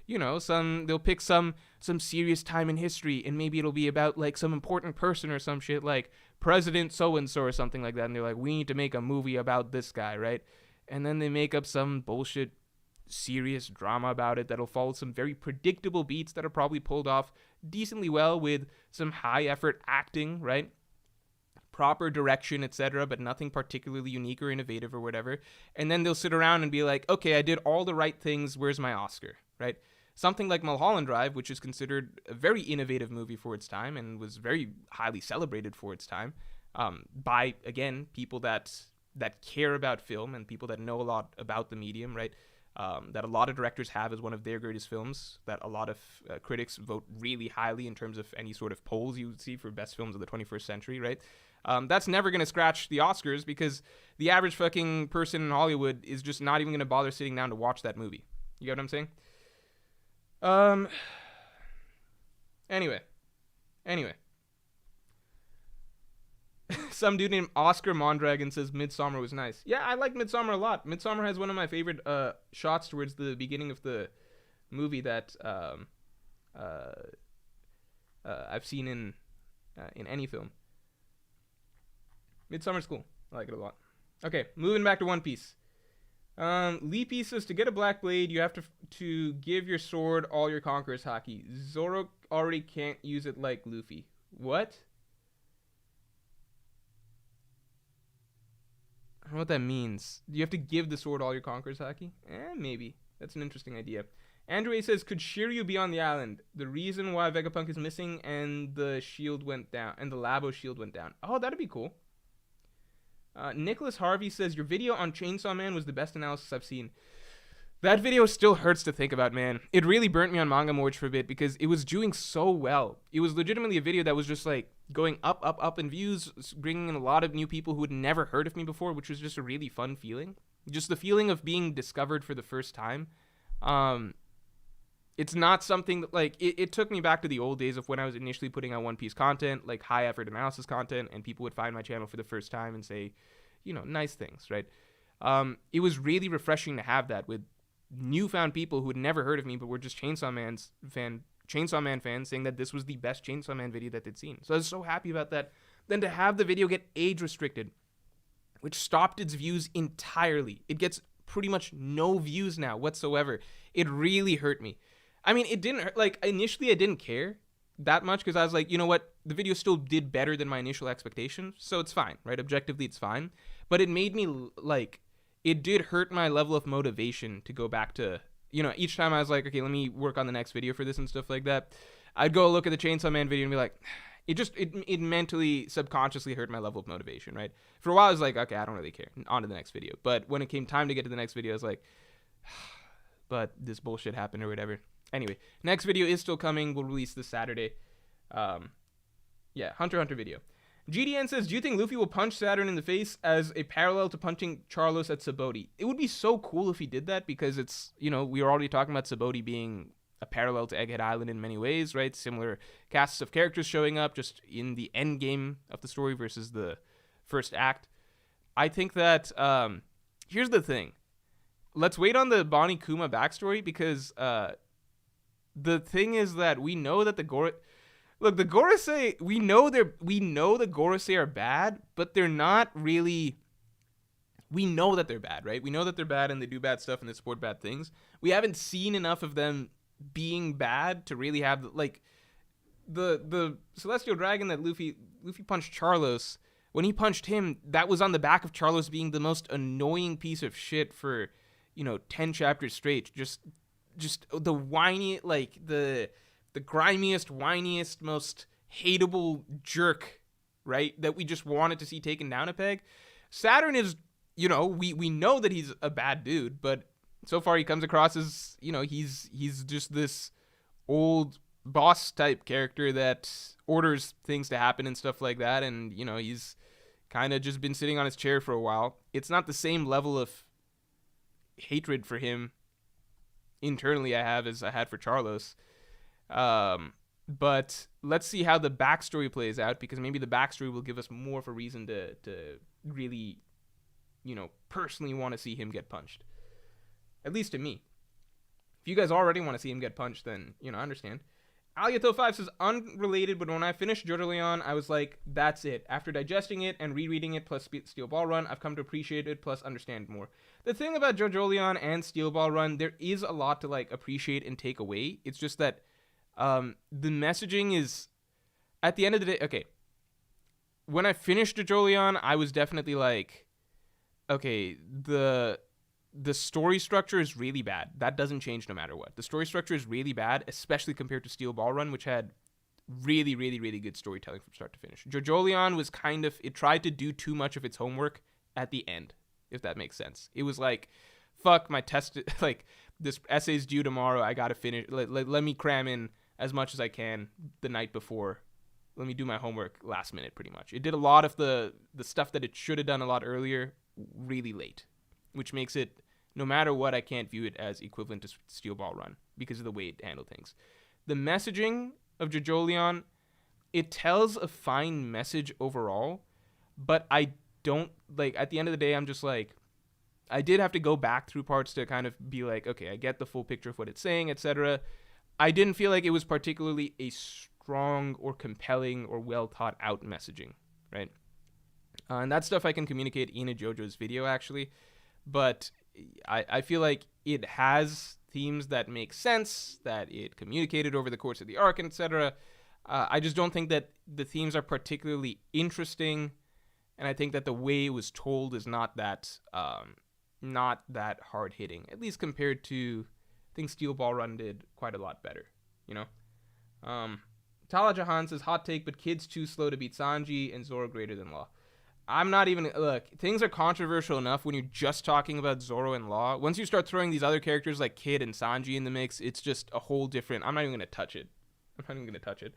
they'll pick some serious time in history and maybe it'll be about like some important person or some shit like President so-and-so or something like that, and they're like, we need to make a movie about this guy, right? And then they make up some bullshit serious drama about it that'll follow some very predictable beats that are probably pulled off decently well with some high effort acting, right? Proper direction, etc., but nothing particularly unique or innovative or whatever. And then they'll sit around and be like, okay, I did all the right things, where's my Oscar, right? Something like Mulholland Drive, which is considered a very innovative movie for its time and was very highly celebrated for its time, by, again, people that care about film and people that know a lot about the medium, right? That a lot of directors have as one of their greatest films, that a lot of critics vote really highly in terms of any sort of polls you would see for best films of the 21st century, right? That's never going to scratch the Oscars because the average fucking person in Hollywood is just not even going to bother sitting down to watch that movie. You get what I'm saying? Anyway. Some dude named Oscar Mondragon says Midsommar was nice. Yeah, I like Midsommar a lot. Midsommar has one of my favorite shots towards the beginning of the movie that I've seen in any film. Midsommar's cool. I like it a lot. Okay, moving back to One Piece. Leapy says, to get a black blade, you have to give your sword all your conqueror's haki. Zoro already can't use it like Luffy. What? I don't know what that means. Do you have to give the sword all your conqueror's haki? Maybe. That's an interesting idea. Andrew A says, could Shiryu be on the island? The reason why Vegapunk is missing and the shield went down, and the Labo shield went down. Oh, that'd be cool. Nicholas Harvey says, your video on Chainsaw Man was the best analysis I've seen. That video still hurts to think about, man. It really burnt me on Manga Morj for a bit because it was doing so well. It was legitimately a video that was just like going up, up, up in views, bringing in a lot of new people who had never heard of me before, which was just a really fun feeling. Just the feeling of being discovered for the first time. It's not something that, like, it took me back to the old days of when I was initially putting out One Piece content, like high effort analysis content, and people would find my channel for the first time and say, you know, nice things, right? It was really refreshing to have that with newfound people who had never heard of me but were just Chainsaw Man fans saying that this was the best Chainsaw Man video that they'd seen. So I was so happy about that. Then to have the video get age restricted, which stopped its views entirely. It gets pretty much no views now whatsoever. It really hurt me. I mean, it didn't hurt. Like, initially I didn't care that much because I was like, you know what? The video still did better than my initial expectations, so it's fine, right? Objectively, it's fine. But it made me, like, it did hurt my level of motivation to go back to, you know, each time I was like, okay, let me work on the next video for this and stuff like that. I'd go look at the Chainsaw Man video and be like, it mentally, subconsciously hurt my level of motivation, right? For a while, I was like, okay, I don't really care. On to the next video. But when it came time to get to the next video, I was like, but this bullshit happened or whatever. Anyway, next video is still coming. We'll release this Saturday. Hunter x Hunter video. GDN says, do you think Luffy will punch Saturn in the face as a parallel to punching Charlos at Sabaody? It would be so cool if he did that because it's, you know, we were already talking about Sabaody being a parallel to Egghead Island in many ways, right? Similar casts of characters showing up just in the end game of the story versus the first act. I think that, here's the thing. Let's wait on the Bonnie Kuma backstory because the thing is that we know that the Gorosei, we know the Gorosei are bad, but they're not really. We know that they're bad, right? We know that they're bad and they do bad stuff and they support bad things. We haven't seen enough of them being bad to really have, like, the Celestial Dragon that Luffy punched Charlos. When he punched him, that was on the back of Charlos being the most annoying piece of shit for, 10 chapters straight. Just the whiny, like, the grimiest, whiniest, most hateable jerk, right? That we just wanted to see taken down a peg. Saturn is, we know that he's a bad dude, but so far he comes across as, he's just this old boss type character that orders things to happen and stuff like that. And, he's kind of just been sitting on his chair for a while. It's not the same level of hatred for him internally I had for Charlos. But let's see how the backstory plays out, because maybe the backstory will give us more of a reason to really, personally want to see him get punched. At least to me. If you guys already want to see him get punched, then, I understand. Aliato5 says, unrelated, but when I finished JoJo Leon, I was like, that's it. After digesting it and rereading it plus Steel Ball Run, I've come to appreciate it plus understand more. The thing about JoJo Leon and Steel Ball Run, there is a lot to, appreciate and take away. It's just that the messaging is, at the end of the day, okay, when I finished JoJo Leon, I was definitely like, okay, the story structure is really bad. That doesn't change no matter what. The story structure is really bad, especially compared to Steel Ball Run, which had really, really, really good storytelling from start to finish. JoJo Leon was it tried to do too much of its homework at the end, if that makes sense. It was like, fuck, my test, this essay's due tomorrow, I gotta finish, let me cram in as much as I can the night before. Let me do my homework last minute, pretty much. It did a lot of the stuff that it should have done a lot earlier really late, which makes it, no matter what, I can't view it as equivalent to Steel Ball Run because of the way it handled things. The messaging of JoJo Leon, it tells a fine message overall, but I don't, at the end of the day, I'm just like, I did have to go back through parts to kind of be like, okay, I get the full picture of what it's saying, etc. I didn't feel like it was particularly a strong or compelling or well thought out messaging, right? And that stuff I can communicate in a JoJo's video, actually. But I feel like it has themes that make sense, that it communicated over the course of the arc, etc. I just don't think that the themes are particularly interesting, and I think that the way it was told is not that hard hitting, at least compared to, I think Steel Ball Run did quite a lot better, Tala Jahan says, hot take, but Kid's too slow to beat Sanji and Zoro greater than Law. I'm not even look. Things are controversial enough when you're just talking about Zoro and Law. Once you start throwing these other characters like Kid and Sanji in the mix, it's just a whole different. I'm not even gonna touch it. I'm not even gonna touch it.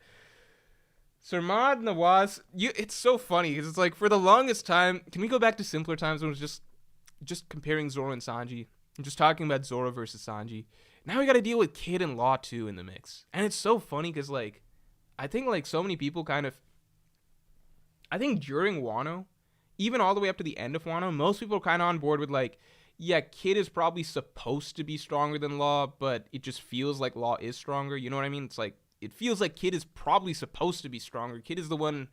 Sarmad Nawaz, it's so funny because it's like for the longest time. Can we go back to simpler times when it was just comparing Zoro and Sanji? I'm just talking about Zoro versus Sanji. Now we got to deal with Kid and Law too in the mix, and it's so funny because like, I think like so many people kind of. I think during Wano, even all the way up to the end of Wano, most people are kind of on board with like, yeah, Kid is probably supposed to be stronger than Law, but it just feels like Law is stronger. You know what I mean? It's like, it feels like Kid is probably supposed to be stronger. Kid is the one,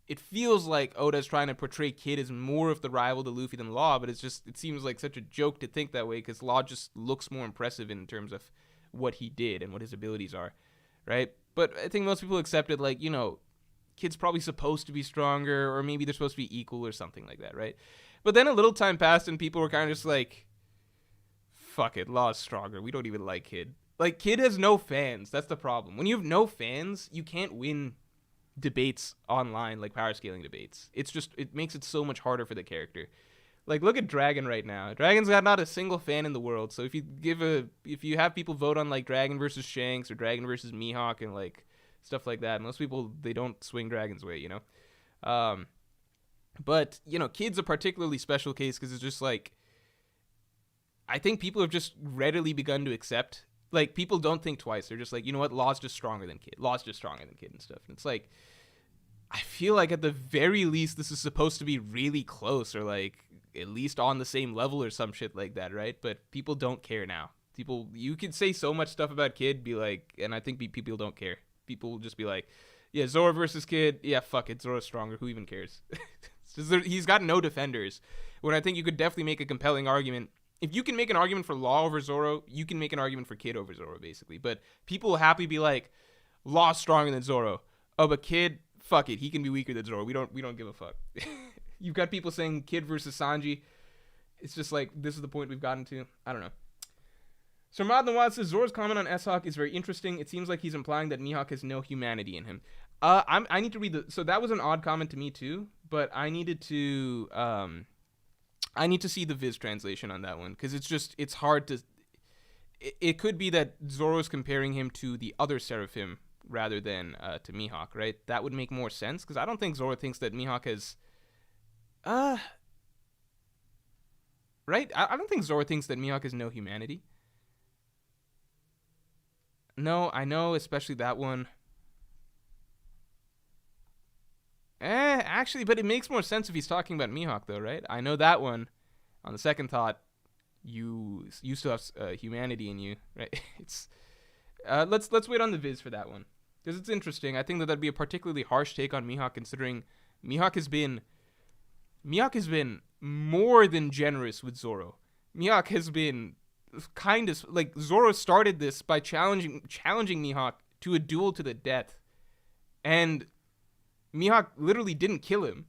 it feels like Oda's trying to portray Kid as more of the rival to Luffy than Law, but it's just, it seems like such a joke to think that way because Law just looks more impressive in terms of what he did and what his abilities are, right? But I think most people accepted, like, you know, Kid's probably supposed to be stronger, or maybe they're supposed to be equal or something like that, right? But then a little time passed and people were kind of just like, fuck it, Law's stronger. We don't even like Kid. Like, Kid has no fans. That's the problem. When you have no fans, you can't win debates online, like power scaling debates. It's just, it makes it so much harder for the character. Like, look at Dragon right now. Dragon's got not a single fan in the world. So if you have people vote on like Dragon versus Shanks or Dragon versus Mihawk and like stuff like that, most people, they don't swing Dragon's way, you know? But, you know, Kid's a particularly special case because it's just like, I think people have just readily begun to accept, like, people don't think twice. They're just like, you know what, Law's just stronger than Kid. Law's just stronger than Kid and stuff. And it's like, I feel like at the very least this is supposed to be really close or like at least on the same level or some shit like that, right? But people don't care now. People, you can say so much stuff about Kid, be like, and I think people don't care. People will just be like, yeah, Zoro versus Kid, yeah, fuck it, Zoro's stronger, who even cares? He's got no defenders. When I think you could definitely make a compelling argument. If you can make an argument for Law over Zoro, you can make an argument for Kid over Zoro, basically. But people will happily be like, Law's stronger than Zoro. Oh, but Kid, fuck it, he can be weaker than Zoro. We don't give a fuck. You've got people saying Kid versus Sanji. It's just like, this is the point we've gotten to. I don't know. So Mad Nawaz says, Zoro's comment on S-Hawk is very interesting. It seems like he's implying that Mihawk has no humanity in him. I need to read so that was an odd comment to me too, but I needed to, I need to see the Viz translation on that one, because it's hard to, it could be that Zoro's comparing him to the other Seraphim rather than to Mihawk, right? That would make more sense, because I don't think Zoro thinks that Mihawk has, right? I don't think Zoro thinks that Mihawk has no humanity. No, I know, especially that one. Actually, but it makes more sense if he's talking about Mihawk, though, right? I know that one. On the second thought, you still have humanity in you, right? It's let's wait on the Viz for that one, because it's interesting. I think that'd be a particularly harsh take on Mihawk, considering Mihawk has been more than generous with Zoro. Mihawk has been kind of like, Zoro started this by challenging Mihawk to a duel to the death, and Mihawk literally didn't kill him,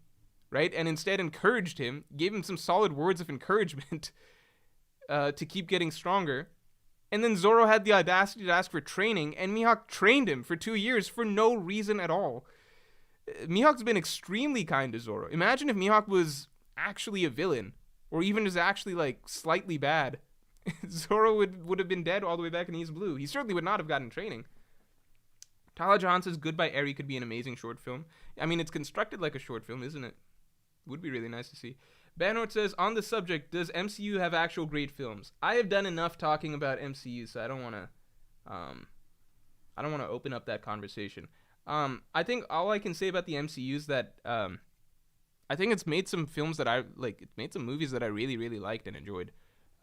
right? And instead encouraged him, gave him some solid words of encouragement to keep getting stronger. And then Zoro had the audacity to ask for training, and Mihawk trained him for 2 years for no reason at all. Mihawk's been extremely kind to Zoro. Imagine if Mihawk was actually a villain, or even just actually like slightly bad. Zoro would have been dead all the way back in East Blue. He certainly would not have gotten training. Tala Jahan says, Goodbye Eri could be an amazing short film. I mean, it's constructed like a short film, isn't it? Would be really nice to see. Banort says, on the subject, does MCU have actual great films? I have done enough talking about MCU, so I don't want to open up that conversation. I think all I can say about the MCU is that I think it's made some films that I like. It's made some movies that I really, really liked and enjoyed.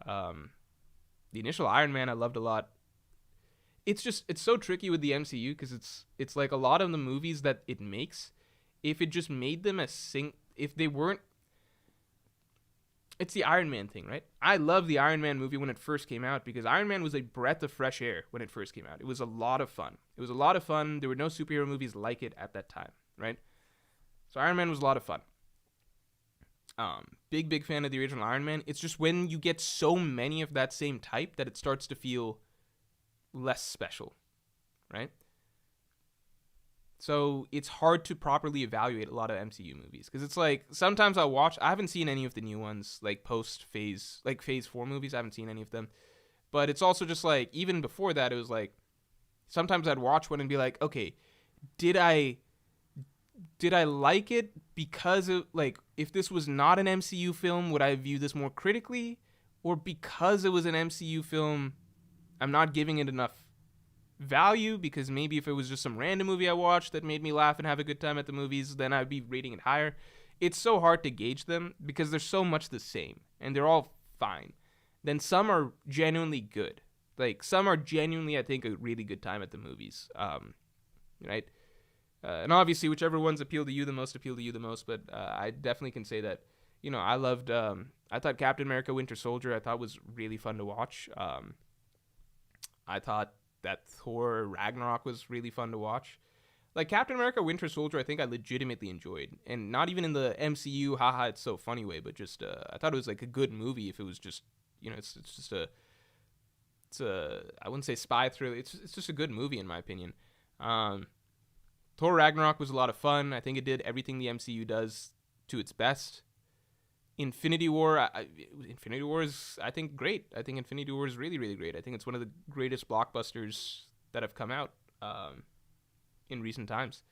The initial Iron Man I loved a lot. It's so tricky with the MCU because it's like a lot of the movies that it makes, if it just made them if they weren't, it's the Iron Man thing, right? I love the Iron Man movie when it first came out because Iron Man was a breath of fresh air when it first came out. It was a lot of fun. There were no superhero movies like it at that time, right? So Iron Man was a lot of fun. Big fan of the original Iron Man. It's just when you get so many of that same type that it starts to feel less special, right? So it's hard to properly evaluate a lot of MCU movies because it's like sometimes I watch. I haven't seen any of the new ones, like post phase, like Phase 4 movies. I haven't seen any of them. But it's also just like even before that, it was like sometimes I'd watch one and be like, okay, did I like it because of like if this was not an MCU film, would I view this more critically, or because it was an MCU film, I'm not giving it enough value because maybe if it was just some random movie I watched that made me laugh and have a good time at the movies, then I'd be rating it higher. It's so hard to gauge them because they're so much the same and they're all fine. Then some are genuinely good. Like some are genuinely, I think, a really good time at the movies. Right? And obviously, whichever ones appeal to you the most. But I definitely can say that, I loved. I thought Captain America: Winter Soldier. I thought was really fun to watch. I thought that Thor Ragnarok was really fun to watch. Like Captain America: Winter Soldier, I think I legitimately enjoyed, and not even in the MCU, haha, it's so funny way, but just I thought it was like a good movie. If it was just, it's just I wouldn't say spy thriller. It's just a good movie in my opinion. Thor Ragnarok was a lot of fun. I think it did everything the MCU does to its best. Infinity War is, I think, great. I think Infinity War is really, really great. I think it's one of the greatest blockbusters that have come out in recent times.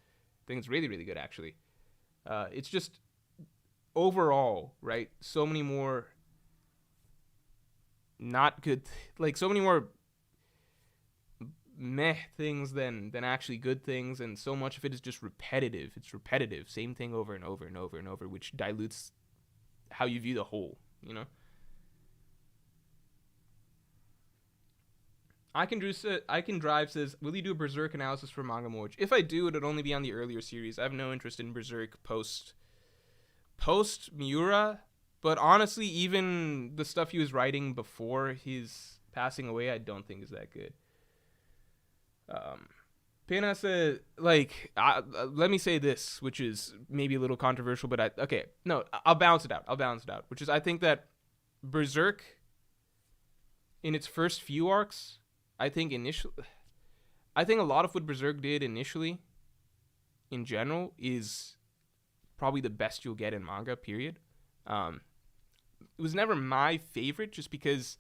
I think it's really, really good, actually. It's just overall, right? So many more not good, like so many more meh things than actually good things, and so much of it is just repetitive. It's repetitive, same thing over and over and over and over, which dilutes how you view the whole. I can drive says, will you do a Berserk analysis for Manga Morj? If I do, it'd only be on the earlier series. I have no interest in Berserk post Miura, but honestly, even the stuff he was writing before his passing away, I don't think is that good. Pena said, like, let me say this, which is maybe a little controversial, but I'll balance it out, which is I think that Berserk, in its first few arcs, I think a lot of what Berserk did initially, in general, is probably the best you'll get in manga, period. It was never my favorite, just because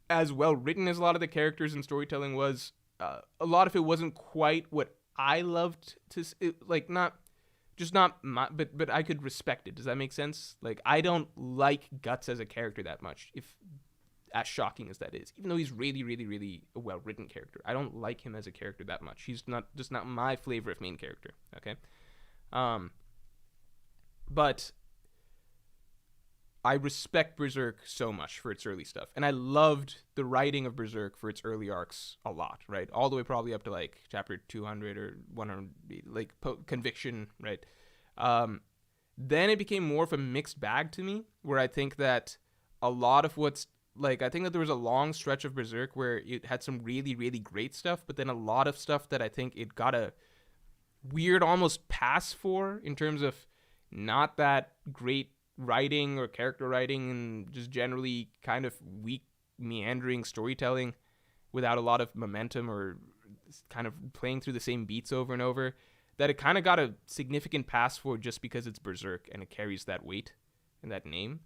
as well written as a lot of the characters and storytelling was, a lot of it wasn't quite what I loved to but I could respect it. Does that make sense? Like, I don't like Guts as a character that much, if as shocking as that is, even though he's really, really, really a well written character. I don't like him as a character that much. He's not my flavor of main character. Okay. But I respect Berserk so much for its early stuff, and I loved the writing of Berserk for its early arcs a lot, right? All the way probably up to like chapter 200 or 100, like Conviction, right? Then it became more of a mixed bag to me, where I think that a lot of I think that there was a long stretch of Berserk where it had some really, really great stuff, but then a lot of stuff that I think it got a weird almost pass for, in terms of not that great writing or character writing, and just generally kind of weak, meandering storytelling without a lot of momentum, or kind of playing through the same beats over and over, that it kind of got a significant pass for just because it's Berserk and it carries that weight and that name.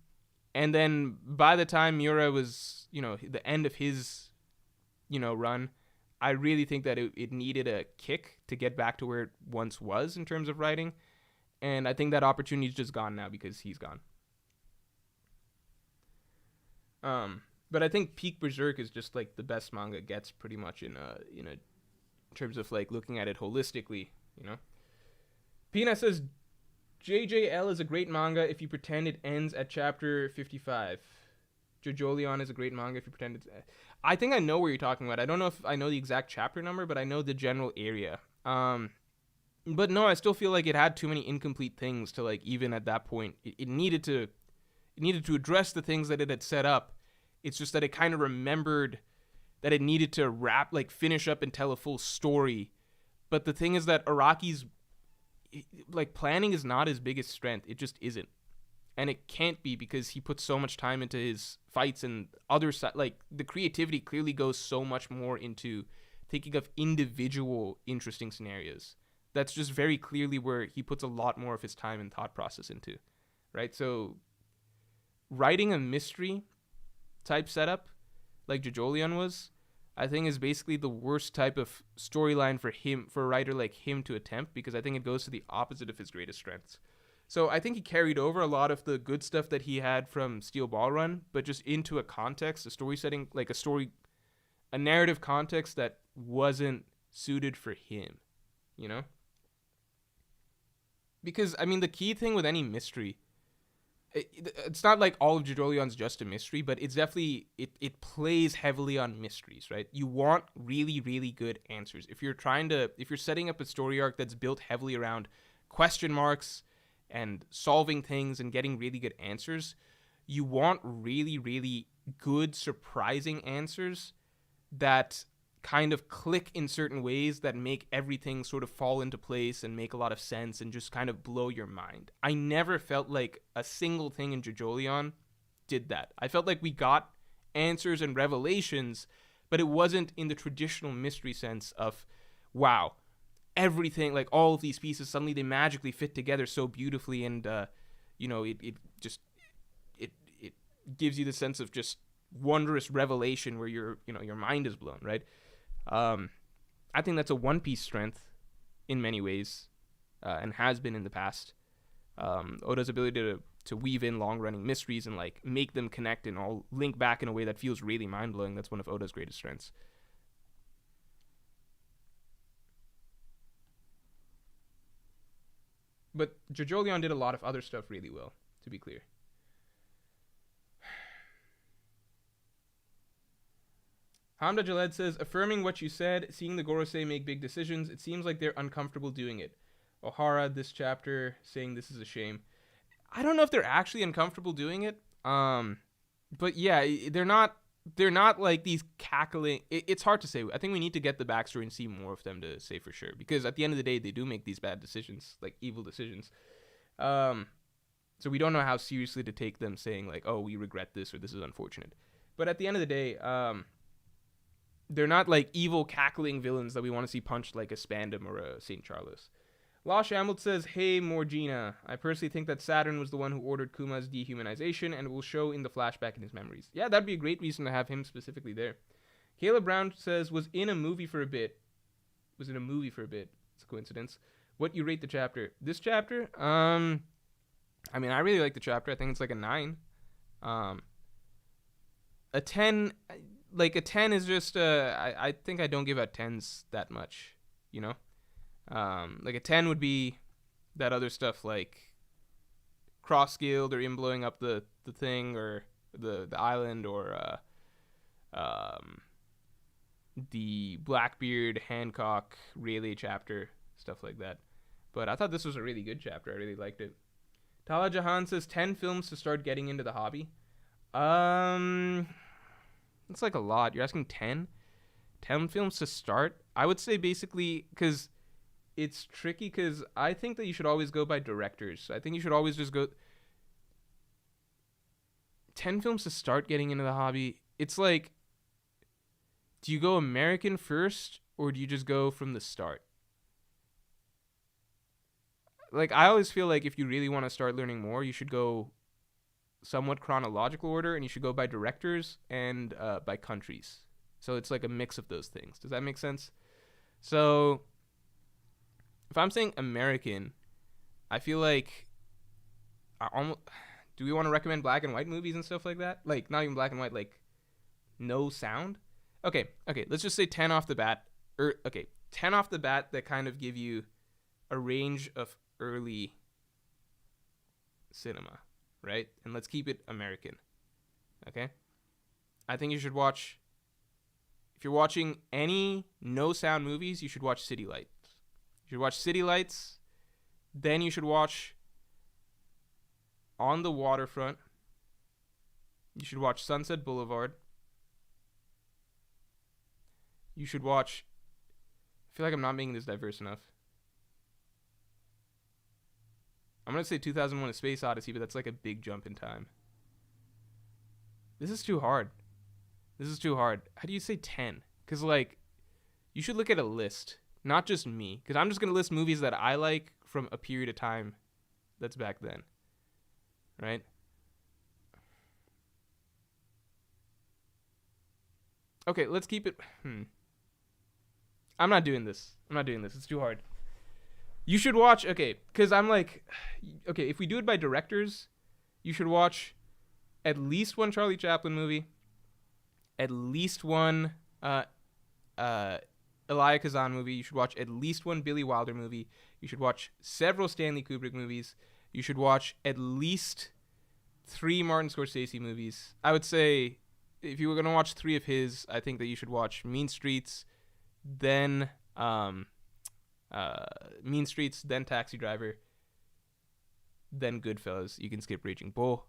And then by the time Miura was, the end of his, run, I really think that it needed a kick to get back to where it once was in terms of writing. And I think that opportunity is just gone now because he's gone. But I think peak Berserk is just like the best manga gets, pretty much in terms of like looking at it holistically. Pina says JJL is a great manga if you pretend it ends at chapter 55. Jojolion is a great manga if you pretend it's... I think I know what you're talking about. I don't know if I know the exact chapter number, but I know the general area. But no, I still feel like it had too many incomplete things to, like, even at that point, it needed to address the things that it had set up. It's just that it kind of remembered that it needed to finish up and tell a full story. But the thing is that Araki's, like, planning is not his biggest strength. It just isn't. And it can't be, because he puts so much time into his fights, and other side, like, the creativity clearly goes so much more into thinking of individual interesting scenarios. That's just very clearly where he puts a lot more of his time and thought process into, right? So writing a mystery type setup like Jojolion was, I think is basically the worst type of storyline for a writer like him to attempt, because I think it goes to the opposite of his greatest strengths. So I think he carried over a lot of the good stuff that he had from Steel Ball Run, but just into a context, a story setting, like a narrative context that wasn't suited for him, you know? Because, I mean, the key thing with any mystery, it's not like all of Jojolion's just a mystery, but it's definitely, it plays heavily on mysteries, right? You want really, really good answers. If you're setting up a story arc that's built heavily around question marks and solving things and getting really good answers, you want really, really good, surprising answers that kind of click in certain ways that make everything sort of fall into place and make a lot of sense and just kind of blow your mind. I never felt like a single thing in Jojolion did that. I felt like we got answers and revelations, but it wasn't in the traditional mystery sense of, wow, everything, like all of these pieces, suddenly they magically fit together so beautifully, and it gives you the sense of just wondrous revelation where your mind is blown, right? I think that's a One Piece strength in many ways, and has been in the past. Oda's ability to weave in long-running mysteries and like make them connect and all link back in a way that feels really mind-blowing. That's one of Oda's greatest strengths. But Jojolion did a lot of other stuff really well, to be clear. Hamda Jaled says, affirming what you said, seeing the Gorosei make big decisions, it seems like they're uncomfortable doing it. Ohara, this chapter, saying this is a shame. I don't know if they're actually uncomfortable doing it. But yeah, they're not like these cackling. It's hard to say. I think we need to get the backstory and see more of them to say for sure. Because at the end of the day, they do make these bad decisions, like evil decisions. So we don't know how seriously to take them saying like, oh, we regret this or this is unfortunate. But at the end of the day, they're not like evil cackling villains that we want to see punched like a Spandam or a St. Charles. Law Shambled says, hey, Morgina, I personally think that Saturn was the one who ordered Kuma's dehumanization and it will show in the flashback in his memories. Yeah, that'd be a great reason to have him specifically there. Caleb Brown says, was in a movie for a bit. It's a coincidence. What you rate the chapter? This chapter? I mean, I really like the chapter. I think it's like a 9. A 10... Like, a 10 is just, I think I don't give out 10s that much, you know? Like, a 10 would be that other stuff, like cross-skilled or in blowing up the thing or the island or the Blackbeard, Hancock, Rayleigh chapter, stuff like that. But I thought this was a really good chapter. I really liked it. Tala Jahan says, 10 films to start getting into the hobby. It's like a lot. You're asking 10? 10 films to start? I would say basically, because it's tricky, because I think that you should always go by directors. I think you should always just go 10 films to start getting into the hobby. It's like, do you go American first, or do you just go from the start? Like, I always feel like if you really want to start learning more, you should go somewhat chronological order, and you should go by directors and by countries. So it's like a mix of those things. Does that make sense? So if I'm saying American, I feel like do we want to recommend black and white movies and stuff like that? Like, not even black and white, like no sound? Okay, let's just say 10 off the bat. 10 off the bat that kind of give you a range of early cinema. Right? And let's keep it American. Okay? I think you should watch, if you're watching any no sound movies, you should watch City Lights. You should watch City Lights. Then you should watch On the Waterfront. You should watch Sunset Boulevard. You should watch, I feel like I'm not making this diverse enough. I'm going to say 2001: A Space Odyssey, but that's like a big jump in time. This is too hard. How do you say 10? Because, like, You should look at a list, not just me, because I'm just gonna list movies that I like from a period of time that's back then, right? Okay, let's keep it. I'm not doing this. It's too hard. You should watch. Okay, because I'm like, okay, if we do it by directors, you should watch at least one Charlie Chaplin movie, at least one uh, Elia Kazan movie. You should watch at least one Billy Wilder movie. You should watch several Stanley Kubrick movies. You should watch at least 3 Martin Scorsese movies. I would say if you were going to watch 3 of his, I think that you should watch Mean Streets, then then Taxi Driver, then Goodfellas. You can skip Raging Bull.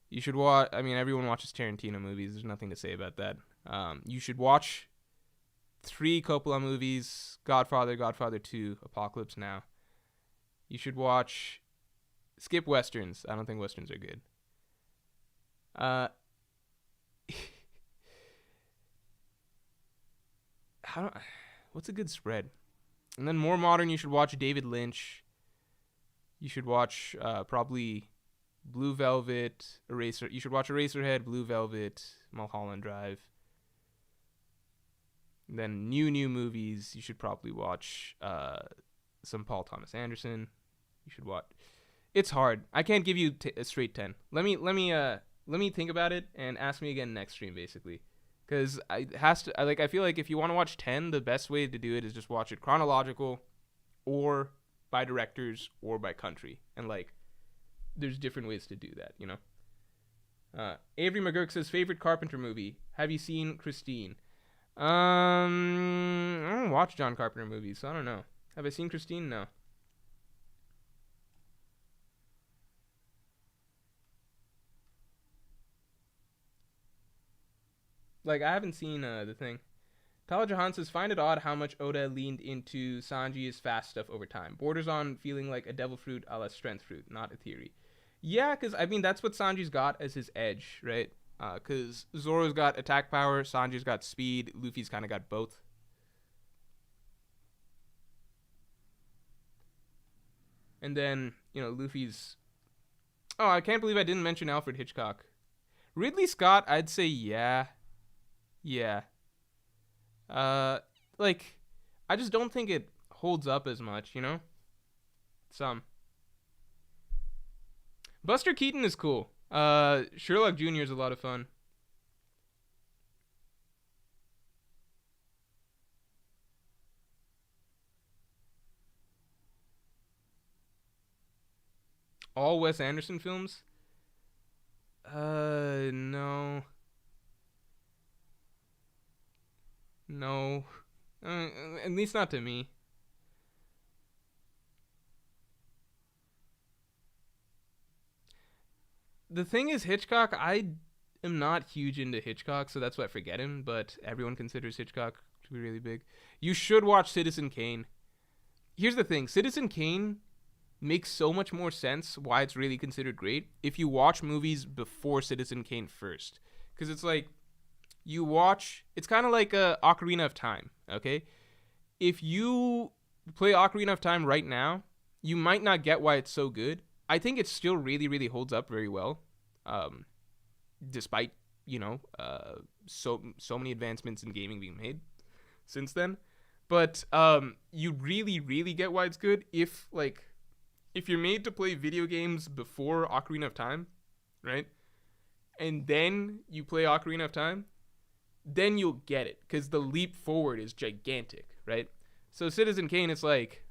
You should watch. I mean, everyone watches Tarantino movies. There's nothing to say about that. You should watch 3 Coppola movies: Godfather, Godfather 2, Apocalypse Now. You should watch. Skip westerns. I don't think westerns are good. What's a good spread? And then more modern, you should watch David Lynch. You should watch probably Blue Velvet, Eraser. You should watch Eraserhead, Blue Velvet, Mulholland Drive. And then new movies. You should probably watch some Paul Thomas Anderson. You should watch. It's hard. I can't give you a straight 10. Let me think about it and ask me again next stream, basically. Because I feel like if you want to watch 10, the best way to do it is just watch it chronological, or by directors, or by country. And like, there's different ways to do that, you know. Avery McGurk says, favorite Carpenter movie. Have you seen Christine? I don't watch John Carpenter movies, so I don't know. Have I seen Christine? No. Like, I haven't seen the thing. Tyler Jahan says, find it odd how much Oda leaned into Sanji's fast stuff over time. Borders on feeling like a devil fruit a la strength fruit, not a theory. Yeah, because, I mean, that's what Sanji's got as his edge, right? Because Zoro's got attack power, Sanji's got speed, Luffy's kind of got both. And then, you know, Luffy's... Oh, I can't believe I didn't mention Alfred Hitchcock. Ridley Scott, I'd say yeah. Yeah. Like, I just don't think it holds up as much, you know? Some. Buster Keaton is cool. Sherlock Jr. is a lot of fun. All Wes Anderson films? No. No. At least not to me. The thing is, Hitchcock, I am not huge into Hitchcock, so that's why I forget him, but everyone considers Hitchcock to be really big. You should watch Citizen Kane. Here's the thing. Citizen Kane makes so much more sense why it's really considered great if you watch movies before Citizen Kane first. Because it's like, you watch, it's kind of like a Ocarina of Time, okay? If you play Ocarina of Time right now, you might not get why it's so good. I think it still really, really holds up very well, despite, you know, so many advancements in gaming being made since then. But you really, really get why it's good if you're made to play video games before Ocarina of Time, right? And then you play Ocarina of Time, then you'll get it, because the leap forward is gigantic, right? So Citizen Kane, it's like,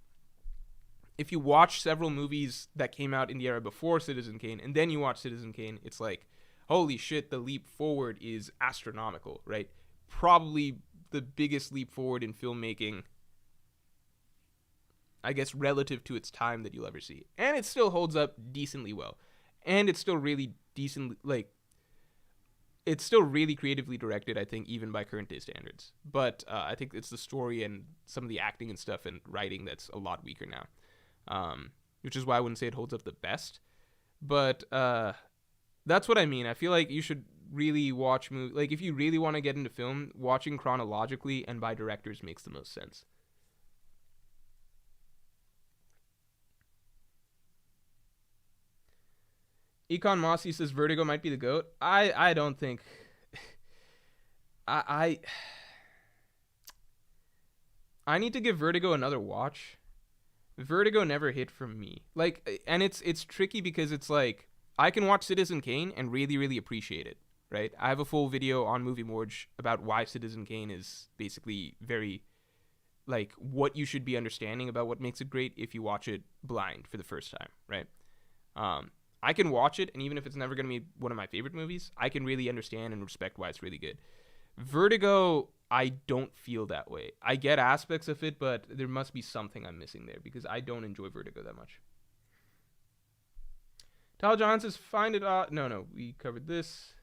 if you watch several movies that came out in the era before Citizen Kane, and then you watch Citizen Kane, it's like, holy shit, the leap forward is astronomical, right? Probably the biggest leap forward in filmmaking, I guess, relative to its time that you'll ever see. And it still holds up decently well. And it's still really decently, like, it's still really creatively directed, I think, even by current day standards. But I think it's the story and some of the acting and stuff and writing that's a lot weaker now. Which is why I wouldn't say it holds up the best. But that's what I mean. I feel like you should really watch movie, like if you really want to get into film, watching chronologically and by directors makes the most sense. Econ Mossy says Vertigo might be the GOAT. I don't think. I I need to give Vertigo another watch. Vertigo never hit for me. Like, and it's tricky because it's like I can watch Citizen Kane and really really appreciate it, right? I have a full video on Movie Morj about why Citizen Kane is basically very like what you should be understanding about what makes it great if you watch it blind for the first time, right? I can watch it, and even if it's never going to be one of my favorite movies, I can really understand and respect why it's really good. Vertigo, I don't feel that way. I get aspects of it, but there must be something I'm missing there because I don't enjoy Vertigo that much. Tal John says, find it odd. No, we covered this.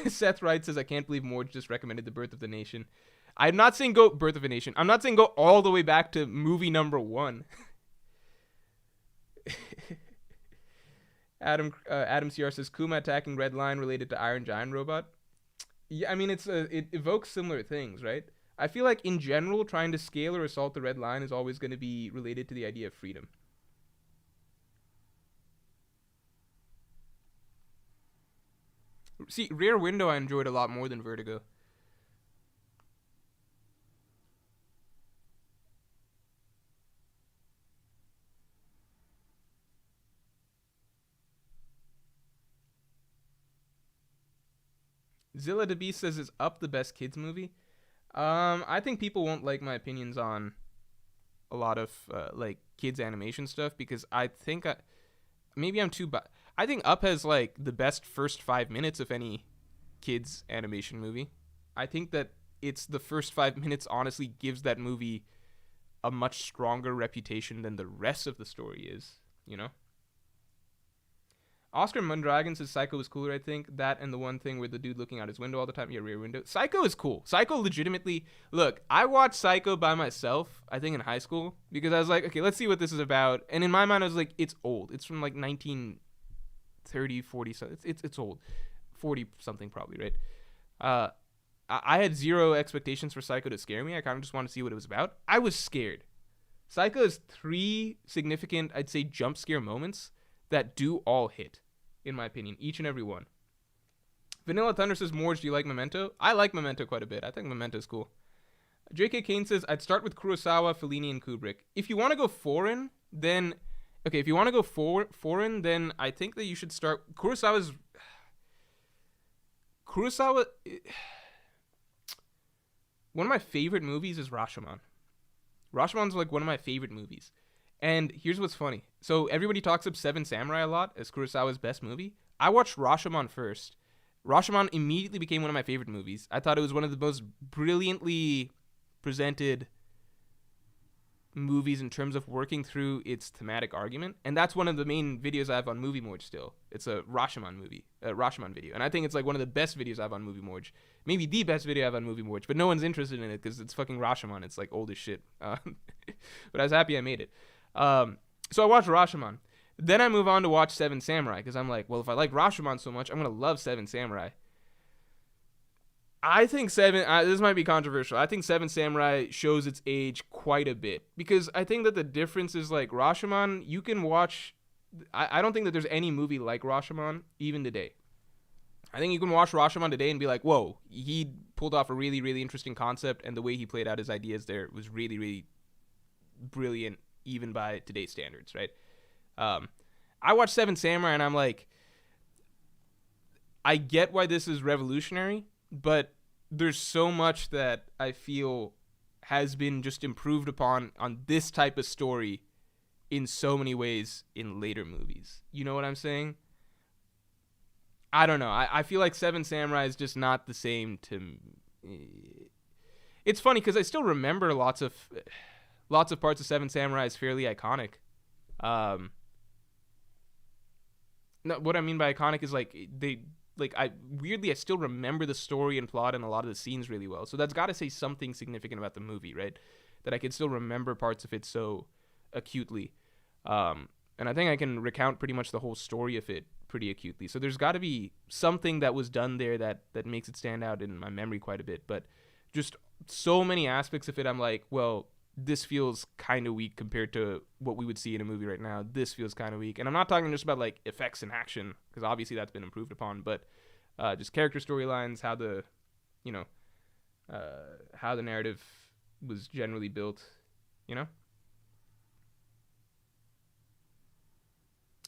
Seth Wright says, I can't believe Morj just recommended The Birth of the Nation. I'm not saying go Birth of a Nation. I'm not saying go all the way back to movie number 1. Adam CR says, Kuma attacking Red Line related to Iron Giant Robot. Yeah, I mean, it evokes similar things, right? I feel like in general, trying to scale or assault the Red Line is always going to be related to the idea of freedom. See, Rear Window I enjoyed a lot more than Vertigo. Zilla DeBeast says, is Up the best kids movie? I think people won't like my opinions on a lot of like kids animation stuff because I think maybe I'm too I think Up has like the best first 5 minutes of any kids animation movie. I think that it's the first 5 minutes honestly gives that movie a much stronger reputation than the rest of the story is, you know? Oscar Mundragon says Psycho is cooler, I think. That and the one thing where the dude looking out his window all the time. Yeah, Rear Window. Psycho is cool. Psycho legitimately... Look, I watched Psycho by myself, I think in high school, because I was like, okay, let's see what this is about. And in my mind, I was like, it's old. It's from like 1930, 40... It's old. 40-something probably, right? I had zero expectations for Psycho to scare me. I kind of just wanted to see what it was about. I was scared. Psycho has 3 significant, I'd say, jump scare moments that do all hit, in my opinion, each and every one. Vanilla Thunder says, Morj, do you like Memento? I like Memento quite a bit. I think Memento's cool. J.K. Kane says, I'd start with Kurosawa, Fellini, and Kubrick. If you want to go foreign, then... Okay, if you want to go foreign, then I think that you should start... Kurosawa... One of my favorite movies is Rashomon. Rashomon's like one of my favorite movies. And here's what's funny. So everybody talks up Seven Samurai a lot as Kurosawa's best movie. I watched Rashomon first. Rashomon immediately became one of my favorite movies. I thought it was one of the most brilliantly presented movies in terms of working through its thematic argument. And that's one of the main videos I have on Movie Morj still. It's a Rashomon video. And I think it's like one of the best videos I have on Movie Morj. Maybe the best video I have on Movie Morj. But no one's interested in it because it's fucking Rashomon. It's like old as shit. But I was happy I made it. So I watched Rashomon. Then I move on to watch Seven Samurai because I'm like, well, if I like Rashomon so much, I'm going to love Seven Samurai. I think this might be controversial. I think Seven Samurai shows its age quite a bit because I think that the difference is like Rashomon, you can watch. I don't think that there's any movie like Rashomon even today. I think you can watch Rashomon today and be like, whoa, he pulled off a really, really interesting concept, and the way he played out his ideas there was really, really brilliant, even by today's standards, right? I watched Seven Samurai, and I'm like, I get why this is revolutionary, but there's so much that I feel has been just improved upon on this type of story in so many ways in later movies. You know what I'm saying? I don't know. I feel like Seven Samurai is just not the same to me. It's funny because I still remember lots of parts of Seven Samurai is fairly iconic. No, what I mean by iconic is like I still remember the story and plot and a lot of the scenes really well. So that's got to say something significant about the movie, right? That I could still remember parts of it so acutely. And I think I can recount pretty much the whole story of it pretty acutely. So there's got to be something that was done there that makes it stand out in my memory quite a bit. But just so many aspects of it, I'm like, well, this feels kind of weak compared to what we would see in a movie right now. This feels kind of weak. And I'm not talking just about like effects and action, because obviously that's been improved upon, but just character storylines, how the, you know, how the narrative was generally built, you know?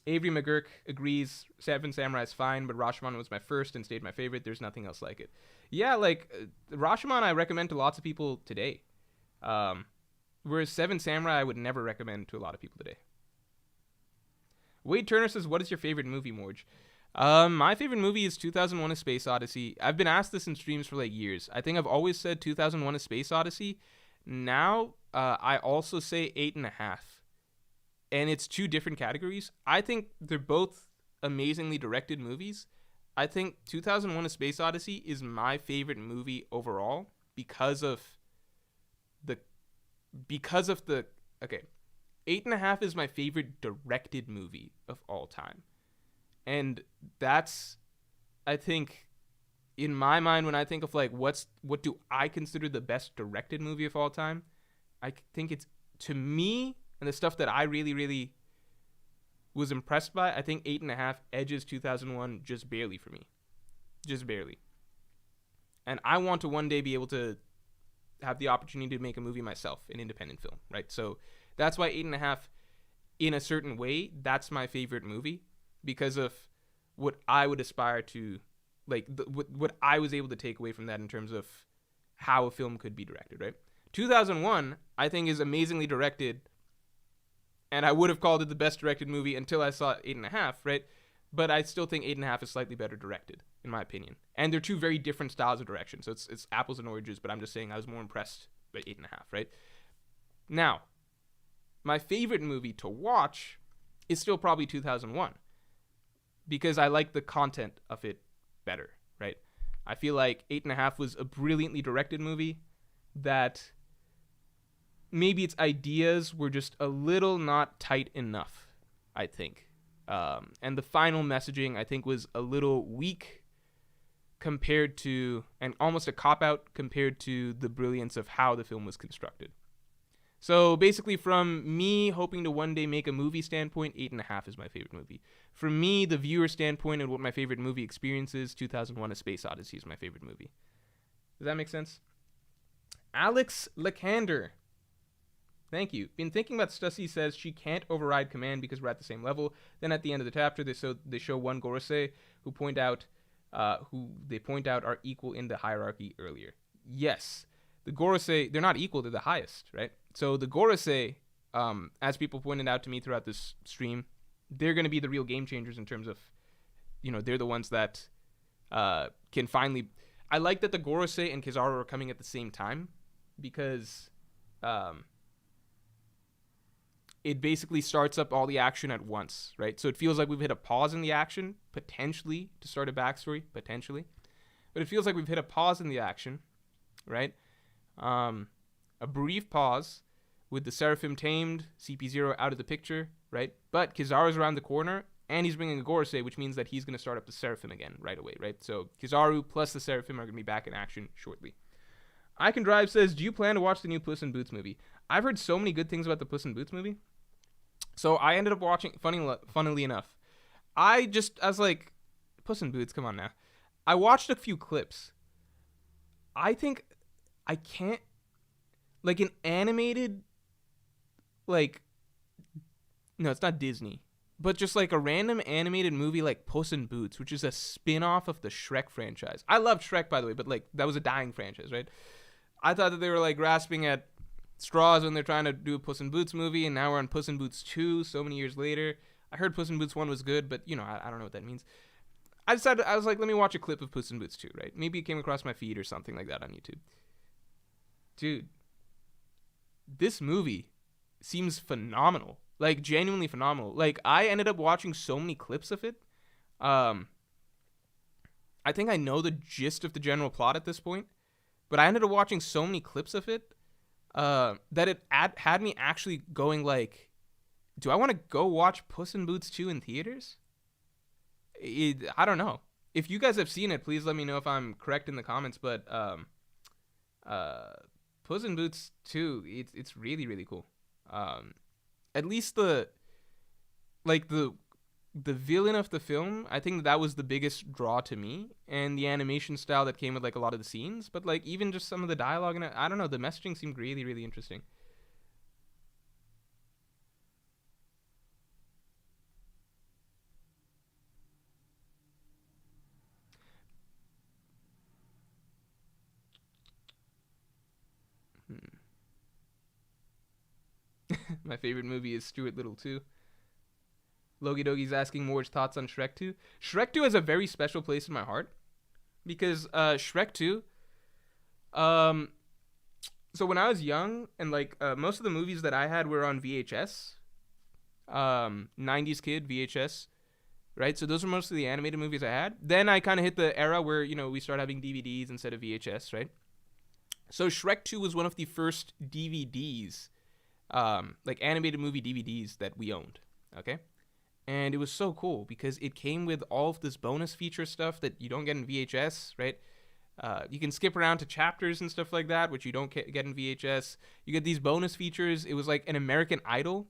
Avery McGurk agrees, Seven Samurai is fine, but Rashomon was my first and stayed my favorite. There's nothing else like it. Yeah, like, Rashomon I recommend to lots of people today. Whereas Seven Samurai I would never recommend to a lot of people today. Wade Turner says, what is your favorite movie, Morj? My favorite movie is 2001: A Space Odyssey. I've been asked this in streams for like years. I think I've always said 2001: A Space Odyssey. Now, I also say 8.5. And it's two different categories. I think they're both amazingly directed movies. I think 2001: A Space Odyssey is my favorite movie overall because of the okay. 8.5 is my favorite directed movie of all time. And that's, I think, in my mind, when I think of like what do I consider the best directed movie of all time, I think it's, to me, and the stuff that I really, really was impressed by, I think 8.5 edges 2001 just barely for me. Just barely. And I want to one day be able to have the opportunity to make a movie myself, an independent film, right? So that's why 8.5, in a certain way, that's my favorite movie, because of what I would aspire to, like, what I was able to take away from that in terms of how a film could be directed, right? 2001, I think, is amazingly directed, and I would have called it the best directed movie until I saw 8.5, right? But I still think 8.5 is slightly better directed, in my opinion. And they're two very different styles of direction, so it's apples and oranges, but I'm just saying I was more impressed by 8.5, right? Now, my favorite movie to watch is still probably 2001, because I like the content of it better, right? I feel like 8.5 was a brilliantly directed movie that maybe its ideas were just a little not tight enough, I think. And the final messaging, I think, was a little weak compared to, and almost a cop-out compared to the brilliance of how the film was constructed. So basically, from me hoping to one day make a movie standpoint, 8.5 is my favorite movie. From me, the viewer standpoint and what my favorite movie experience is, 2001: A Space Odyssey is my favorite movie. Does that make sense? Alex Lakander. Thank you. Been thinking about Stussy says she can't override command because we're at the same level. Then at the end of the chapter, they show one Gorosei who they point out are equal in the hierarchy earlier. Yes, the Gorosei, they're not equal, they're the highest, right? So the Gorosei, as people pointed out to me throughout this stream, they're going to be the real game changers in terms of, they're the ones that can finally. I like that the Gorosei and Kizaru are coming at the same time, because it basically starts up all the action at once, right? So it feels like we've hit a pause in the action, potentially, to start a backstory, potentially. But it feels like we've hit a pause in the action, right? A brief pause with the Seraphim tamed, CP0 out of the picture, right? But Kizaru's around the corner, and he's bringing a Gorosei, which means that he's going to start up the Seraphim again right away, right? So Kizaru plus the Seraphim are going to be back in action shortly. I Can Drive says, do you plan to watch the new Puss in Boots movie? I've heard so many good things about the Puss in Boots movie. So I ended up watching, funnily enough, I was like, Puss in Boots, come on now. I watched a few clips. I think I can't, like, an animated, like, no, it's not Disney, but just like a random animated movie like Puss in Boots, which is a spin-off of the Shrek franchise. I loved Shrek, by the way, but like that was a dying franchise, right? I thought that they were like grasping at straws when they're trying to do a Puss in Boots movie, and now we're on Puss in Boots 2 so many years later. I heard Puss in Boots 1 was good, but I don't know what that means. I was like, let me watch a clip of Puss in Boots 2, right? Maybe it came across my feed or something like that on YouTube. Dude, this movie seems phenomenal. Like, genuinely phenomenal. Like, I ended up watching so many clips of it. I think I know the gist of the general plot at this point, but I ended up watching so many clips of it that it had me actually going, like, Do I want to go watch Puss in Boots 2 in theaters? I don't know. If you guys have seen it, please let me know if I'm correct in the comments. But uh, Puss in Boots 2, it's really really cool. Um, at least like the villain of the film, I think that was the biggest draw to me, and the animation style that came with like a lot of the scenes. But like even just some of the dialogue and I don't know, the messaging seemed really really interesting. Hmm. My favorite movie is Stuart Little too. Logie Dogie's asking Mor's thoughts on Shrek 2. Shrek 2 has a very special place in my heart because Shrek 2. Um, so when I was young and like most of the movies that I had were on VHS. 90s kid VHS, right? So those were most of the animated movies I had. Then I kind of hit the era where we start having DVDs instead of VHS, right? So Shrek 2 was one of the first DVDs, like animated movie DVDs that we owned. Okay, and it was so cool because it came with all of this bonus feature stuff that you don't get in VHS, right? You can skip around to chapters and stuff like that, which you don't get in VHS. You get these bonus features. It was like an American Idol.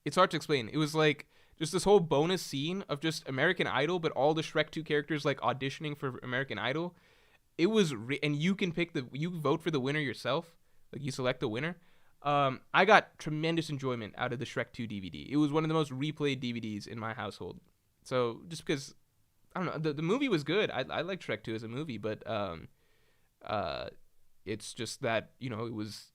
It's hard to explain. It was like just this whole bonus scene of just American Idol, but all the Shrek 2 characters like auditioning for American Idol. It was, and you can you vote for the winner yourself. Like you select the winner. I got tremendous enjoyment out of the Shrek 2 DVD. It was one of the most replayed DVDs in my household. So just because I don't know, the movie was good. I like Shrek 2 as a movie, but uh, it's just that it was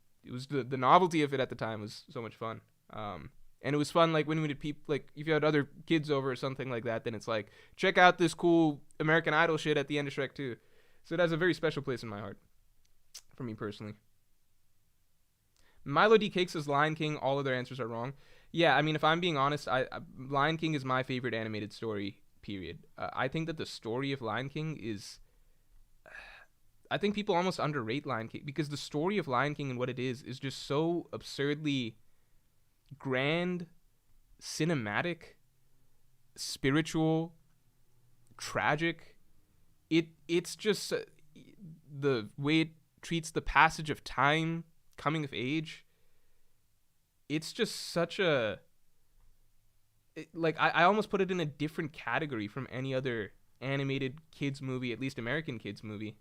the novelty of it at the time was so much fun. And it was fun like when we did people like if you had other kids over or something like that, then it's like check out this cool American Idol shit at the end of Shrek 2. So it has a very special place in my heart, for me personally. Milo D Cake says Lion King. All of their answers are wrong. Yeah, I mean, if I'm being honest, Lion King is my favorite animated story. Period. I think that the story of Lion King is. I think people almost underrate Lion King because the story of Lion King and what it is just so absurdly grand, cinematic, spiritual, tragic. It's just the way it treats the passage of time, coming of age. It's just such a like I almost put it in a different category from any other animated kids movie, at least American kids movie.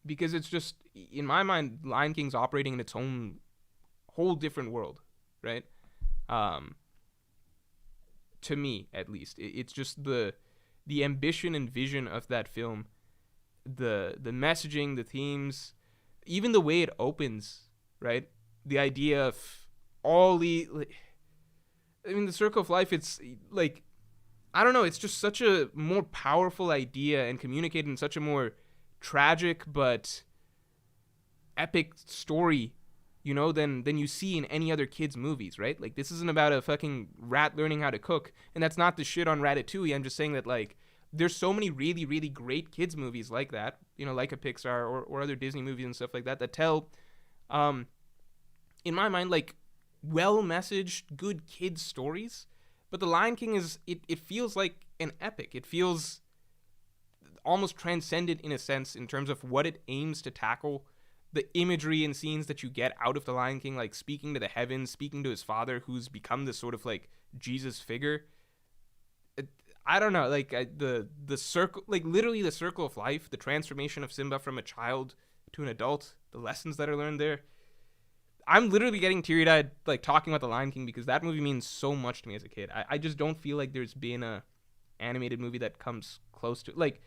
Because it's just in my mind, Lion King's operating in its own whole different world, right? Um, to me, at least, it's just the ambition and vision of that film, the messaging, the themes, even the way it opens, right? The idea of all the, I mean, the circle of life. It's like I don't know. It's just such a more powerful idea and communicated in such a more tragic but epic story, than you see in any other kids' movies, right? Like this isn't about a fucking rat learning how to cook, and that's not the shit on Ratatouille. I'm just saying that like there's so many really really great kids movies like that, like a Pixar or other Disney movies and stuff like that that tell, in my mind, like well messaged good kids stories. But The Lion King it feels like an epic. It feels almost transcendent in a sense in terms of what it aims to tackle, the imagery and scenes that you get out of The Lion King, like speaking to the heavens, speaking to his father, who's become this sort of like Jesus figure. I don't know, like the circle, like literally the circle of life, the transformation of Simba from a child to an adult, the lessons that are learned there. I'm literally getting teary-eyed like talking about The Lion King because that movie means so much to me as a kid. I just don't feel like there's been a animated movie that comes close to like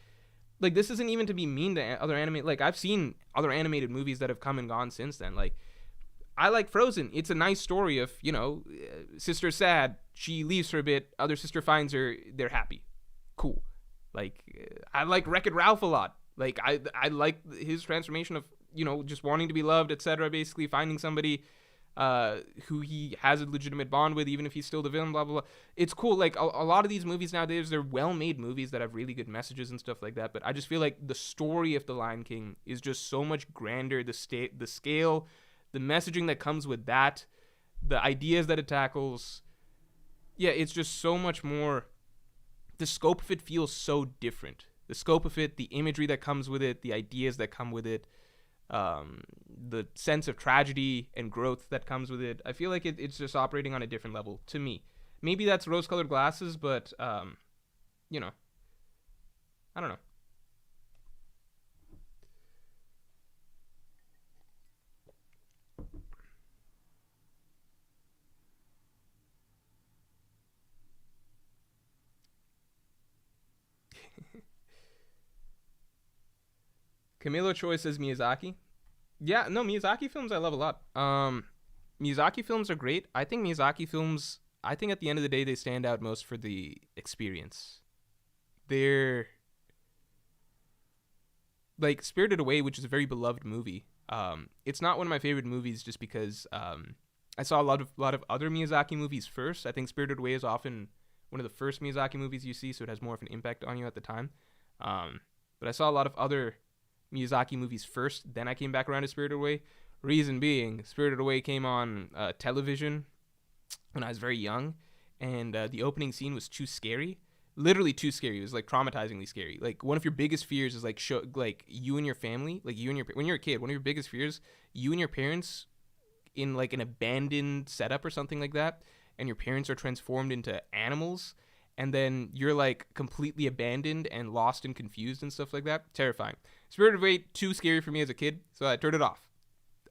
this isn't even to be mean to other anime. Like I've seen other animated movies that have come and gone since then. Like I like Frozen. It's a nice story of sister sad, she leaves for a bit, other sister finds her, they're happy, cool. Like I like Wreck-It Ralph a lot. Like I like his transformation of just wanting to be loved, etc. Basically finding somebody who he has a legitimate bond with, even if he's still the villain, blah, blah, blah. It's cool. Like, a lot of these movies nowadays, they're well-made movies that have really good messages and stuff like that, but I just feel like the story of The Lion King is just so much grander, the scale, the messaging that comes with that, the ideas that it tackles. Yeah, it's just so much more. The scope of it feels so different. The scope of it, the imagery that comes with it, the ideas that come with it, the sense of tragedy and growth that comes with it. I feel like it's just operating on a different level to me. Maybe that's rose-colored glasses, but you know, I don't know. Camilo Choi says Miyazaki. Yeah, no, Miyazaki films I love a lot. Miyazaki films are great. I think Miyazaki films. I think at the end of the day, they stand out most for the experience. They're like Spirited Away, which is a very beloved movie. It's not one of my favorite movies just because I saw a lot of other Miyazaki movies first. I think Spirited Away is often one of the first Miyazaki movies you see, so it has more of an impact on you at the time. But I saw a lot of other Miyazaki movies first, then I came back around to Spirited Away. Reason being, Spirited Away came on television when I was very young, and the opening scene was too scary. Literally too scary. It was like traumatizingly scary. Like one of your biggest fears is like like you and your family, like you and your when you're a kid, one of your biggest fears, you and your parents in like an abandoned setup or something like that, and your parents are transformed into animals, and then you're like completely abandoned and lost and confused and stuff like that. Terrifying. Spirited Away, too scary for me as a kid, so I turned it off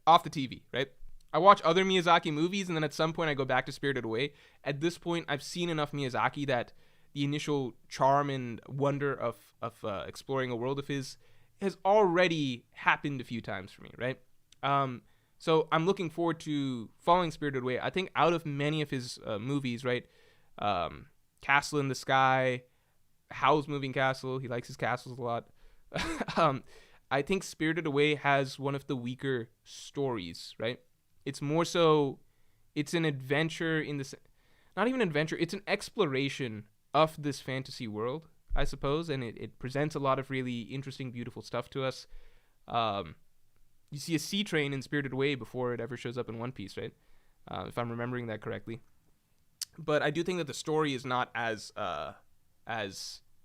the TV, right? I watch other Miyazaki movies, and then at some point I go back to Spirited Away. At this point, I've seen enough Miyazaki that the initial charm and wonder of exploring a world of his has already happened a few times for me, right? So I'm looking forward to following Spirited Away. I think out of many of his movies, right, Castle in the Sky, Howl's Moving Castle, he likes his castles a lot. I think Spirited Away has one of the weaker stories, right? It's more so, it's an adventure in this, not even adventure, it's an exploration of this fantasy world, I suppose, and it presents a lot of really interesting, beautiful stuff to us. You see a sea train in Spirited Away before it ever shows up in One Piece, right? If I'm remembering that correctly. But I do think that the story is not as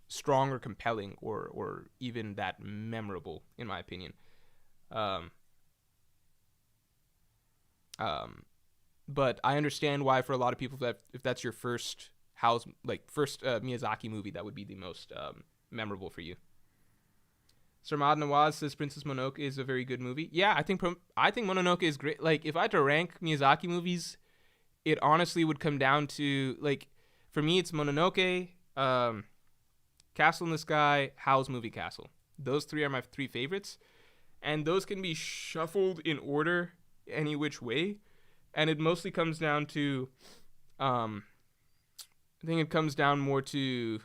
strong or compelling or even that memorable, in my opinion. But I understand why for a lot of people, that if that's your first Miyazaki movie, that would be the most memorable for you. Sarmad Nawaz says Princess Mononoke is a very good movie. Yeah, I think Mononoke is great. Like, if I had to rank Miyazaki movies, it honestly would come down to, like, for me, it's Mononoke, Castle in the Sky, Howl's Moving Castle. Those three are my three favorites, and those can be shuffled in order any which way, and it mostly comes down to, I think it comes down more to,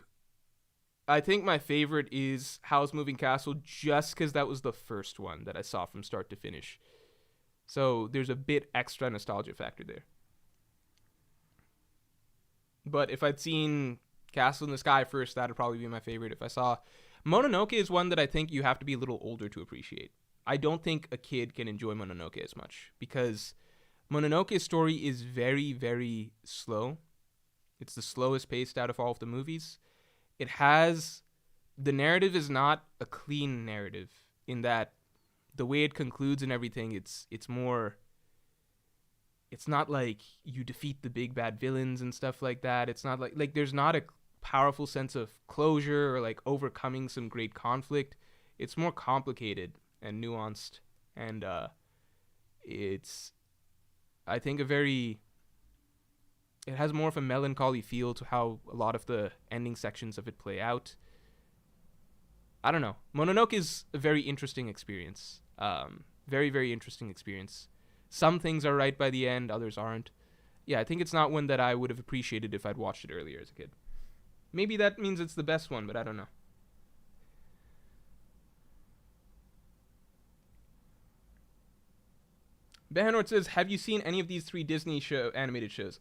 I think my favorite is Howl's Moving Castle, just because that was the first one that I saw from start to finish. So there's a bit extra nostalgia factor there. But if I'd seen Castle in the Sky first, that would probably be my favorite. If I saw Mononoke, is one that I think you have to be a little older to appreciate. I don't think a kid can enjoy Mononoke as much, because Mononoke's story is very, very slow. It's the slowest paced out of all of the movies. The narrative is not a clean narrative, in that the way it concludes and everything, it's not like you defeat the big bad villains and stuff like that. It's not like there's not a powerful sense of closure or like overcoming some great conflict. It's more complicated and nuanced, and it's, I think, it has more of a melancholy feel to how a lot of the ending sections of it play out. I don't know. Mononoke is a very interesting experience. Very, very interesting experience. Some things are right by the end, others aren't. Yeah, I think it's not one that I would have appreciated if I'd watched it earlier as a kid. Maybe that means it's the best one, but I don't know. Behanort says, have you seen any of these three Disney animated shows?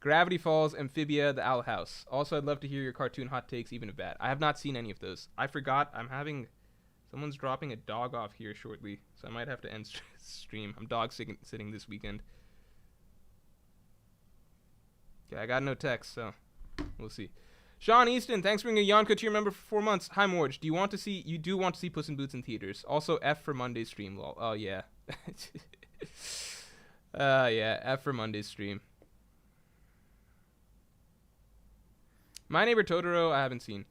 Gravity Falls, Amphibia, The Owl House. Also, I'd love to hear your cartoon hot takes, even if bad. I have not seen any of those. I forgot someone's dropping a dog off here shortly, so I might have to end stream. I'm dog sitting this weekend. Okay, I got no text, so we'll see. Sean Easton, thanks for being a Yonko tier member for 4 months. Hi, Morj. You do want to see Puss in Boots in theaters. Also, F for Monday's stream, lol. Oh, yeah. Yeah, F for Monday's stream. My Neighbor Totoro, I haven't seen.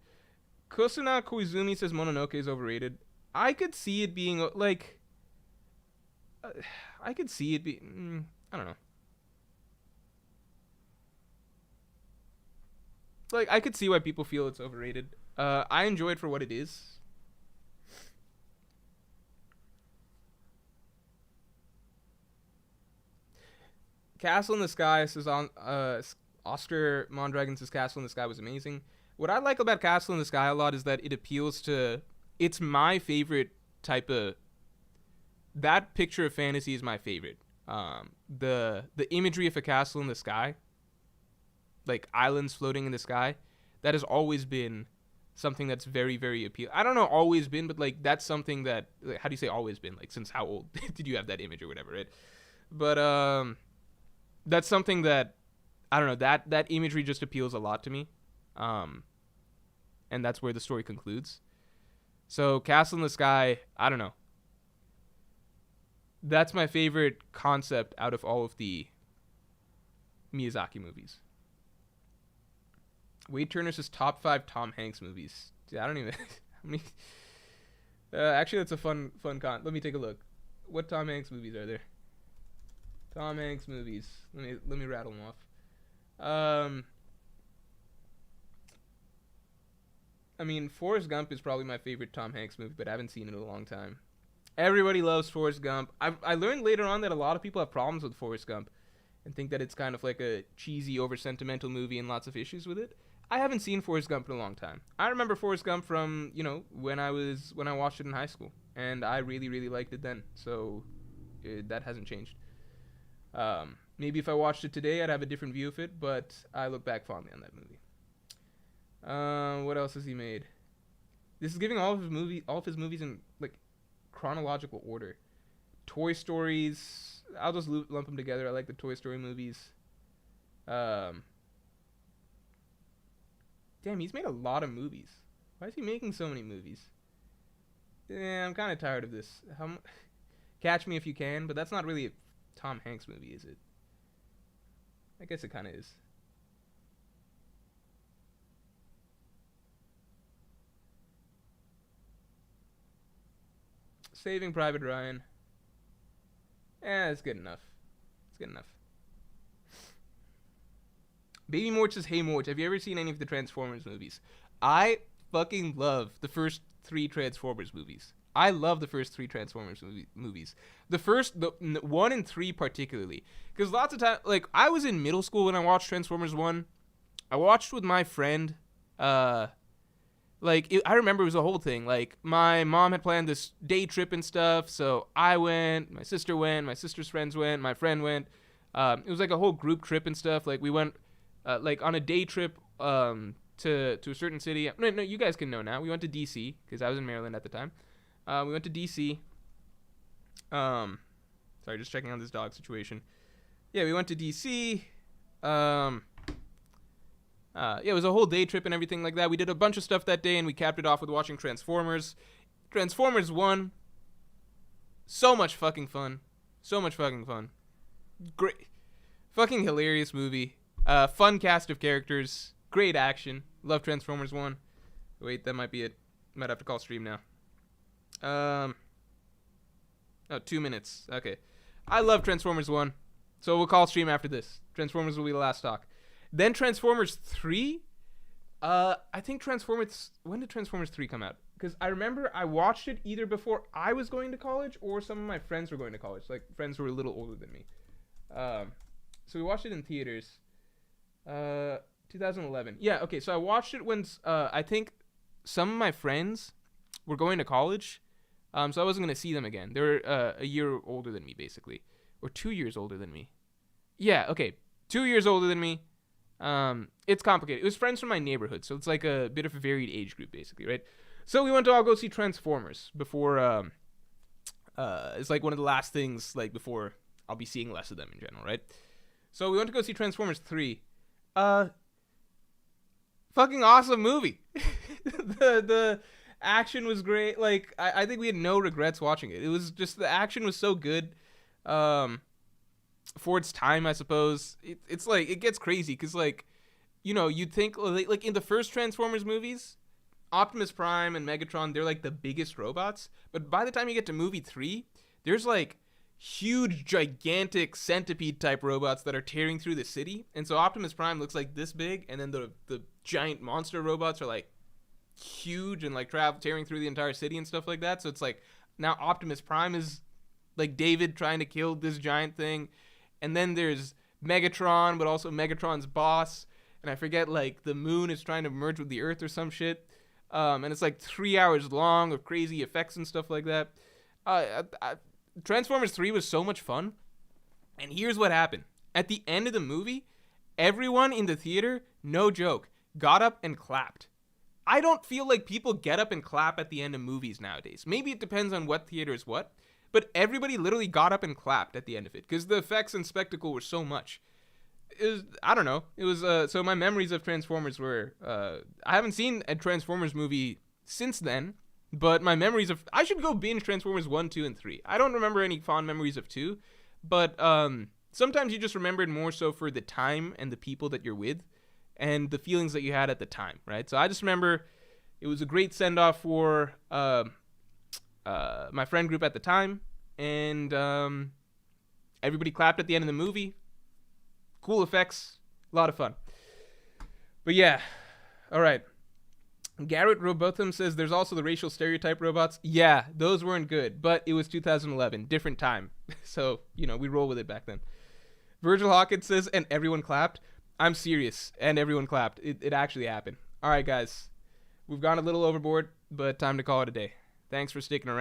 Kusuna Koizumi says Mononoke is overrated. I could see it being, like... I could see it being... I don't know. Like, I could see why people feel it's overrated. I enjoy it for what it is. Castle in the Sky says on Oscar Mondragon says Castle in the Sky was amazing. What I like about Castle in the Sky a lot is that it appeals to... It's my favorite type of... That picture of fantasy is my favorite. The imagery of a castle in the sky, like islands floating in the sky, that has always been something that's very, very appealing. I don't know, always been, but like that's something that, like, how do you say always been? Like, since how old did you have that image or whatever, right? But that's something that, I don't know, that imagery just appeals a lot to me. And that's where the story concludes. So Castle in the Sky, I don't know. That's my favorite concept out of all of the Miyazaki movies. Wade Turner says top 5 Tom Hanks movies. Dude, I don't even... How many... actually, that's a fun con. Let me take a look. What Tom Hanks movies are there? Tom Hanks movies. Let me rattle them off. I mean, Forrest Gump is probably my favorite Tom Hanks movie, but I haven't seen it in a long time. Everybody loves Forrest Gump. I learned later on that a lot of people have problems with Forrest Gump and think that it's kind of like a cheesy, over-sentimental movie and lots of issues with it. I haven't seen Forrest Gump in a long time. I remember Forrest Gump from, when I watched it in high school, and I really, really liked it then. So that hasn't changed. Maybe if I watched it today, I'd have a different view of it, but I look back fondly on that movie. What else has he made? This is giving all of his movies in like chronological order. Toy Stories, I'll just lump them together. I like the Toy Story movies. Damn, he's made a lot of movies. Why is he making so many movies? Yeah, I'm kind of tired of this. Catch Me If You Can, but that's not really a Tom Hanks movie, is it? I guess it kind of is. Saving Private Ryan. It's good enough. It's good enough. Baby Morch says, hey Morch, have you ever seen any of the Transformers movies? I fucking love the first 3 Transformers movies. I love the first 3 Transformers movies. The 1 and 3 particularly. Because lots of times, like, I was in middle school when I watched Transformers 1. I watched with my friend, I remember it was a whole thing. Like, my mom had planned this day trip and stuff, so I went, my sister went, my sister's friends went, my friend went. It was like a whole group trip and stuff. Like, we went, on a day trip to a certain city. No, you guys can know now. We went to D.C., because I was in Maryland at the time. We went to D.C. Sorry, just checking on this dog situation. Yeah, we went to D.C., it was a whole day trip and everything like that. We did a bunch of stuff that day, and we capped it off with watching Transformers. Transformers 1, so much fucking fun. So much fucking fun. Great. Fucking hilarious movie. Fun cast of characters. Great action. Love Transformers 1. Wait, that might be it. Might have to call stream now. 2 minutes. Okay. I love Transformers 1, so we'll call stream after this. Transformers will be the last talk. Then Transformers 3, I think when did Transformers 3 come out? Because I remember I watched it either before I was going to college or some of my friends were going to college, like friends who were a little older than me. So we watched it in theaters. 2011. Yeah, okay, so I watched it when, I think some of my friends were going to college, so I wasn't going to see them again. They were a year older than me, basically. Or 2 years older than me. Yeah, okay, 2 years older than me. It's complicated. It was friends from my neighborhood, so it's like a bit of a varied age group, basically, right? So we went to all go see Transformers before, it's like one of the last things, like, before I'll be seeing less of them in general, right? So we went to go see Transformers 3. Uh, fucking awesome movie. The action was great. Like I think we had no regrets watching it. It was just the action was so good. Um, for its time, I suppose. It's like it gets crazy because like you'd think like in the first Transformers movies, Optimus Prime and Megatron, they're like the biggest robots. But by the time you get to movie 3, there's like huge, gigantic centipede type robots that are tearing through the city. And so Optimus Prime looks like this big, and then the giant monster robots are like huge and like tearing through the entire city and stuff like that. So it's like now Optimus Prime is like David trying to kill this giant thing. And then there's Megatron, but also Megatron's boss. And I forget, like, the moon is trying to merge with the Earth or some shit. And it's like 3 hours long of crazy effects and stuff like that. Transformers 3 was so much fun. And here's what happened. At the end of the movie, everyone in the theater, no joke, got up and clapped. I don't feel like people get up and clap at the end of movies nowadays. Maybe it depends on what theater is what. But everybody literally got up and clapped at the end of it. Because the effects and spectacle were so much. I don't know. It was so my memories of Transformers were I haven't seen a Transformers movie since then, but my memories of I should go binge Transformers 1, 2, and 3. I don't remember any fond memories of 2, but sometimes you just remember it more so for the time and the people that you're with and the feelings that you had at the time, right? So I just remember it was a great send off for my friend group at the time, and everybody clapped at the end of the movie. Cool effects, a lot of fun. But yeah, all right. Garrett Robotham says there's also the racial stereotype robots. Yeah, those weren't good, but it was 2011, different time. So, we roll with it back then. Virgil Hawkins says, and everyone clapped. I'm serious, and everyone clapped. It actually happened. All right, guys. We've gone a little overboard, but time to call it a day. Thanks for sticking around.